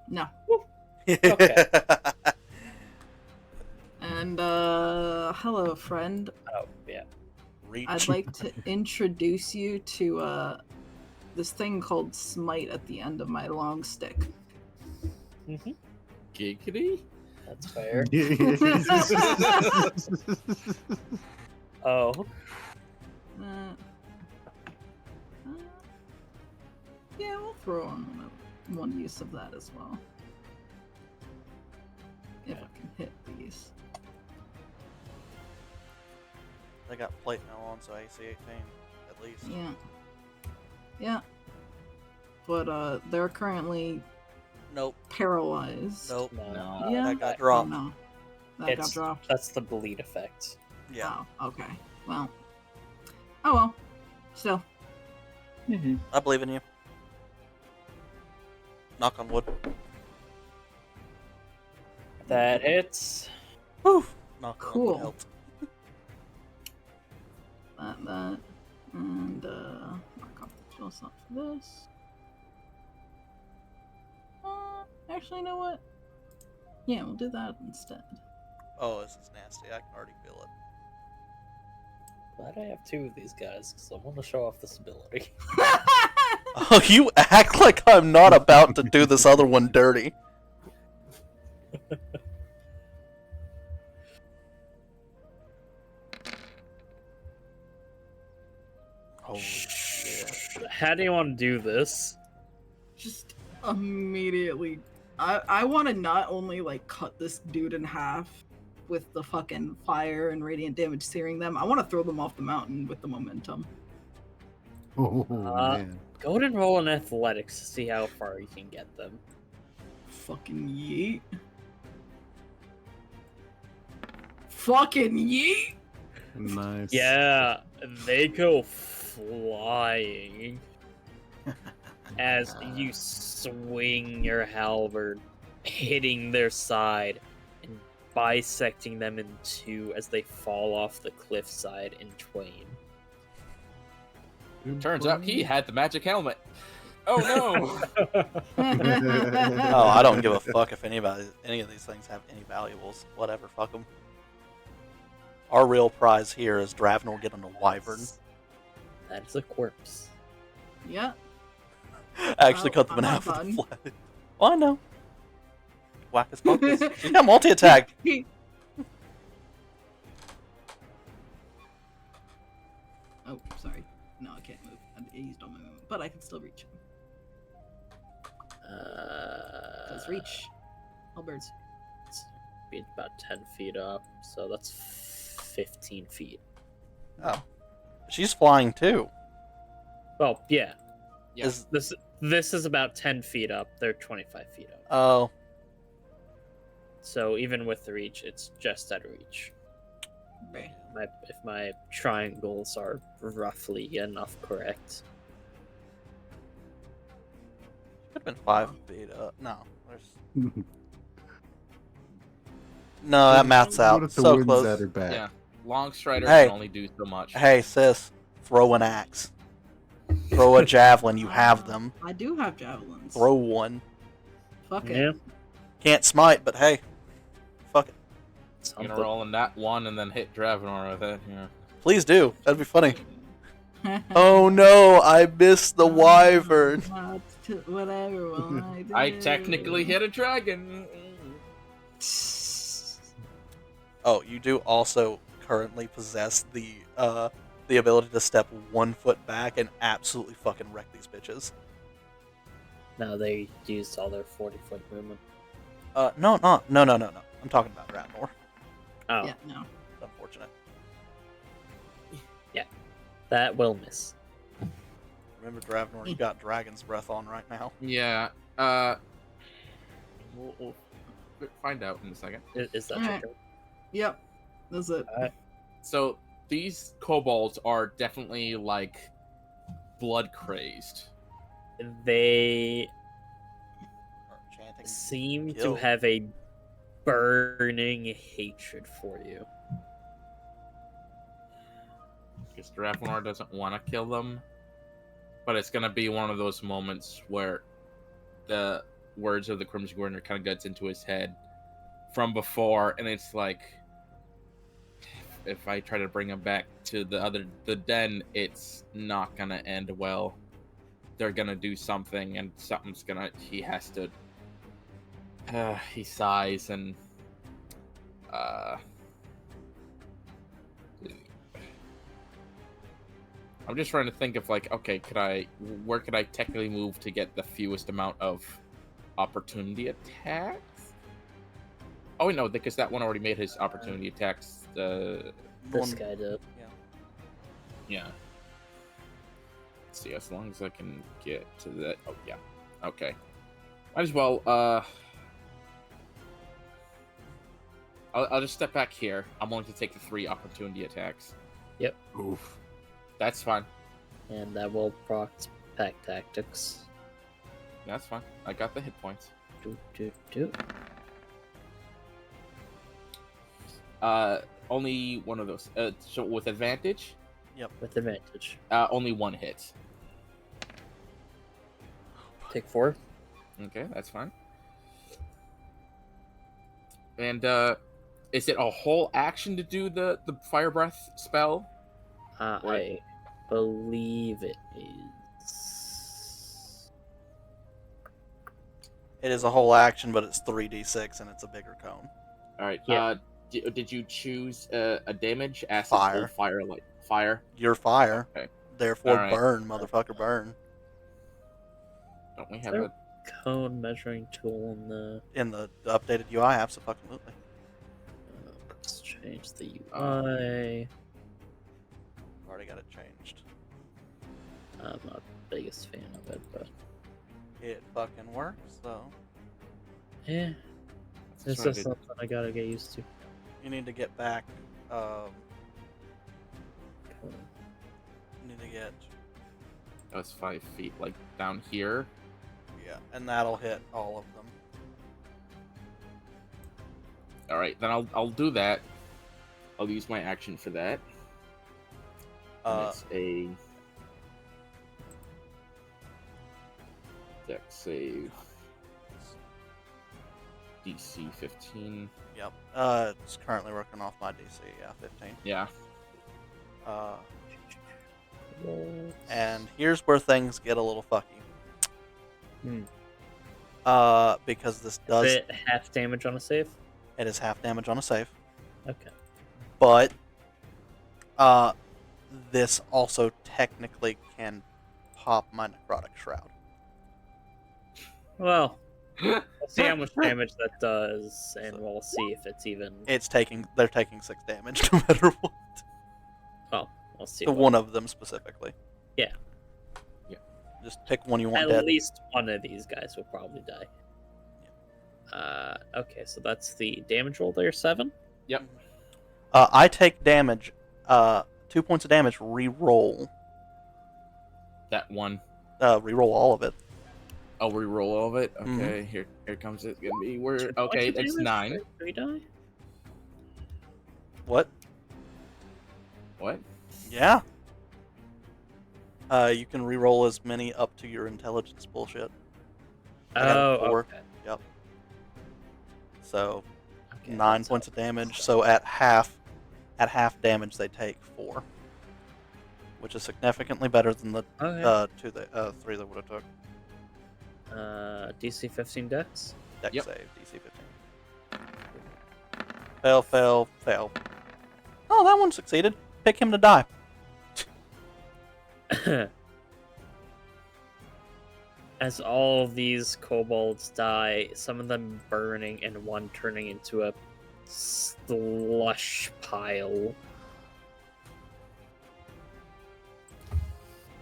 no. Okay. And hello, friend. Oh yeah. Reach. I'd like to introduce you to this thing called smite at the end of my long stick. Giggity. That's fair. Oh, Yeah, we'll throw on one use of that as well. If I can hit these. They got plate now on, so AC 18 at least. Yeah. Yeah. But they're currently Nope. paralyzed. Nope. no. Yeah. That got Oh, dropped. no. That got It's dropped. that's the bleed effect. Yeah. Oh, okay. Well. Oh well. Still. I believe in you. Knock on wood. That hits. Whew. Knock on Cool. wood helped. That, and mark off the spell slot for this. Actually, you know what? Yeah, we'll do that instead. Oh, this is nasty. I can already feel it. Glad I have 2 of these guys, because I want to show off this ability. Oh, you act like I'm not about to do this other one dirty. Holy shit. How do you want to do this? Just immediately. I want to not only like cut this dude in half with the fucking fire and radiant damage searing them. I want to throw them off the mountain with the momentum. Oh man. Go ahead and roll an athletics to see how far you can get them. Fucking yeet. Fucking yeet. Nice. Yeah, they go flying as you swing your halberd, hitting their side and bisecting them in 2 as they fall off the cliffside in twain. Turns out he had the magic helmet. Oh no! Oh, I don't give a fuck if any of these things have any valuables. Whatever, fuck them. Our real prize here is Dravnor getting a wyvern. That is a corpse. Yeah. Actually cut them in half with the flag. Oh, I know. Whack his focus. She's got multi-attack. Oh, sorry. No, I can't move. I used all my movement, but I can still reach him. Let's reach. All birds. Be about 10 feet up, so that's 15 feet. Oh. She's flying too. Well, yeah. Yeah. This is about 10 feet up. They're 25 feet up. Oh. So even with the reach, it's just out of reach. Okay. If my triangles are roughly enough correct. Could have been 5 feet up. No. There's... No, that math's What out. if the So wind's close. at her back? Yeah, long strider Hey. can only do so much. Hey, sis. Throw an axe. Throw a javelin. You have them. I do have javelins. Throw one. Fuck it. Yeah. Can't smite, but hey. Fuck it. I'm Something. gonna roll in that one and then hit Dravenor with it. Yeah. Please do. That'd be funny. Oh no, I missed the wyvern. Whatever. Well, I, I do. technically hit a dragon. Oh, you do also currently possess the ability to step 1 foot back and absolutely fucking wreck these bitches. No, they used all their 40-foot movement. No. I'm talking about Ratnor. Oh, Yeah, no. It's unfortunate. that will miss. Remember, Dravnor, you got Dragon's Breath on right now. Yeah. We'll find out in a second. Is that your Alright. turn? Yep. That's it. So these kobolds are definitely like blood crazed. They Or chanting. seem Kill. to have a burning hatred for you. Because Dravenor doesn't want to kill them, but it's gonna be one of those moments where the words of the Crimson Governor kind of gets into his head from before, and it's like, if I try to bring him back to the den, it's not gonna end well. They're gonna do something, and something's gonna. He has to. He sighs and. I'm just trying to think of like, okay, where could I technically move to get the fewest amount of opportunity attacks? Oh no, because that one already made his opportunity attacks. This One- guy did. Yeah. Let's see, as long as I can get to that. Oh yeah. Okay. Might as well. I'll just step back here. I'm willing to take the 3 opportunity attacks. Oof. That's fine. And that will proc pack tactics. Yeah, that's fine. I got the hit points. Do. Only one of those. So with advantage, With advantage. only one hit. Take 4. Okay, that's fine. And is it a whole action to do the fire breath spell? I believe it is. It is a whole action, but it's 3d6 and it's a bigger cone. All right. Yeah. Did you choose a damage? Acid, Fire. cold, fire, like fire? You're fire. Okay. Therefore, Alright. burn, motherfucker, burn. Don't we Is have there a? cone measuring tool in the. In the updated UI, absolutely. Let's change the UI. Already got it changed. I'm not the biggest fan of it, but It fucking works, though. yeah, That's it's what I just did. something I gotta get used to. You need to get back. You need to get. That's 5 feet, like down here. Yeah, and that'll hit all of them. All right, then I'll do that. I'll use my action for that. And it's a dex save. DC 15. Yep. It's currently working off my DC. Yeah, 15. Yeah. And here's where things get a little fucky. Hmm. Because this Is does it half damage on a save? it is half damage on a save, Okay. but this also technically can pop my necrotic shroud. Well, we'll see how much damage that does, and we'll see if it's even. They're taking 6 damage no matter what. Well, we'll see. The one of them specifically. Yeah. Yeah. Just pick one you want At dead. least one of these guys will probably die. Okay, so that's the damage roll there, 7. Yep. I take damage. 2 points of damage. Reroll. That one. Reroll all of it. I'll re-roll all of it. Okay, Mhm. here comes it. Gonna be where? 2 Okay, points of that's damage? 9. Do we die? What? What? Yeah. You can reroll as many up to your intelligence bullshit. I got a 4. Okay. Yep. So Okay, 9 that's points of helpful. damage. So at half damage they take 4, which is significantly better than the Okay. 3 that would have took. DC 15 dex. Dex Yep. save, DC 15. Fail. Oh, that one succeeded. Pick him to die. As all of these kobolds die, some of them burning and one turning into a slush pile.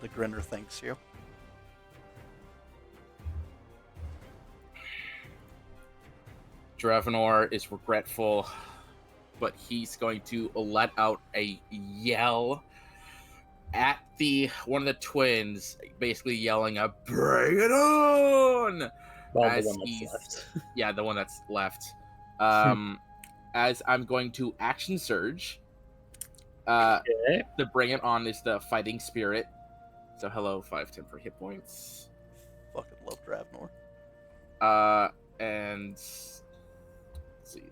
The Grinder thanks you. Dravenor is regretful, but he's going to let out a yell at one of the twins, basically yelling out, "Bring it on!" Well, As the one he's- that's left. Yeah, the one that's left. As I'm going to action surge. Okay. The bring it on is the fighting spirit. So hello, 5 temporary hit points. Fucking love Dravenor. And let's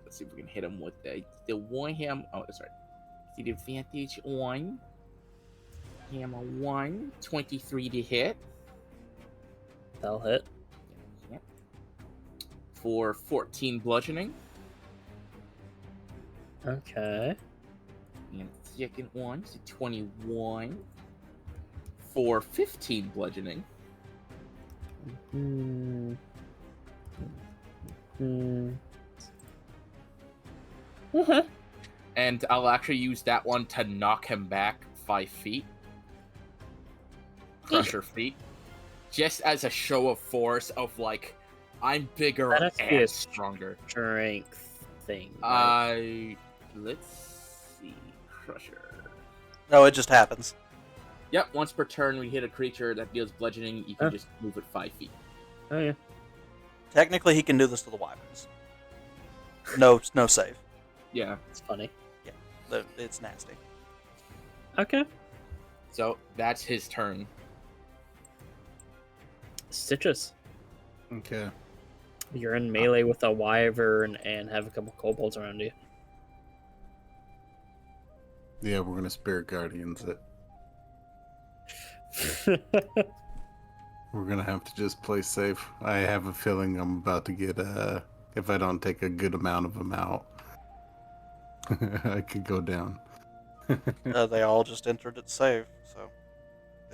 see if we can hit him with the one ham. Oh, that's right. See the advantage on hammer 1, 23 to hit. That'll hit. Yep. For 14 bludgeoning. Okay. And the second one is a 21 for 15 bludgeoning. Hmm. And I'll actually use that one to knock him back 5 feet. Crusher feet. Just as a show of force of like, I'm bigger That has to be a and stronger. Strength thing. Right? Let's see. Crusher. No, it just happens. Yep, once per turn we hit a creature that deals bludgeoning, you can Oh. just move it 5 feet. Oh yeah. Technically, he can do this to the wyverns. No save. Yeah. It's funny. It's nasty. Okay. So that's his turn. Stitches. Okay. You're in melee with a wyvern and have a couple kobolds around you. Yeah, we're gonna Spirit Guardians it. We're gonna have to just play safe. I have a feeling I'm about to get if I don't take a good amount of them out, I could go down. They all just entered it save, so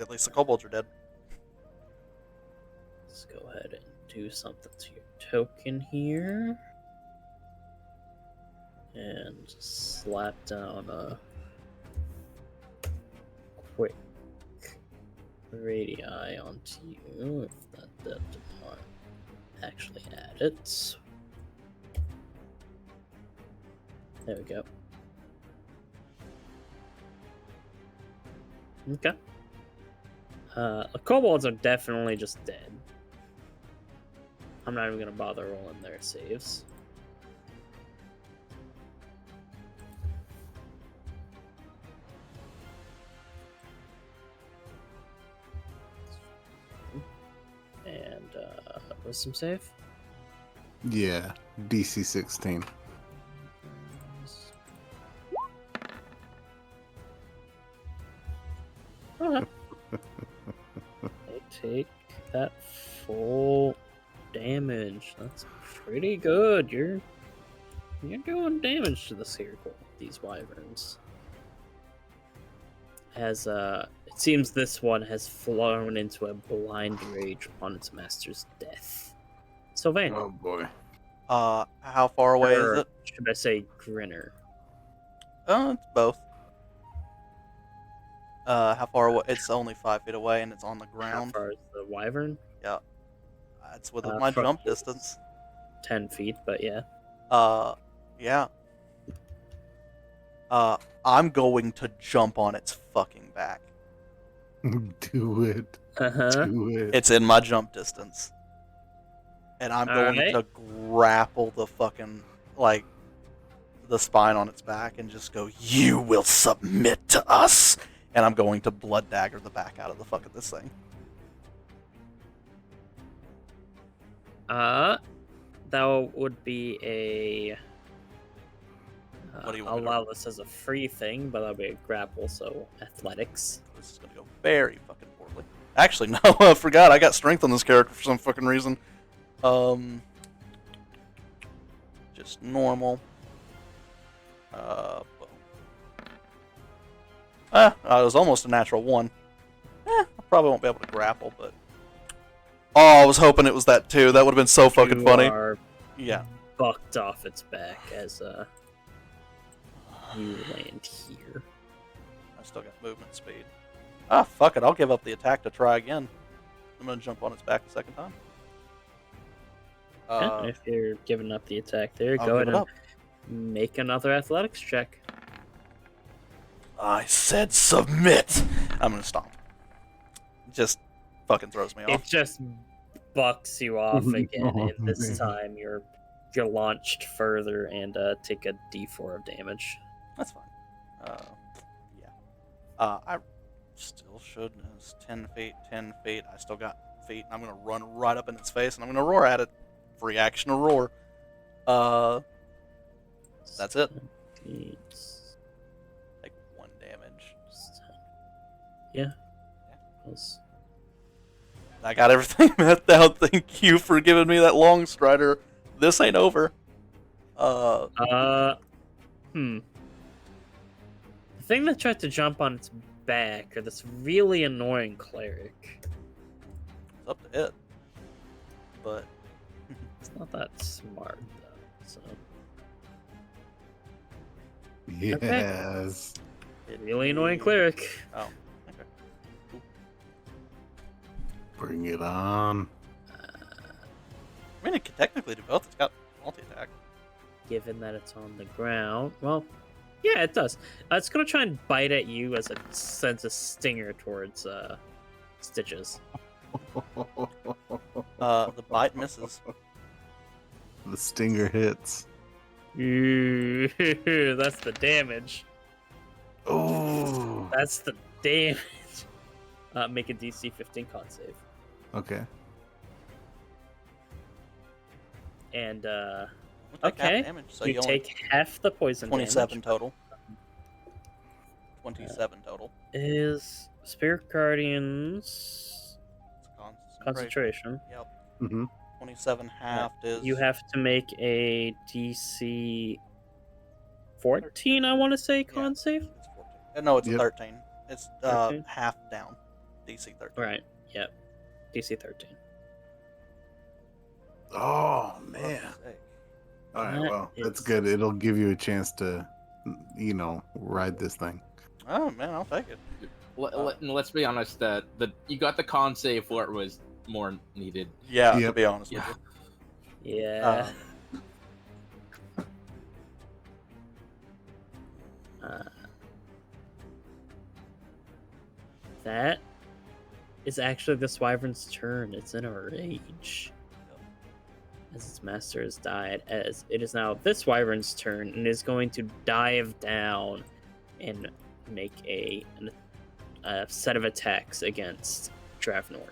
at least the kobolds are dead. Let's go ahead and do something to your token here. And just slap down a quick radii onto you, if that did not actually add it. There we go. Okay. The kobolds are definitely just dead. I'm not even gonna bother rolling their saves. And wisdom save. Yeah, DC 16. Okay. They take that full damage. That's pretty good. You're doing damage to the circle, these wyverns. As it seems this one has flown into a blind rage upon its master's death. Sylvain, Oh boy. How far away or is it? should I say Grinner? It's both. How far away? It's only 5 feet away, and it's on the How ground. far is the wyvern? Yeah, it's within my from jump his distance. 10 feet, but yeah. Yeah. I'm going to jump on its fucking back. Do it. Uh-huh. Do it. It's in my jump distance. And I'm going Alright. to grapple the fucking, like, the spine on its back and just go, "You will submit to us!" And I'm going to blood dagger the back out of the fuck of this thing. That would be a... What do you I'll want me to allow this as a free thing, but that'll be a grapple, so athletics. This is going to go very fucking poorly. Actually, no, I forgot. I got strength on this character for some fucking reason. Just normal. Boom. It was almost a natural 1. I probably won't be able to grapple, but... Oh, I was hoping it was that too. That would have been so fucking You funny. are Yeah. bucked off its back as you land here. I still got movement speed. Fuck it. I'll give up the attack to try again. I'm gonna jump on its back a second time. If you're giving up the attack there, I'll go give ahead it and up. make another athletics check. I said submit. I'm gonna stomp. Just fucking throws me It off. just bucks you off again, Oh, and this man. time you're launched further and take a d4 of damage. That's fine. Yeah. I still should. It's 10 feet, 10 feet. I still got feet. I'm gonna run right up in its face, and I'm gonna roar at it. Free action to roar. That's it. It's Like 1 damage. just 10. Yeah. Close. I got everything mapped out. Thank you for giving me that long strider. This ain't over. The thing that tried to jump on its back, or this really annoying cleric. It's up to it. But It's not that smart though. So Yes. really annoying cleric. oh, okay. Cool. Bring it on. I mean, it could technically do both. It's got multi-attack. Given that it's on the ground, well, Yeah, it does. It's gonna try and bite at you as it sends a stinger towards Stitches. The bite misses. The stinger hits. Ooh, that's the damage. Oh. That's the damage. Make a DC 15 con save. Okay. And We'll take half okay, damage, so you you only take half the poison 27 damage. total. 27 total. Is Spirit Guardians It's concentration? Yep. Mm-hmm. 27 halved is. You have to make a DC 14, I want to say, con save? It's 14. No, it's Yep. 13. It's 13? half down. DC 13. Right, yep. DC 13. Oh man. Sick. All right. That Well, that's is- good. It'll give you a chance to, ride this thing. Oh man, I'll take it. Let's be honest. You got the con save for it was more needed. Yeah, to Yep. be honest Yeah. with you. Yeah. That is actually this wyvern's turn. It's in a rage. As its master has died, as it is now this wyvern's turn, and is going to dive down and make a set of attacks against Dravnor.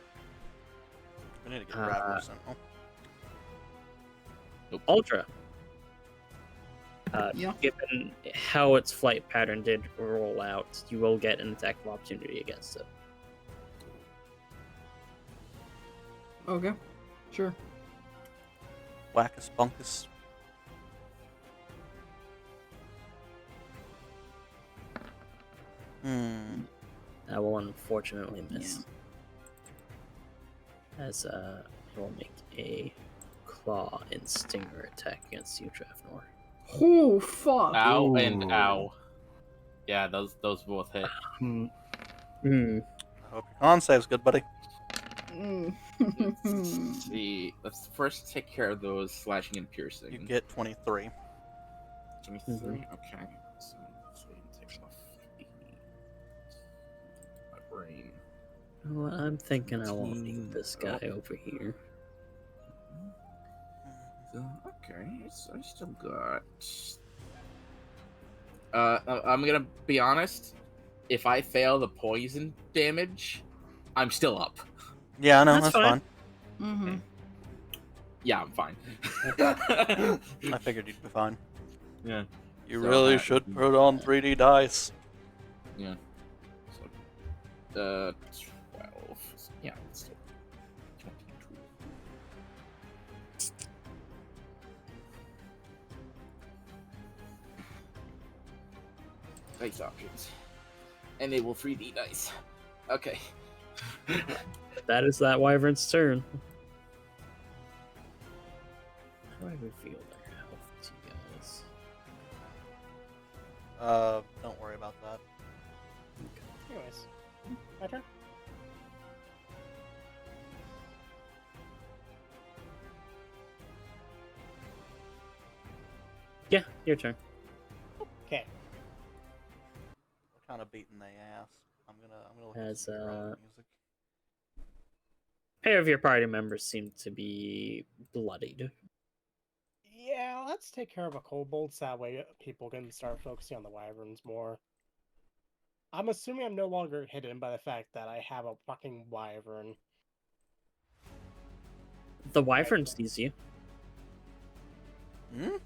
We need to get Raptor Sentinel. Ultra. Yeah. Given how its flight pattern did roll out, you will get an attack of opportunity against it. Okay. Sure. Wackus Bunkus. I will unfortunately miss. As it will make a claw and stinger attack against you, Dravnor. Oh fuck. Ow and Ooh. ow. Yeah, those both hit. Hmm. I hope your con save's good, buddy. Mm. Let's see. Let's first take care of those slashing and piercing. You get 23. 23. Mhm. Okay. So take off my brain. Well, I'm thinking I won't need this guy over here. Okay, so I still got. I'm gonna be honest. If I fail the poison damage, I'm still up. Yeah, I know, That's that's fine. Mm-hmm. Yeah, I'm fine. I figured you'd be fine. Yeah. You So really that should would be- put on 3D dice. Yeah. So, 12. Yeah, it's still 22. Dice options. Enable 3D dice. Okay. That is that wyvern's turn. How do I reveal their health to you guys? Don't worry about that. Anyways, my turn. Yeah, your turn. Okay. We're kind of beating the ass. I'm gonna look at As, some drone music. Pair of your party members seem to be bloodied. Yeah, let's take care of a kobold so that way people can start focusing on the wyverns more. I'm assuming I'm no longer hidden by the fact that I have a fucking wyvern. The wyvern sees you. Hmm?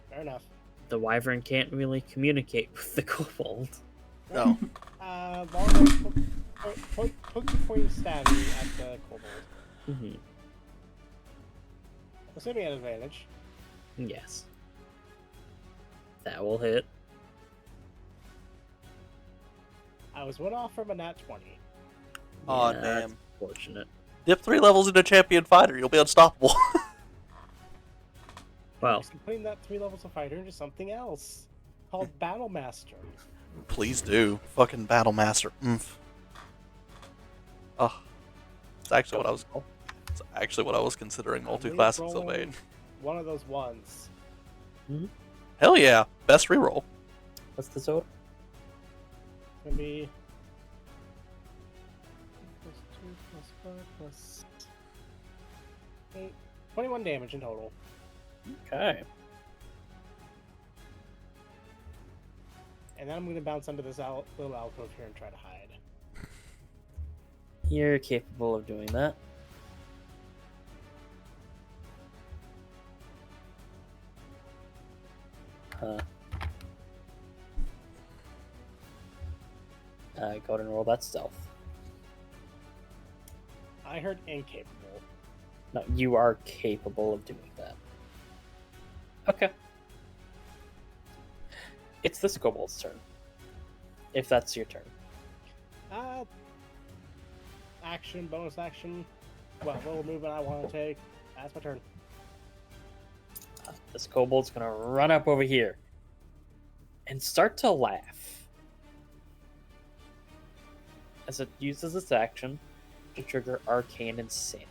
Fair enough. The wyvern can't really communicate with the kobold. No. Long point stabby at the kobold. Mm-hmm. Assuming an advantage. Yes. That will hit. I was one off from a nat 20. Aw, Yeah, damn. that's unfortunate. Dip 3 levels into champion fighter, you'll be unstoppable. Well, I'm putting that 3 levels of fighter into something else called Battle Master. Please do. Fucking Battle Master. Oh. It's actually what I was. It's actually what I was considering multi-classing Sylvain. One of those ones. Hell yeah. Best reroll. What's the total? It's gonna be +2 +5 +8. 21 damage in total. Okay. And then I'm gonna bounce under this little alcove here and try to hide. You're capable of doing that. Go ahead and roll that stealth. I heard incapable. No, you are capable of doing that. Okay. It's this kobold's turn. If that's your turn. Action, bonus action. What little movement I want to take. That's my turn. This kobold's gonna run up over here and start to laugh as it uses its action to trigger Arcane Insanity.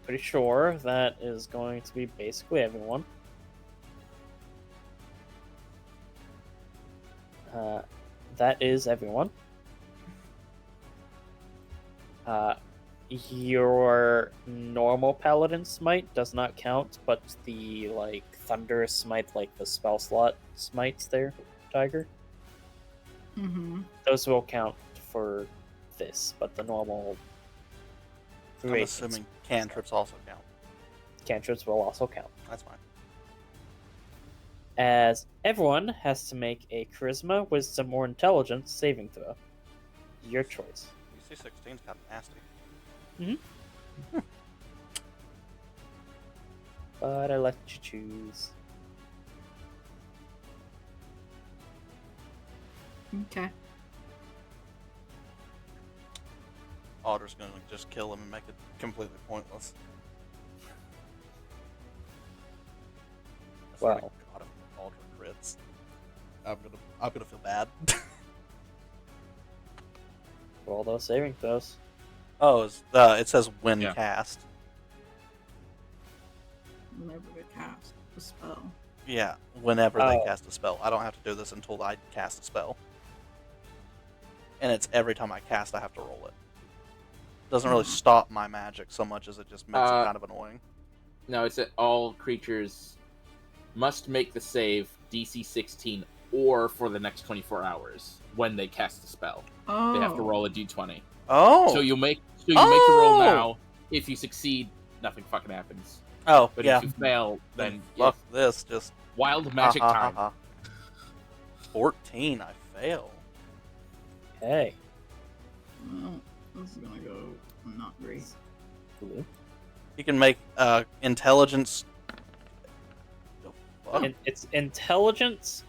Pretty sure that is going to be basically everyone. That is everyone. Your normal paladin smite does not count, but the like thunderous smite, like the spell slot smites there, Tiger, Mm-hmm. those will count for this, but the normal I'm radiant assuming cantrips also count. cantrips will also count. That's fine. As everyone has to make a charisma, wisdom, or intelligence saving throw. Your choice. DC 16's kind of nasty. But I let you choose. Okay. Otter's gonna just kill him and make it completely pointless. That's Wow. like, God, Otter crits. I'm gonna feel bad. Roll those saving throws. Oh, it says when Yeah. cast. Whenever they cast a spell. Yeah, whenever they Oh. cast a spell. I don't have to do this until I cast a spell. And it's every time I cast, I have to roll it. Doesn't really stop my magic so much as it just makes it kind of annoying. No, it's that all creatures must make the save DC 16 or for the next 24 hours when they cast the spell. Oh. They have to roll a d20. Oh! So you make the roll Oh! now. If you succeed, nothing fucking happens. Oh, But yeah. if you fail, then Fuck this, just... wild magic ha, ha, time. ha, ha. 14, I fail. Hey. Well, this is gonna go not great. Blue. You can make intelligence... The fuck? And it's intelligence,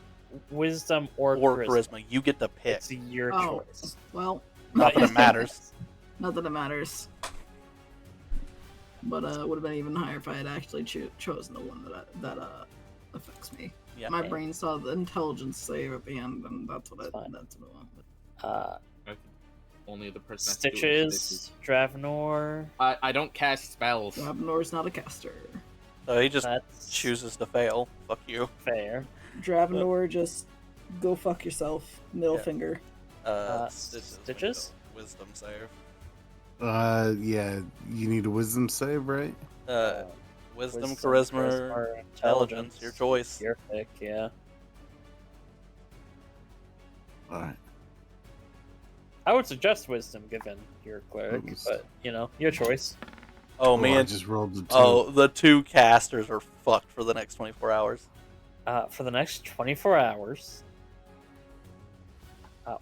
wisdom, or charisma. You get to pick. It's your Oh. choice. Well, Not that it matters. not that it matters. But would have been even higher if I had actually chosen the one that affects me. Yeah. My brain saw the intelligence save at the end, and that's what I Fine. went with. Only the person has to do it, so Stitches, Dravenor. I don't cast spells. Dravenor's not a caster. So he just That's chooses to fail. Fuck you. fair. Dravenor, just go fuck yourself. Middle Yeah. finger. Stitches? Wisdom save. Yeah, you need a wisdom save, right? Wisdom, charisma, or intelligence. Your choice. Your pick, yeah. Alright. I would suggest wisdom given your cleric, Oops. but you know, your choice. Oh, I man. just rolled a 2. Oh, the two casters are fucked for the next 24 hours. For the next 24 hours,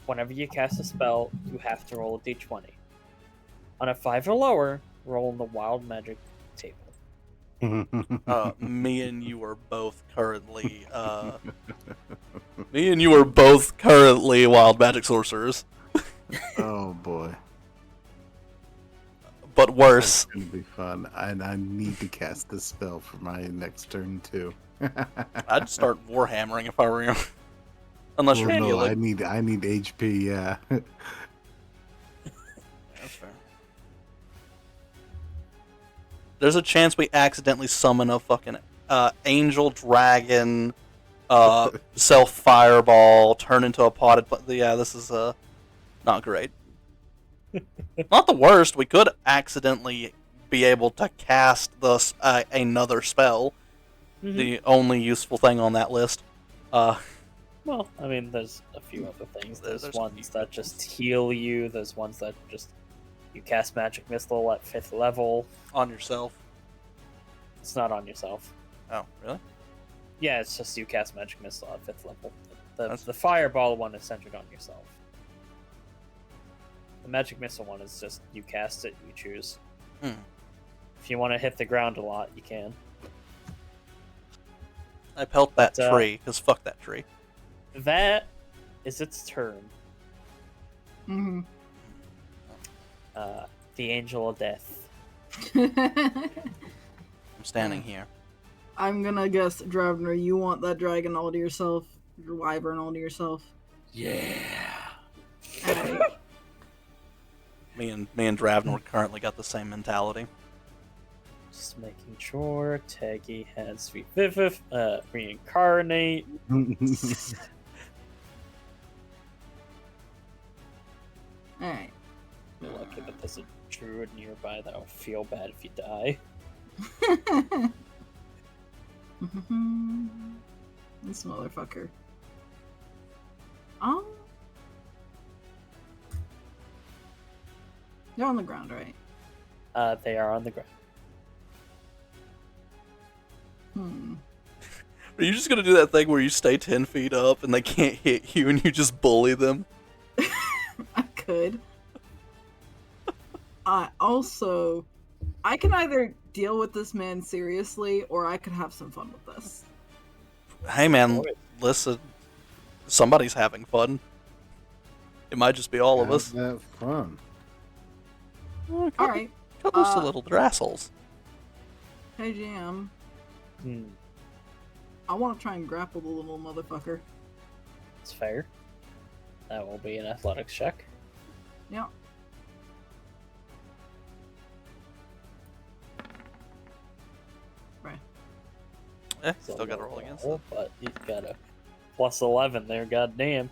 whenever you cast a spell, you have to roll a d20. On a 5 or lower, roll in the wild magic table. Me and you are both currently wild magic sorcerers, Oh boy. but worse. It's gonna be fun. And I need to cast this spell for my next turn too. I'd start warhammering if I were you. Unless Well, you're no, healing. I need HP, yeah. That's fair. There's a chance we accidentally summon a fucking angel dragon, self fireball, turn into a potted. Yeah, this is not great. Not the worst. We could accidentally be able to cast another spell. Mhm. The only useful thing on that list. Well, I mean, there's a few other things. There's There's a ones few that just heal you. There's ones that just you cast magic missile at 5th level. On yourself. It's not on yourself. Oh, really? Yeah, it's just you cast magic missile at 5th level. That's- The fireball one is centered on yourself. The magic missile one is just you cast it, you choose. Hmm. If you want to hit the ground a lot, you can. I pelt that But, tree, because fuck that tree. That is its turn. Mm-hmm. The Angel of Death. I'm standing here. I'm gonna guess, Dravner, you want that dragon all to yourself, your wyvern all to yourself. Yeah. Alright. Me and Dravnor currently got the same mentality. Just making sure Taggy has Sweet Vivif, Reincarnate. Alright. You're lucky that there's a druid nearby that will feel bad if you die. This motherfucker. Oh. They're on the ground, right? They are on the ground. Are you just gonna do that thing where you stay 10 feet up and they can't hit you and you just bully them? I could. I can either deal with this man seriously or I could have some fun with this. Hey man, listen. Somebody's having fun. It might just be all of us. Have fun. Alright. Cut those to little drassels. Hey, GM. I want to try and grapple the little motherfucker. It's fair. That will be an athletics check. Yeah. Right. It's a Still gotta low roll against roll, but he's got a plus 11 there, goddamn.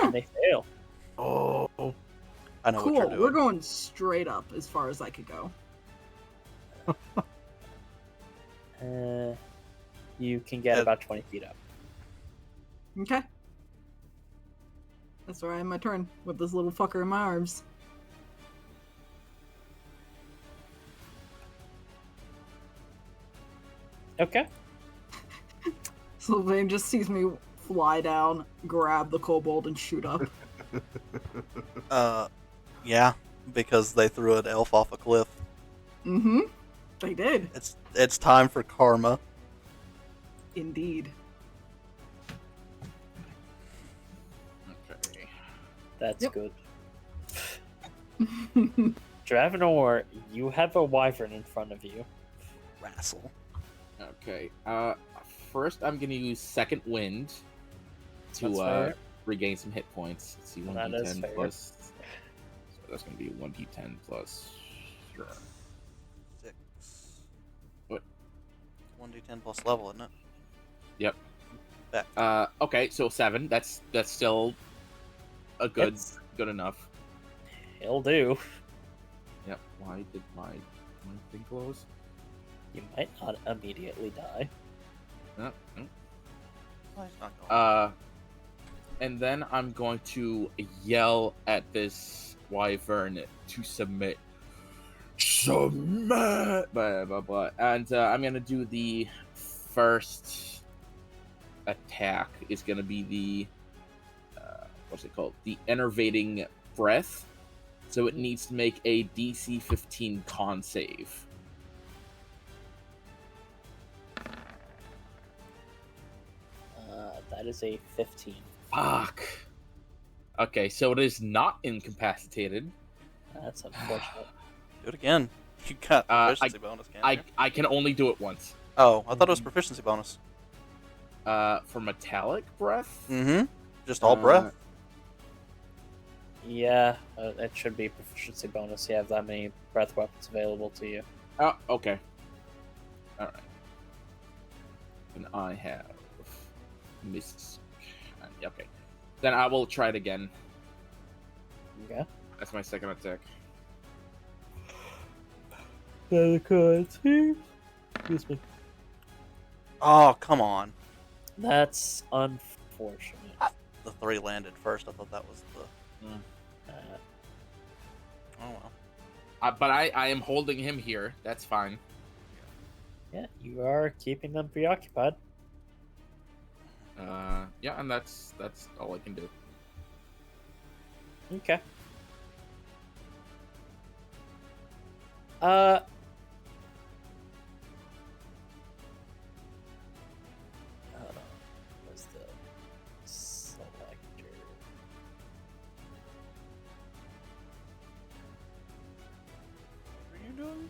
And they fail. Oh. I know what Cool. you're doing. We're going straight up as far as I could go. You can get about 20 feet up. Okay. That's where I am my turn with this little fucker in my arms. Okay. Sylvain just sees me fly down, grab the kobold, and shoot up. Yeah, because they threw an elf off a cliff. Mm-hmm. They did. It's time for karma. Indeed. Okay. That's Yep. good. Dravenor, you have a wyvern in front of you. Wrestle. Okay. First I'm gonna use Second Wind That's to fair. regain some hit points. Let's see, That is 1d10 fair. plus. So that's gonna be 1d10 plus. Sure. 6. What? 1d10 plus level, isn't it? Yep. Back. Okay, so 7. That's still a good enough. He'll do. Yep. Why did my thing close? You might not immediately die. No, no. Oh, he's not going. And then I'm going to yell at this wyvern to submit. Submit! Blah, blah, blah. And I'm going to do the first attack. Is going to be the, what's it called? The Enervating Breath. So it needs to make a DC 15 con save. That is a 15. Fuck. Okay, so it is not incapacitated. That's unfortunate. Do it again. You got proficiency bonus, can't you? I can only do it once. Oh, I thought it was proficiency bonus. For metallic breath. Mm-hmm. Just all breath. Yeah, it should be proficiency bonus. You have that many breath weapons available to you. Oh, okay. All right. And I have missed. Okay. Then I will try it again. Okay. That's my second attack. Excuse me. Oh, come on. That's unfortunate. The 3 landed first. I thought that was the... Uh, Oh, well. But I am holding him here. That's fine. yeah, you are keeping them preoccupied. Yeah, and that's all I can do. Okay. Hold on. Where's the selector? What are you doing?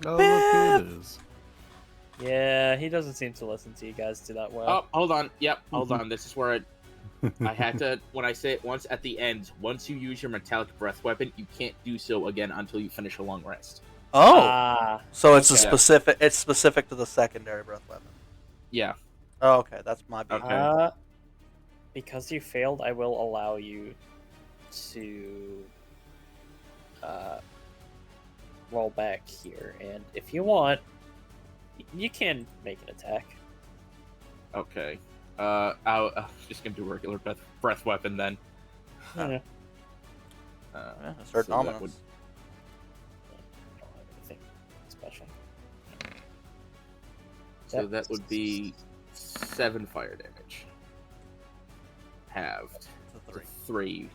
Oh, look who it is. Yeah, he doesn't seem to listen to you guys too that well. Oh, hold on. Yep, hold on. This is where I had to. When I say it once at the end, once you use your metallic breath weapon, you can't do so again until you finish a long rest. Oh! Ah, So it's a okay. specific... It's specific to the secondary breath weapon. Yeah. Oh, okay. That's my bad. Okay. Because you failed, I will allow you to roll back here, and if you want, you can make an attack. Okay. I'm just gonna do regular breath weapon then. Yeah. Yeah, assert so that dominance. would- I don't have anything special. So that would be 7 fire damage. Halved. It's a to 3. 3.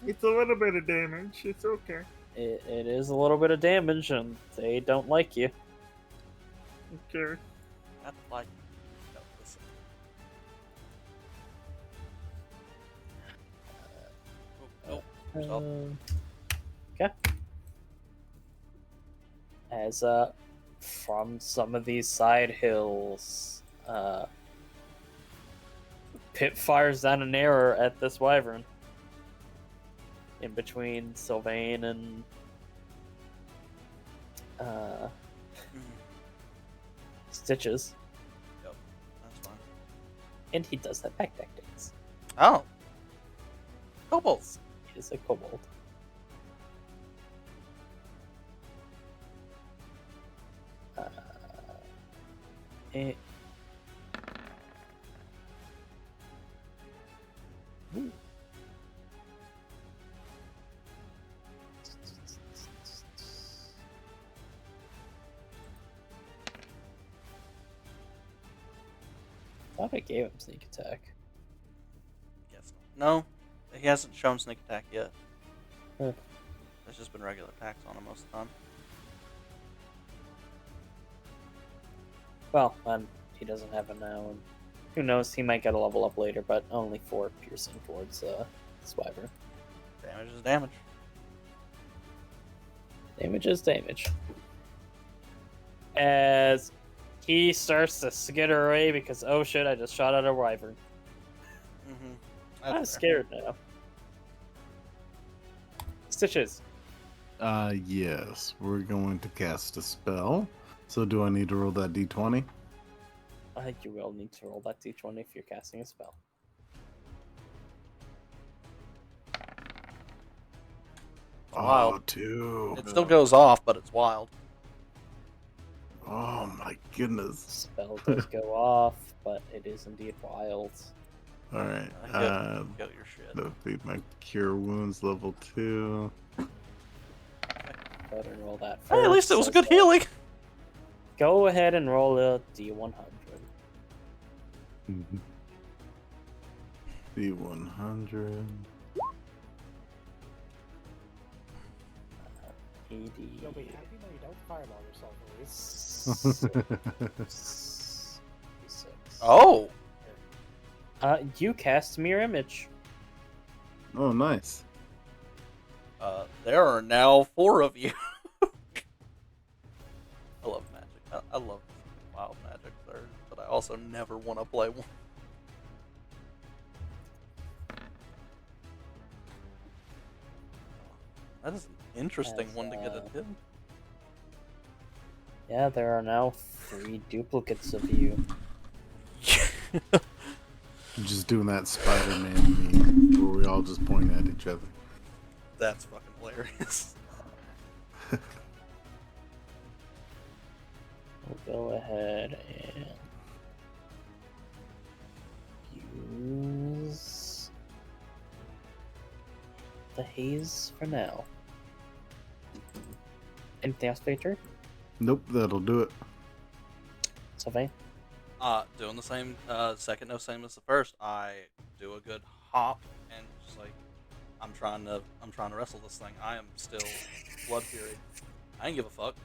It's a little bit of damage. It's okay. It is a little bit of damage, and they don't like you. Okay. That's like... No, listen. Oh, Okay. As from some of these side hills, Pip fires down an arrow at this wyvern. In between Sylvain and Stitches. Yep, that's fine. And he does that backpack dance. Oh. Kobolds. He is a kobold. Eh. Ooh. Thought I gave him sneak attack. Yes. No, he hasn't shown sneak attack yet. Huh. There's just been regular attacks on him most of the time. Well, he doesn't have it now, and who knows, he might get a level up later, but only 4 piercing towards this wyvern. Damage is damage. Damage is damage. As he starts to skitter away because, oh shit, I just shot at a wyvern. Mm-hmm. I'm scared now. Stitches. Yes. We're going to cast a spell. So do I need to roll that d20? You will need to roll that d20 if you're casting a spell. Wild. Oh, 2. It still goes off, but it's wild. Oh my goodness. Spell does go off, but it is indeed wild. Alright. Kill your shit. That'll be my cure wounds level 2. Go ahead and roll that first. Hey, at least it was a good So, healing. Go ahead and roll a d100. D100. 80. You'll be happy that you don't fireball yourself, at least. 6. Oh. You cast Mirror Image. Oh, nice. There are now 4 of you. I love magic. I love wild magic, but I also never want to play one. That is an interesting As, one to get a hit. Yeah, there are now 3 duplicates of you. I'm just doing that Spider-Man meme where we all just point at each other. That's fucking hilarious. We'll go ahead and use the haze for now. Anything else, Victor? Nope, that'll do it. Sylvain? Doing the same, second, no, same as the first. I do a good hop and just like, I'm trying to wrestle this thing. I am still Blood Fury. I ain't give a fuck.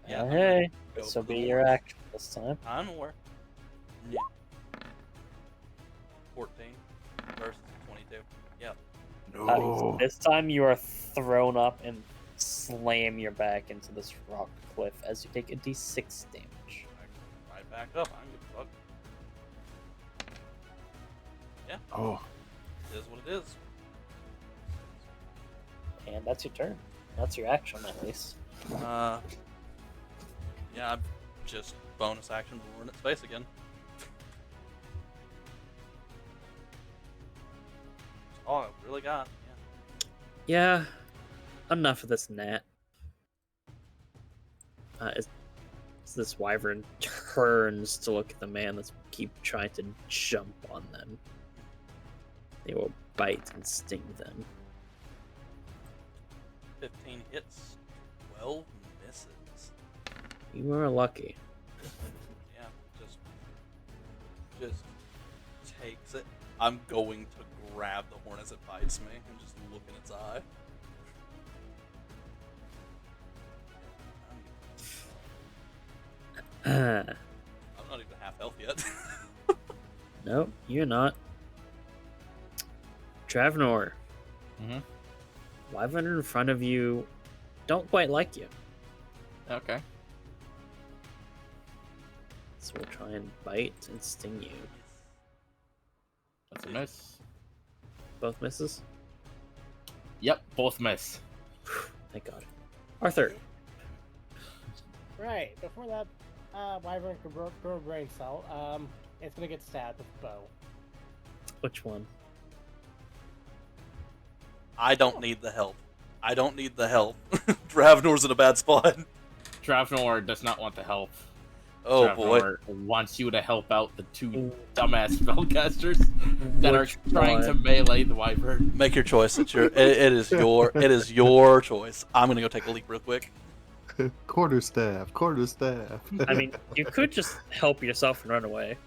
Yeah. I'm Hey, gonna go this will for the be your horns. action this time. I'm aware. Yeah. 14 versus 22. Yeah. No. This time you are thrown up and slam your back into this rock cliff as you take a d6 damage. Right back up. I don't give a fuck. Yeah. Oh, It is what it is. And that's your turn. That's your action, at least. Yeah, I'm just bonus action roaring its face again. That's all I really got. Yeah, enough of this gnat. As this wyvern turns to look at the man that's keep trying to jump on them, they will bite and sting them. 15 hits, 12 misses. You are lucky. Yeah, just takes it. I'm going to grab the horn as it bites me and just look in its eye. I'm not even half health yet. Nope, you're not. Travenor. Mhm. Wyvern in front of you don't quite like you. Okay. So we'll try and bite and sting you. That's a miss. Both misses? Yep, both miss. Thank God. Arthur. Right, before that wyvern can grow a brain cell, it's gonna get stabbed with a bow. Which one? I don't need the help. I don't need the help. Dravenor's in a bad spot. Travenor does not want the help. Oh boy. Travenor wants you to help out the 2 dumbass spellcasters that are trying to melee the wyvern. Make your choice. It is your choice. I'm gonna go take a leak real quick. quarterstaff. I mean, you could just help yourself and run away.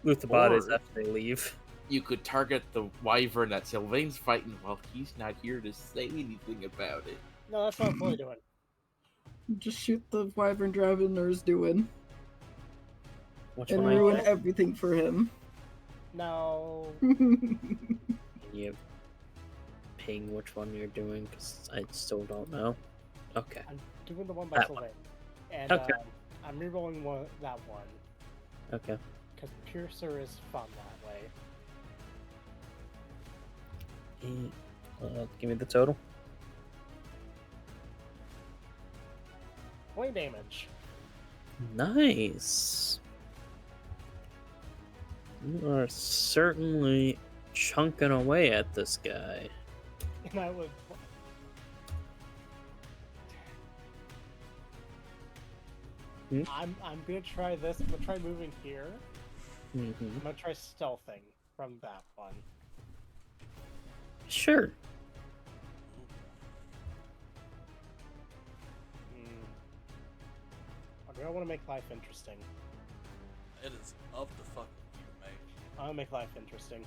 Loot the bodies Or- after they leave. You could target the wyvern that Sylvain's fighting while he's not here to say anything about it. No, that's what I'm fully doing. Just shoot the wyvern Dravenor's doing Which and one are ruin you? everything for him. No. Can you ping which one you're doing? Because I still don't know. Okay. I'm doing the one by That one. Sylvain. And Okay. I'm rerolling that one. Okay. Because Piercer is fun that way. Give me the total. 20 damage. Nice. You are certainly chunking away at this guy. And I would. I'm gonna try this. I'm gonna try moving here. Mm-hmm. I'm gonna try stealthing from that one. Sure. I want to make life interesting. It is up to fucking you, mate. I want to make life interesting.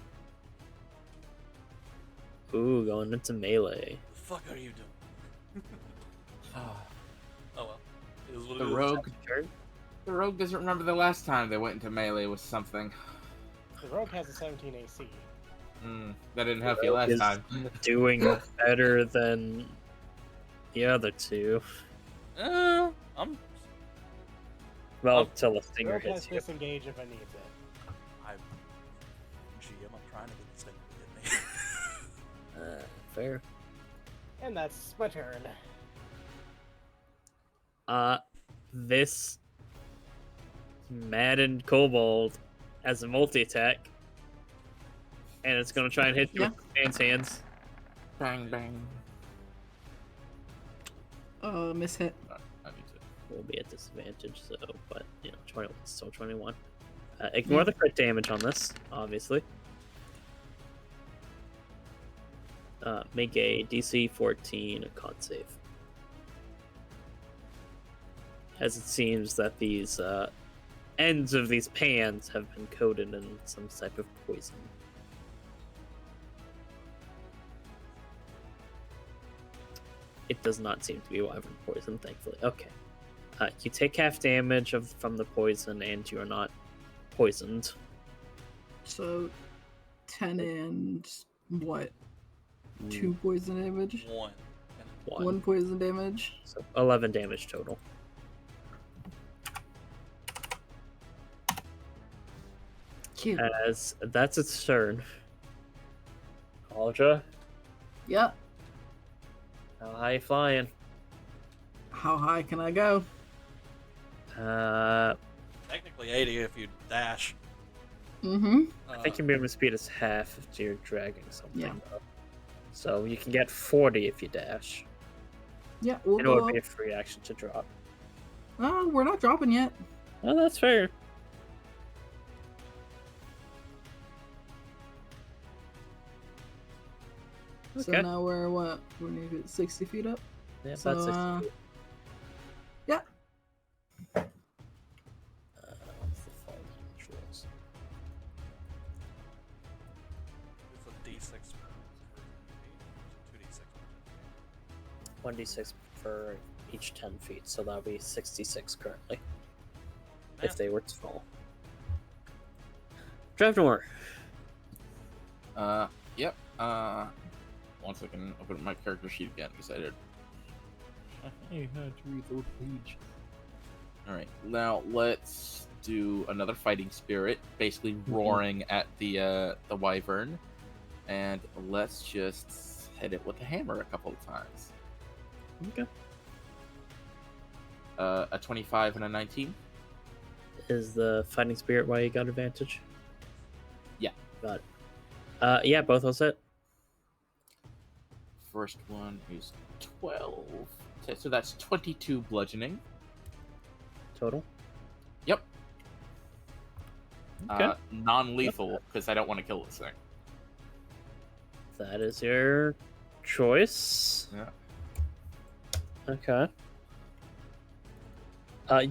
Ooh, going into melee. The fuck are you doing? Oh well. It is what The it is. rogue. Turn? The rogue doesn't remember the last time they went into melee with something. The rogue has a 17 AC. That didn't help you last Is time. doing better than the other two. I'm Well, Oh. till a The stinger rogue has hits you. disengage if it needs it. GM, I'm trying to get this thing to hit me. fair. And that's my turn. This maddened kobold has a multi-attack, and it's gonna try and hit you Yeah. with the man's hands. Bang bang. Miss hit. I need to. Will be at disadvantage, so, but, 20, still 21. Ignore the crit damage on this, obviously. Make a DC 14 con save. As it seems that these ends of these pans have been coated in some type of poison. It does not seem to be wyvern poison, thankfully. Okay. You take half damage from the poison, and you are not poisoned. So 10 and what? 2 poison damage? 1. 1 poison damage? So 11 damage total. Cute. As that's its turn. Aldra, Yep. how high you flying? How high can I go? Technically 80 if you dash. Mm-hmm. I think your movement speed is half if you're dragging something. Yeah. Up. So you can get 40 if you dash. Yeah, we'll It go would up. be a free action to drop. Oh, we're not dropping yet. Oh, that's fair. So Okay. now we're what? We're maybe 60 feet up? Yeah, So, about 60 feet. yeah. What's the fall damage rolls? It's a D6 per 2D6 1d6 for each 10 feet, so that would be 66 currently. Yeah. If they were to fall. Drevnor. Yep. One second, open up my character sheet again because I did. I had to read those pages. All right, now let's do another fighting spirit, basically roaring at the wyvern, and let's just hit it with a hammer a couple of times. Okay. A 25 and a 19. Is the fighting spirit why you got advantage? Yeah. Got it. Yeah, both those hit. First one is 12. So that's 22 bludgeoning. Total. Yep. Okay. Non-lethal, because I don't want to kill this thing. That is your choice. Yeah. Okay.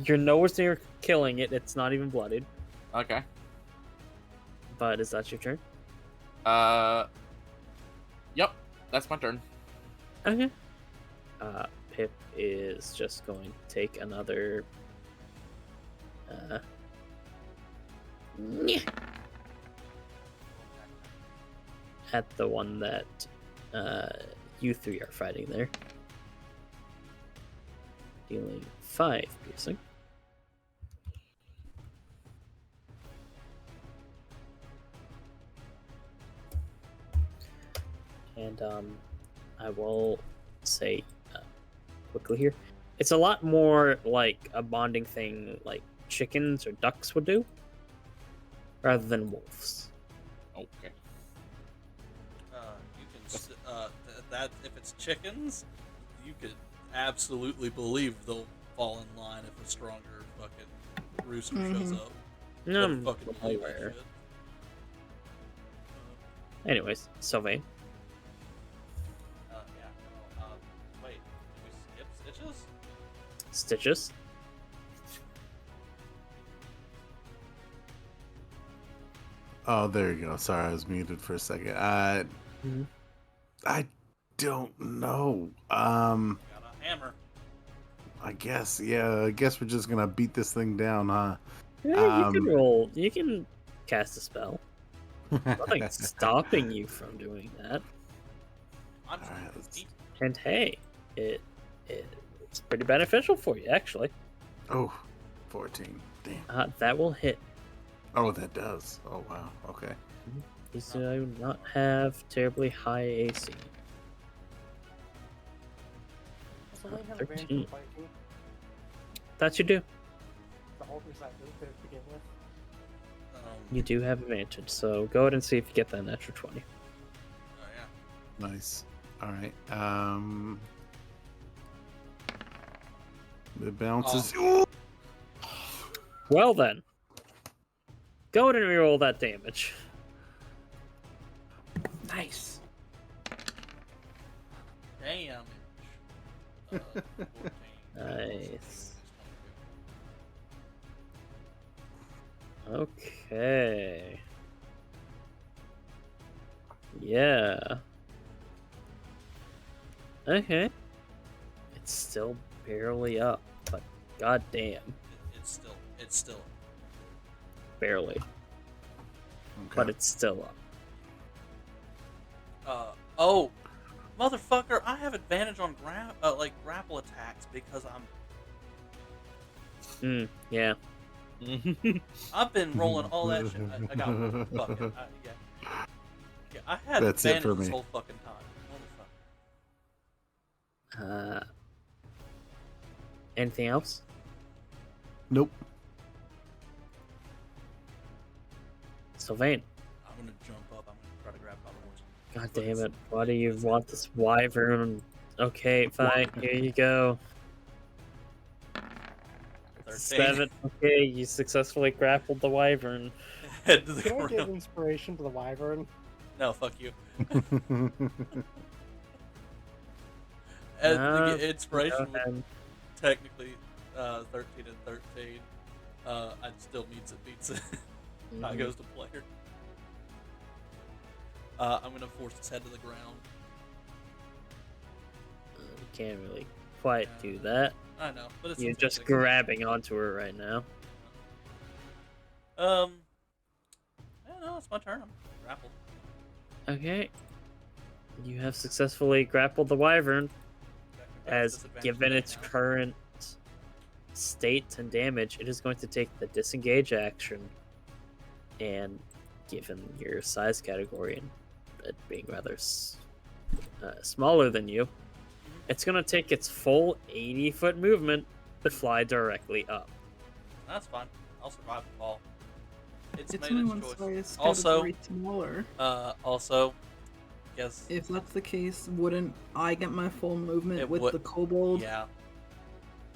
You're nowhere near killing it. It's not even bloodied. Okay. But is that your turn? Yep. That's my turn. Okay. Pip is just going to take another. At the one that you three are fighting there. Dealing 5 piercing. And I will say quickly here, it's a lot more like a bonding thing like chickens or ducks would do, rather than wolves. Okay. You can that if it's chickens, you could absolutely believe they'll fall in line if a stronger fucking rooster shows up. They'll fucking believe that Nowhere. shit. Anyways, Sylvain. Yeah. Wait, did we skip stitches? Stitches. Oh, there you go. Sorry, I was muted for a second. Mhm. I don't know. Got a hammer. I guess, yeah. I guess we're just gonna beat this thing down, huh? Yeah, you can roll. You can cast a spell. Nothing's stopping you from doing that. I'm just Alright, gonna let's- eat. And hey, it's pretty beneficial for you actually. Oh, 14. Damn. That will hit. Oh, that does. Oh, wow. Okay. These do not have terribly high AC. Sylvain have advantage 13. for flanking? That you do. The whole reason I moved there to begin with. You do have advantage, so go ahead and see if you get that natural 20. Oh yeah. Nice. All right. It bounces. Well then, go ahead and reroll that damage. Nice. Damn. 14. Nice. Okay. Yeah. Okay. It's still barely up, but goddamn, It's still. barely. But it's still up. Oh, motherfucker! I have advantage on grapple attacks because I'm. Yeah. I've been rolling all that shit. I got one. Fuck it. Yeah, I had That's it advantage for this me. whole fucking time. Motherfucker. Anything else? Nope. Sylvain. I'm gonna jump up. I'm gonna try to grab my horse. God damn it. Why do you want this wyvern? Okay, fine. Here you go. 13. 7. Okay, you successfully grappled the wyvern. Head to the Can I give ground. inspiration to the wyvern? No, fuck you. No, The inspiration Go would ahead. technically 13 and 13. I'd still beats it. How it goes to player. I'm gonna force its head to the ground. You can't really quite do that. I know, but it's You're just interesting. grabbing onto her right now. I don't know. It's my turn. I'm grappled. Okay. You have successfully grappled the wyvern. As Disadvantage given right its now. current state and damage, it is going to take the disengage action. And given your size category and it being rather smaller than you, it's going to take its full 80-foot movement to fly directly up. That's fine. I'll survive the fall. It's It's made only its one choice. size Also, category smaller. also, yes. If that's the case, wouldn't I get my full movement It with would- the kobold? Yeah.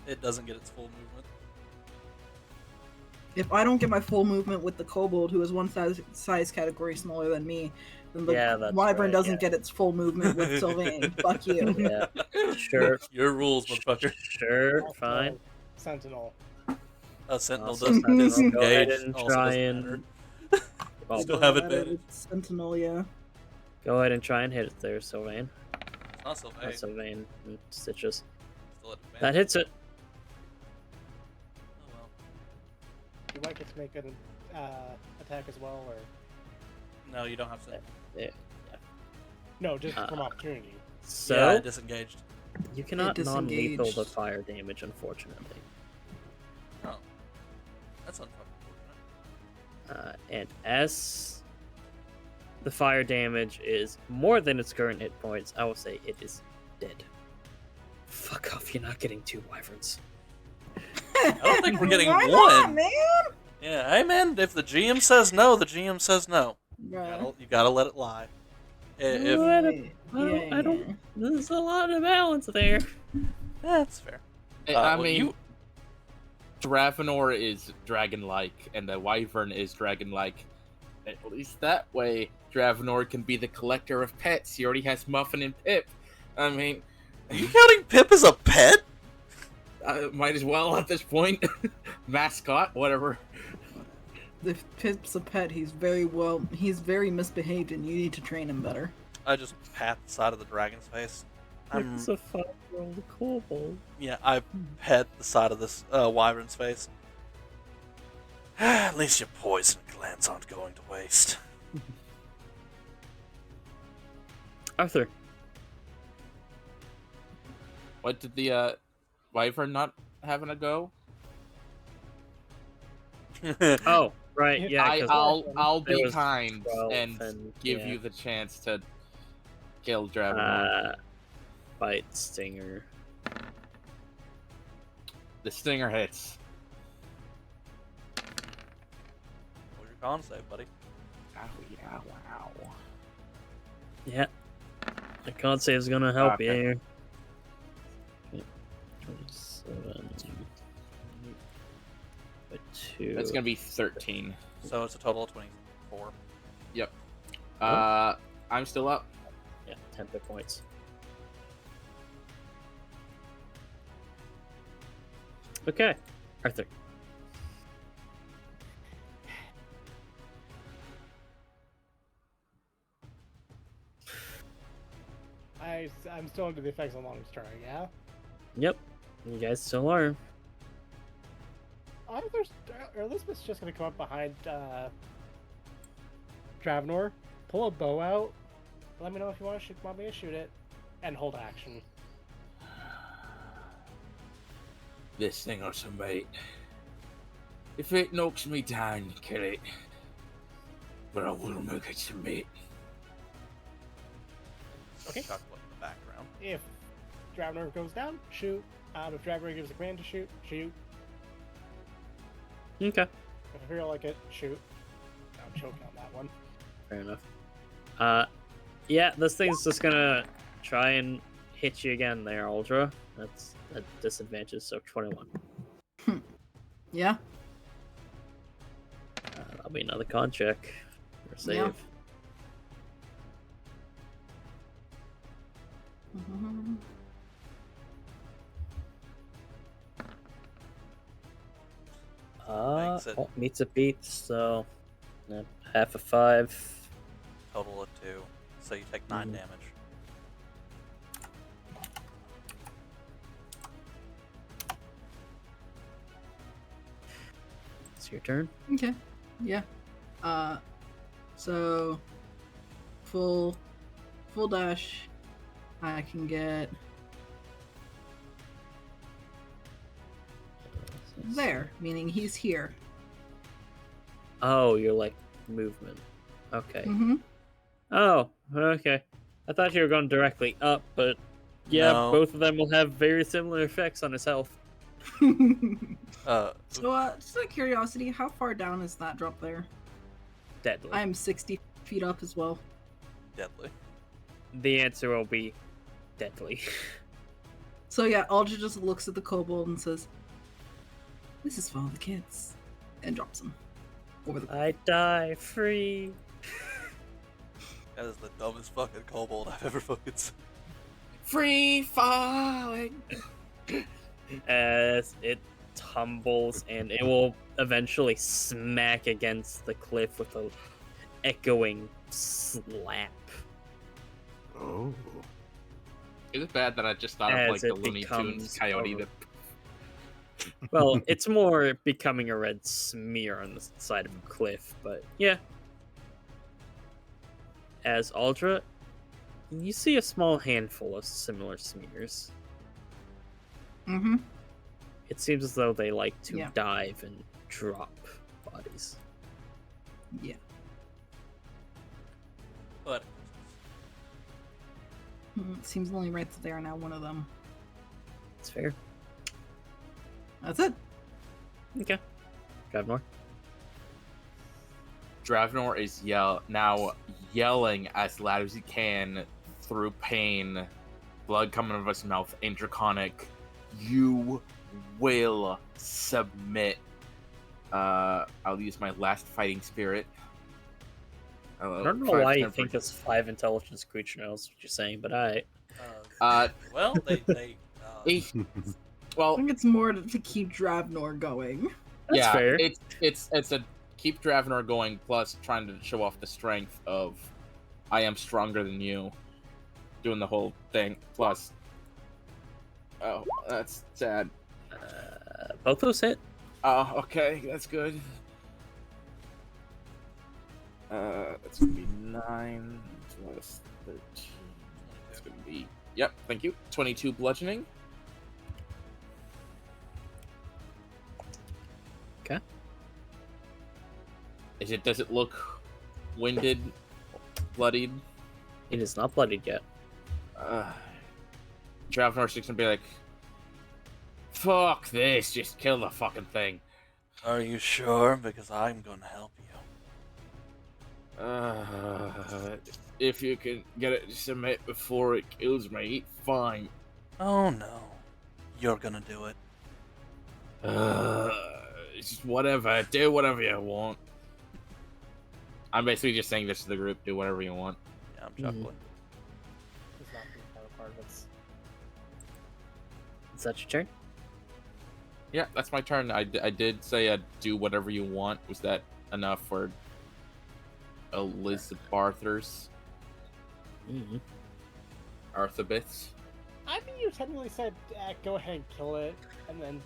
It doesn't get its full movement. If I don't get my full movement with the kobold, who is one size category smaller than me, then the Yeah, that's wyvern right, doesn't yeah. get its full movement with Sylvain. Fuck you. Yeah, sure. Your rules, motherfucker. Sure, Also, fine. Sentinel. Sentinel Also, doesn't Sentinel, disengage. go ahead and also try doesn't and- matter. Well, Still have Doesn't matter, advantage. it's Sentinel, yeah. go ahead and try and hit it there, Sylvain. It's not Sylvain. Not Sylvain. Stitches. Still at advantage. That hits it. Oh well. You might get to make an attack as well, or No, you don't have to. no, just from opportunity. So, Yeah, I disengaged. you cannot non-lethal the disengaged. fire damage, unfortunately. Oh. That's unfucking fortunate. And as the fire damage is more than its current hit points, I will say it is dead. Fuck off, you're not getting 2 wyverns. I don't think we're getting Why one. not, man? Yeah, hey man, if the GM says no, the GM says no. Bruh. You gotta let it lie. If What? Yeah, I don't. There's a lot of balance there. that's fair. I well, mean, Dravenor is dragon-like, and the Wyvern is dragon-like. At least that way, Dravenor can be the collector of pets. He already has Muffin and Pip. I mean, Are you counting Pip as a pet? might as well at this point. Mascot, whatever. If Pip's a pet, he's very misbehaved, and you need to train him better. I just pat the side of the dragon's face. It's a 5-year-old kobold. Yeah, I pet the side of this wyvern's face. At least your poison glands aren't going to waste. Arthur. What did the Wyvern not having a go? Oh, right, yeah. 'cause I'll there be was kind 12 and give yeah. you the chance to kill Dravenor. Bite, stinger. The stinger hits. What's your con save, buddy? Oh yeah! Wow. Yeah. I can't say it's gonna help Okay. you here. 27. By 2. That's gonna be 13. So it's a total of 24. Yep. What? I'm still up. Yeah, 10 hit points. Okay, Arthur. I'm still under the effects of Long's turn, yeah? Yep, you guys still are. Elizabeth's just gonna come up behind Travenor, pull a bow out, let me know if you want me to shoot it, and hold action. This thing or some bait. If it knocks me down, kill it. But I will make it some bait. Okay. Chuckle in the background. If Travenor goes down, shoot. If Travenor gives a command to shoot, shoot. Okay, If I feel like it, shoot. I'm choking on that one. fair enough. Yeah, this thing's just gonna try and hit you again there, Aldra. That's a disadvantage, so 21. Yeah. That'll be another con check. Or save. Yeah. Mhm. Makes it- Meets a beat, so half a 5. Total of 2. So you take 9 Mhm. damage. It's your turn. Okay. Yeah. So full dash. I can get there, meaning he's here. Oh, you're like movement. Okay. Mm-hmm. Oh, okay. I thought you were going directly up, but yeah, No. both of them will have very similar effects on his health. Uh, So, just out of curiosity, how far down is that drop there? Deadly. I'm 60 feet up as well. deadly. The answer will be deadly. So yeah, Aldra just looks at the kobold and says, "This is for all the kids," and drops him over the. I die free. That is the dumbest fucking kobold I've ever fucking seen. Free falling. As it tumbles, and it will eventually smack against the cliff with a echoing slap. Oh. Is it bad that I just thought of As like the it Looney Tunes becomes coyote over- that Well, it's more becoming a red smear on the side of a cliff, but yeah. As Aldra, you see a small handful of similar smears. Mm-hmm. It seems as though they like to Yeah. dive and drop bodies. Yeah. But Seems only right that they are now one of them. It's fair. That's it. Okay. Gavnor. Dravenor is now yelling as loud as he can through pain, blood coming out of his mouth, in Draconic. You will submit. I'll use my last fighting spirit. I don't know why you think this 5 intelligence creature knows what you're saying, but well, they Well, I think it's more to keep Dravenor going. that's yeah, fair. It's a keep Dravenor going, plus trying to show off the strength of I am stronger than you, doing the whole thing. Plus, oh, that's sad. Both those hit. Oh, okay, that's good. That's gonna be 9 plus 13. That's gonna be thank you. 22 bludgeoning. Okay. Does it look winded, bloodied? It is not bloodied yet. Dravenor's gonna be like, Fuck this. Just kill the fucking thing. Are you sure? Because I'm gonna help you. If you can get it to submit before it kills me, fine. Oh no. You're gonna do it. It's just whatever. Do whatever you want. I'm basically just saying this to the group. Do whatever you want. Yeah, I'm chuckling. It's not the entire part of it's Is that your turn? Yeah, that's my turn. I did say I'd do whatever you want. Was that enough for Elizabeth Arthur's? Mm-hmm. Arthobiths? I think you technically said, go ahead and kill it, and then...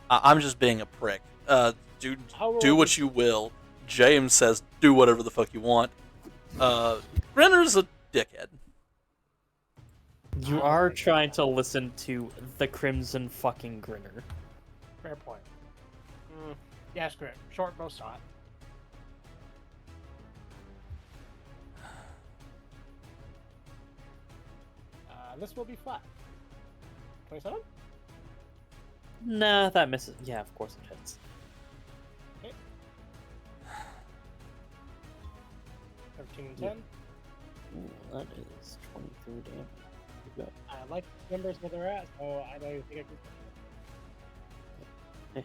I'm just being a prick. Do How do what you will. James says, do whatever the fuck you want. Renner's a dickhead. You are trying to listen to the Crimson fucking Grinner. Fair point. Yeah, screw it. Short bow shot. This will be flat. 27? Nah, that misses. Yeah, of course it hits. Okay. 13 and 10. Ooh, that is 23 damage. You got- I like numbers where they're at, so I don't even think I can...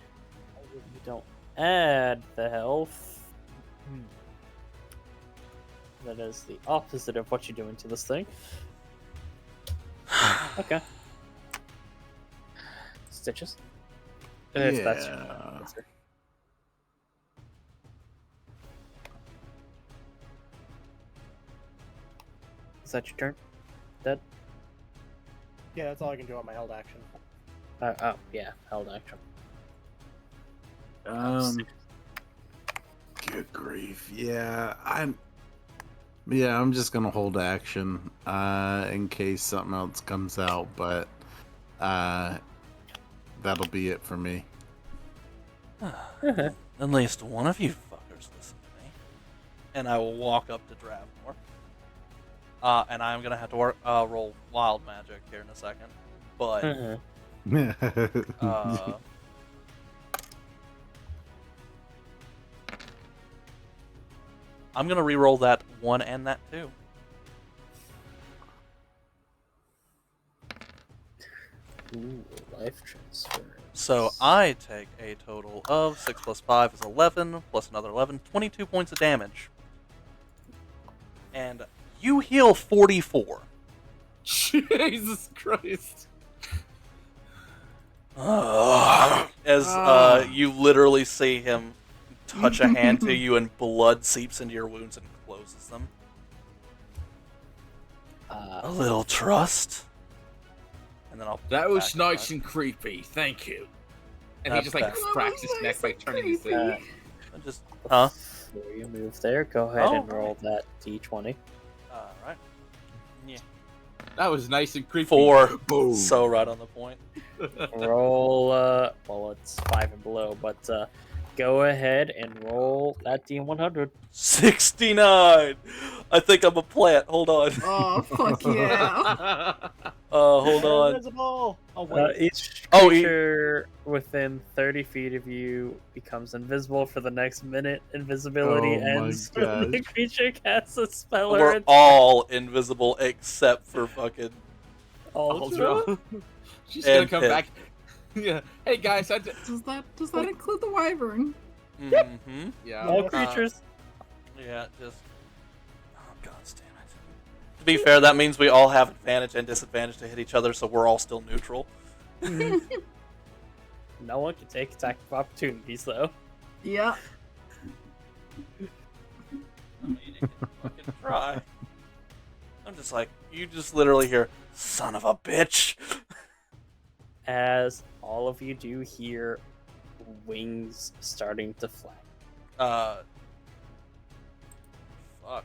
You don't add the health. That is the opposite of what you're doing to this thing. Okay. Stitches. If that's your Yeah. answer. Is that your turn? Dead? Yeah, that's all I can do on my held action. Oh, yeah, held action. Good grief. Yeah, I'm just gonna hold action in case something else comes out, but that'll be it for me. At least one of you fuckers listen to me. And I will walk up to Dravmore. And I'm gonna have to roll wild magic here in a second. But I'm gonna re-roll that 1 and that 2. Ooh, life transfer. So I take a total of 6 plus 5 is 11, plus another 11, 22 points of damage. And you heal 44. Jesus Christ. As you literally see him touch a hand to you and blood seeps into your wounds and closes them. A little trust. And then I'll That was back nice and creepy. Thank you. And he Not just like bad. cracks his neck by turning his head. and just huh? Before you move there, go ahead Oh, and roll that d20. Alright. Yeah. That was nice and creepy. 4. Boom. So right on the point. Roll, well, it's 5 and below, but go ahead and roll that d100. 69! I think I'm a plant. Hold on. Oh, fuck yeah. Hold They're on. invisible! Oh, wait. Each Oh, creature within 30 feet of you becomes invisible for the next minute. Invisibility Oh my ends when the gosh. creature casts a spell or We're attack. all invisible except for fucking. Ultra? She's gonna And come Pip. back. Yeah. Hey guys, Does that include the wyvern? Mm-hmm. yeah. All creatures. Yeah, just. Oh, god damn it. To be fair, that means we all have advantage and disadvantage to hit each other, so we're all still neutral. No one can take attack of opportunities, though. Yeah. I mean, you can fucking try. I'm just like, you just literally hear, son of a bitch! As all of you do hear wings starting to flap. Fuck.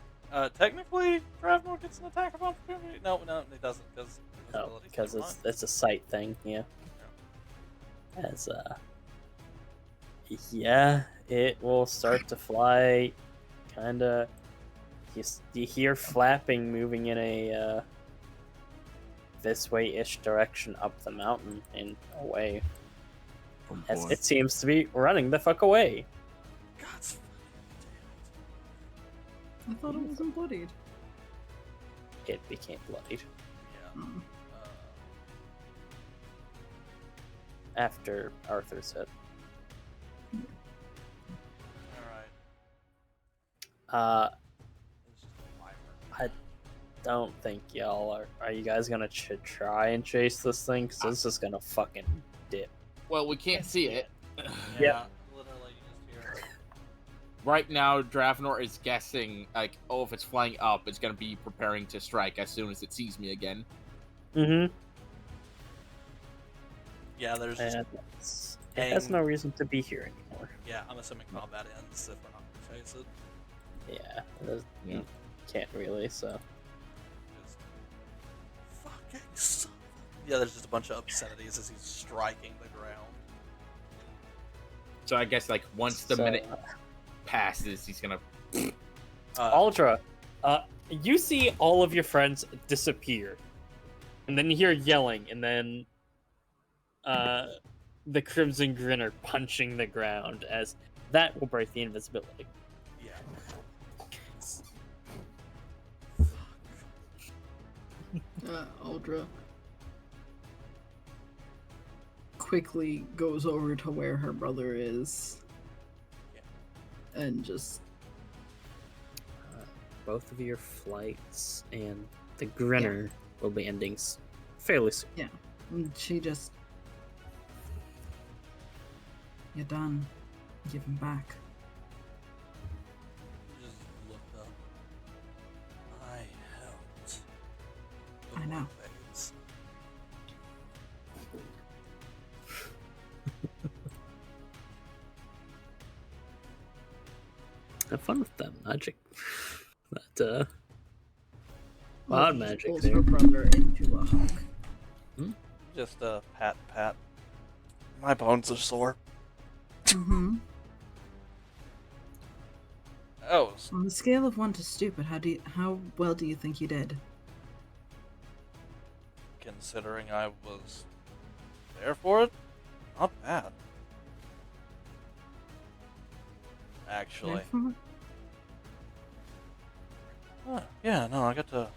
Technically, Dravmore gets an attack of opportunity? No, it doesn't, because... No, because it's a sight thing, yeah. As, yeah, it will start to fly, kinda... You hear flapping moving in a this way-ish direction up the mountain and away. Oh, As boy. it seems to be running the fuck away. God's I thought it wasn't bloodied. It became bloodied yeah. Hmm. after Arthur's hit. All right. Uh, It's just a wyvern. I don't think y'all are. Are you guys gonna try and chase this thing? Cause this is gonna fucking dip. Well, we can't see it. Yeah. Literally, you just hear. Right now, Dravnor is guessing, like, oh, if it's flying up, it's gonna be preparing to strike as soon as it sees me again. Mm-hmm. Yeah, there's just, And it has hang- no reason to be here anymore. yeah. I'm assuming combat ends if we're not gonna chase it. Yeah, Yeah. you can't really. So Just fucking son. Yeah, there's just a bunch of obscenities as he's striking the ground. So I guess, like, once the So, minute passes, he's gonna... Aldra, you see all of your friends disappear, and then you hear yelling, and then the Crimson Grinner punching the ground, as that will break the invisibility. Yeah. Aldra quickly goes over to where her brother is. Yeah. And just Both of your flights and the Grinner will be ending fairly soon. she just you're done. Give him back. Just looked up. I helped. I know. Babes. Have fun with that magic. That Well, wild he magic pulls there. her brother into a hug. Just pat. My bones are sore. Mm-hmm. Oh, On the scale of 1 to stupid, how well do you think you did? considering I was there for it, not bad. Actually. Yeah, no, I got to...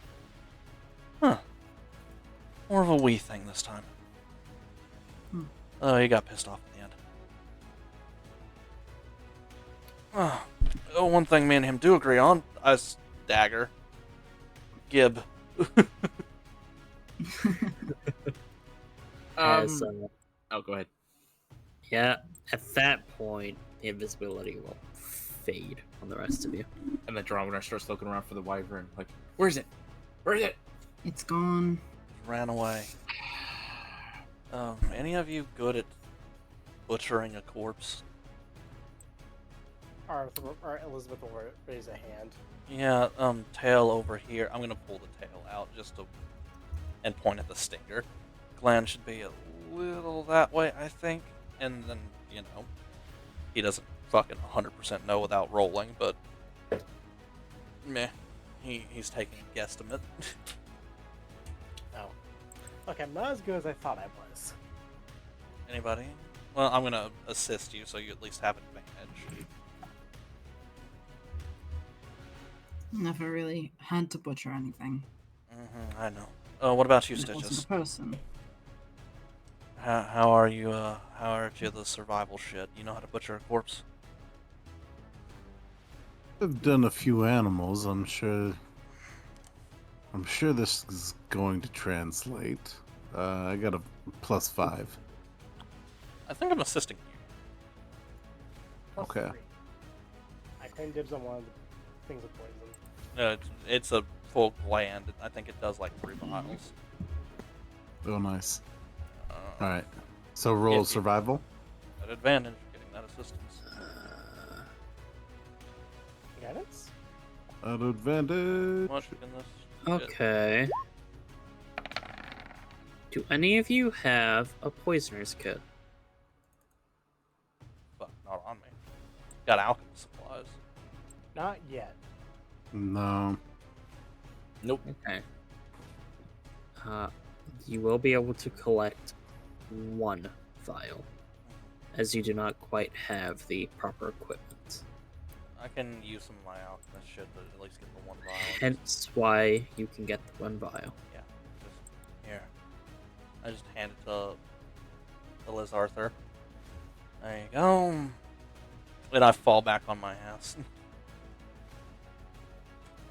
More of a we thing this time. Oh, he got pissed off in the end. One thing me and him do agree on, us dagger. Gib. As, Oh, go ahead. yeah, at that point, the invisibility will fade on the rest of you. And the Dromedar starts looking around for the wyvern, like, where is it? Where is it? It's gone. Ran away. Any of you good at butchering a corpse? Arthur or Elizabeth will raise a hand. Yeah, tail over here. I'm gonna pull the tail out just to... and point at the stinger. Glenn should be a little that way, I think. And then, you know, he doesn't fucking 100% know without rolling, but... meh. He's taking a guesstimate. Oh. Okay, I'm not as good as I thought I was. Anybody? Well, I'm gonna assist you so you at least have advantage. Never really had to butcher anything. I know. What about you, It wasn't Stitches? a person. How are you, how are you the survival shit? You know how to butcher a corpse? I've done a few animals. I'm sure this is going to translate. I got a +5. I think I'm assisting you. Plus Okay. 3. I claim dibs on one of the things of poison. It's a full gland. I think it does like 3 miles. Oh, nice. Uh, All right. So roll Yeah, survival. At advantage, getting that assistance. Guidance? At advantage. Much in this. shit. Okay. Do any of you have a poisoner's kit? Fuck, not on me. Got alchemy supplies. Not yet. No. Nope. Okay. You will be able to collect 1 vial, as you do not quite have the proper equipment. I can use some of my alchemist shit to at least get the 1 vial. Hence why you can get the 1 vial. Yeah, just here. I just hand it to Liz Arthur. There you go. And I fall back on my ass.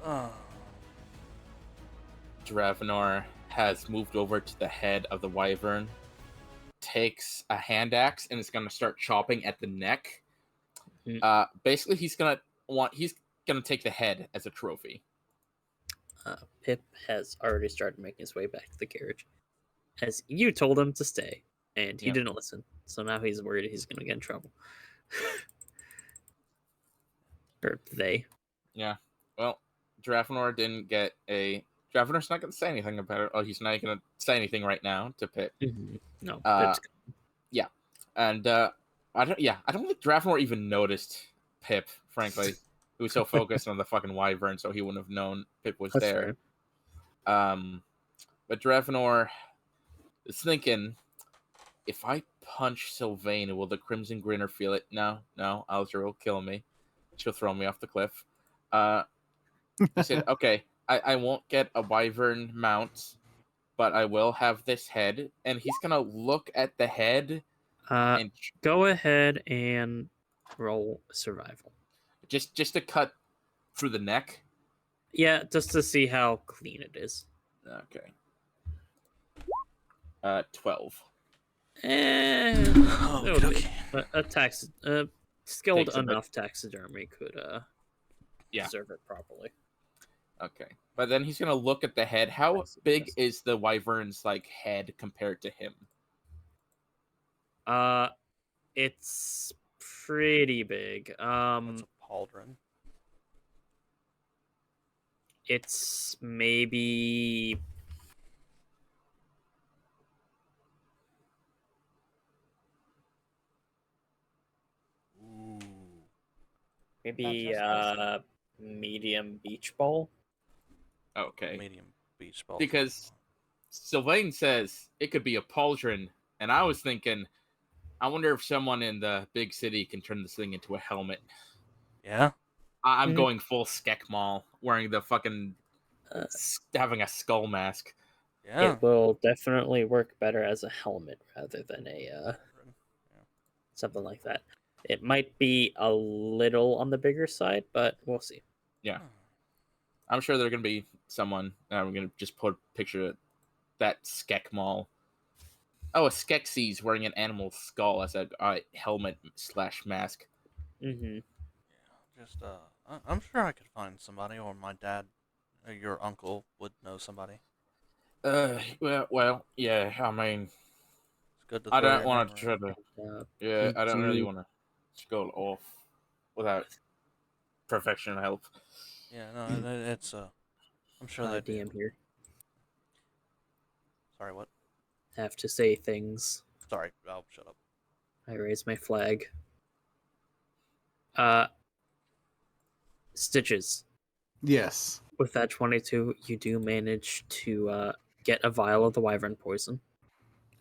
Oh. Dravenor has moved over to the head of the wyvern, takes a hand axe, and is going to start chopping at the neck. Basically, he's gonna take the head as a trophy. Pip has already started making his way back to the carriage, as you told him to stay, and he didn't listen. So now he's worried he's going to get in trouble. Or they. Yeah. Well, Dravenor's not going to say anything about it. Oh, he's not going to say anything right now to Pip. No, Pip's Pip's yeah, and I don't think Dravenor even noticed Pip. Frankly, he was so focused on the fucking wyvern, so he wouldn't have known Pip was That's there. fair. But Dravenor is thinking, if I punch Sylvain, will the Crimson Grinner feel it? No, Alger will kill me. She'll throw me off the cliff. He said, okay, I won't get a wyvern mount, but I will have this head. And he's going to look at the head. And go ahead and roll survival. Just to cut through the neck? Yeah, just to see how clean it is. Okay. 12. A skilled enough taxidermy could preserve it properly. Okay. But then he's gonna look at the head. How big is the wyvern's head compared to him? It's pretty big. What's a pauldron? It's maybe medium beach ball. Okay. Medium beach ball. Because Sylvain says it could be a pauldron, and I was thinking, I wonder if someone in the big city can turn this thing into a helmet. Yeah? I'm going full Skekmal, wearing the fucking having a skull mask. Yeah. It will definitely work better as a helmet rather than a something like that. It might be a little on the bigger side, but we'll see. Yeah. I'm sure there's going to be someone. We're going to just put a picture of that Skekmal. Oh, a Skeksis wearing an animal skull as a helmet / mask. Mm-hmm. Yeah, just, I'm sure I could find somebody, or my dad, or your uncle would know somebody. Well, yeah, I mean, it's good to I throw don't your want name to try around. to. I don't really want to skull off without professional help. Yeah, no, it's I'm sure they DM here. Sorry, what? Have to say things. Sorry, I'll shut up. I raise my flag. Stitches. Yes. With that 22, you do manage to get a vial of the wyvern poison.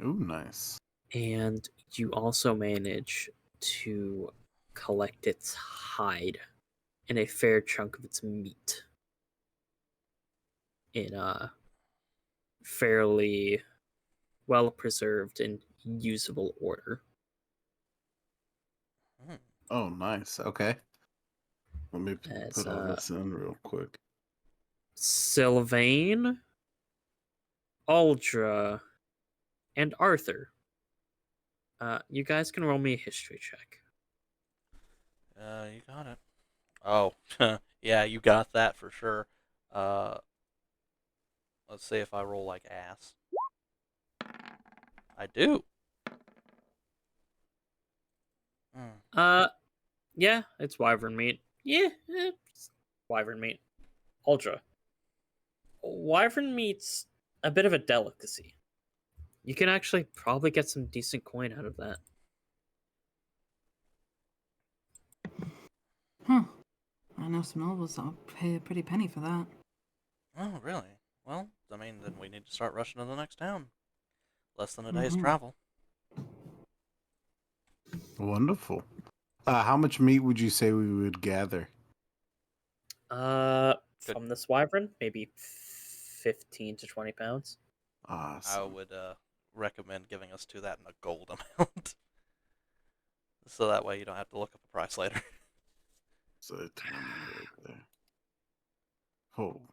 Ooh, nice. And you also manage to collect its hide and a fair chunk of its meat in a fairly well preserved and usable order. Oh, nice. Okay. Let me put all this in real quick. Sylvain, Aldra, and Arthur. You guys can roll me a history check. You got it. Oh, yeah, you got that for sure. Let's see if I roll like ass. I do. Yeah, it's wyvern meat. Yeah, it's wyvern meat. Ultra. Wyvern meat's a bit of a delicacy. You can actually probably get some decent coin out of that. I know some nobles will pay a pretty penny for that. Oh, really? Well, I mean, then we need to start rushing to the next town. Less than a day's Mhm. travel. Wonderful. How much meat would you say we would gather? Good. From this wyvern, maybe 15 to 20 pounds. I Awesome. would recommend giving us to that in a gold amount. So that way you don't have to look up a price later. So 20 right there. Oh.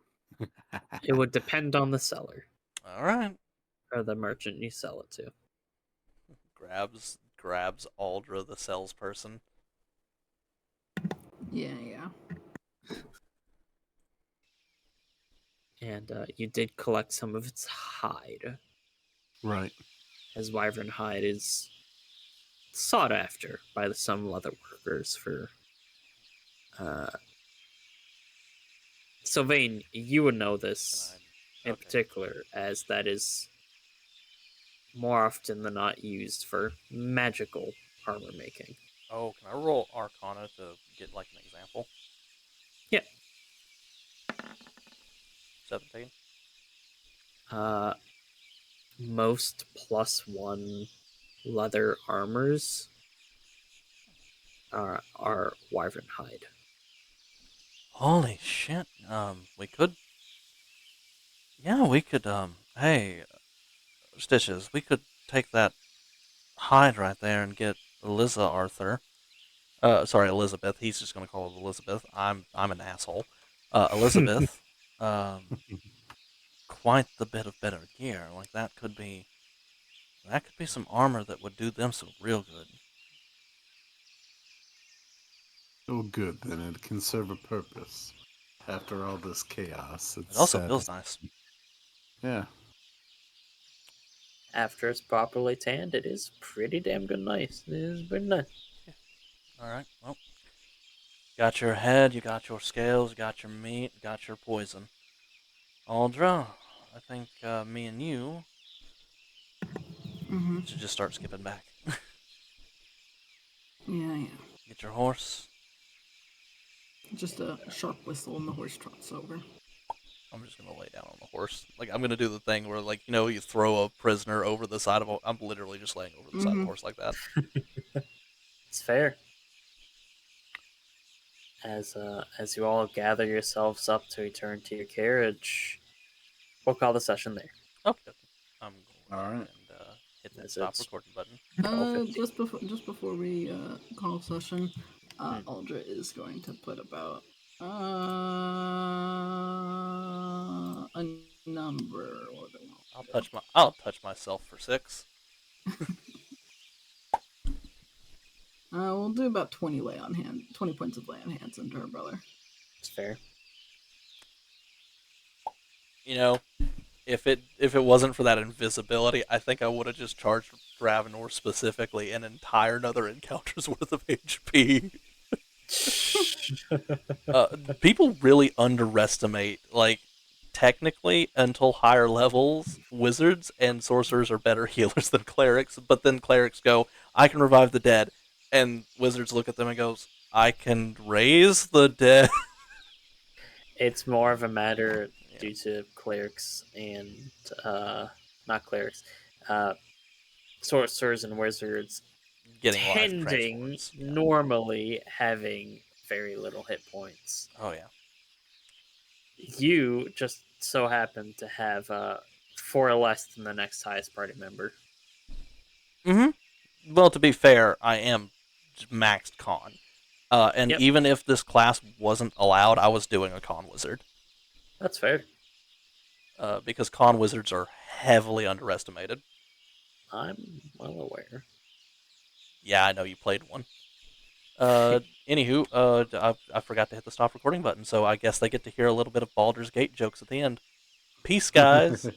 It would depend on the seller Alright. or the merchant you sell it to. Grabs Aldra, the salesperson. Yeah. And you did collect some of its hide, Right. as wyvern hide is sought after by some leather workers for. Sylvain, you would know this in Okay. particular, as that is more often than not used for magical armor making. Oh, can I roll Arcana to get like an example? Yeah. 17. Most +1 leather armors are wyvern hide. Holy shit. We could. Yeah, we could. Hey, Stitches, we could take that hide right there and get Elizabeth. Sorry, Elizabeth. He's just gonna call it Elizabeth. I'm an asshole. Elizabeth. Quite the bit of better gear. Like that could be some armor that would do them some real good. Oh, good. Then it can serve a purpose. After all this chaos, It it's also sad. feels nice. Yeah. After it's properly tanned, it is pretty damn good nice. It is pretty nice. All right. Well, got your head, you got your scales, you got your meat, you got your poison. Aldra, I think me and you Mm-hmm. should just start skipping back. Yeah. Get your horse. Just a sharp whistle and the horse trots over. I'm just gonna lay down on the horse. Like I'm gonna do the thing where, like, you throw a prisoner over the side of a. I'm literally just laying over the side of the horse like that. It's fair. As you all gather yourselves up to return to your carriage, we'll call the session there. Okay. I'm going All right. and hit that As stop it's recording button. 12:15. Just before we call session, Hmm. Aldra is going to put about a number. What do I want to I'll touch myself for 6. We'll do about 20 lay on hand, 20 points of lay on hands into her brother. It's fair. If it wasn't for that invisibility, I think I would have just charged Dravenor specifically an entire another encounter's worth of HP. People really underestimate, like, technically, until higher levels, wizards and sorcerers are better healers than clerics, but then clerics go, I can revive the dead, and wizards look at them and goes, I can raise the dead. It's more of a matter Yeah. due to clerics and not clerics, sorcerers and wizards Getting life tending transforms. Yeah. normally having very little hit points. Oh yeah. You just so happen to have 4 less than the next highest party member. Mm-hmm. Well, to be fair, I am maxed con. And Yep. even if this class wasn't allowed, I was doing a con wizard. That's fair. Because con wizards are heavily underestimated. I'm well aware. Yeah, I know you played one. Anywho, I forgot to hit the stop recording button, so I guess they get to hear a little bit of Baldur's Gate jokes at the end. Peace, guys.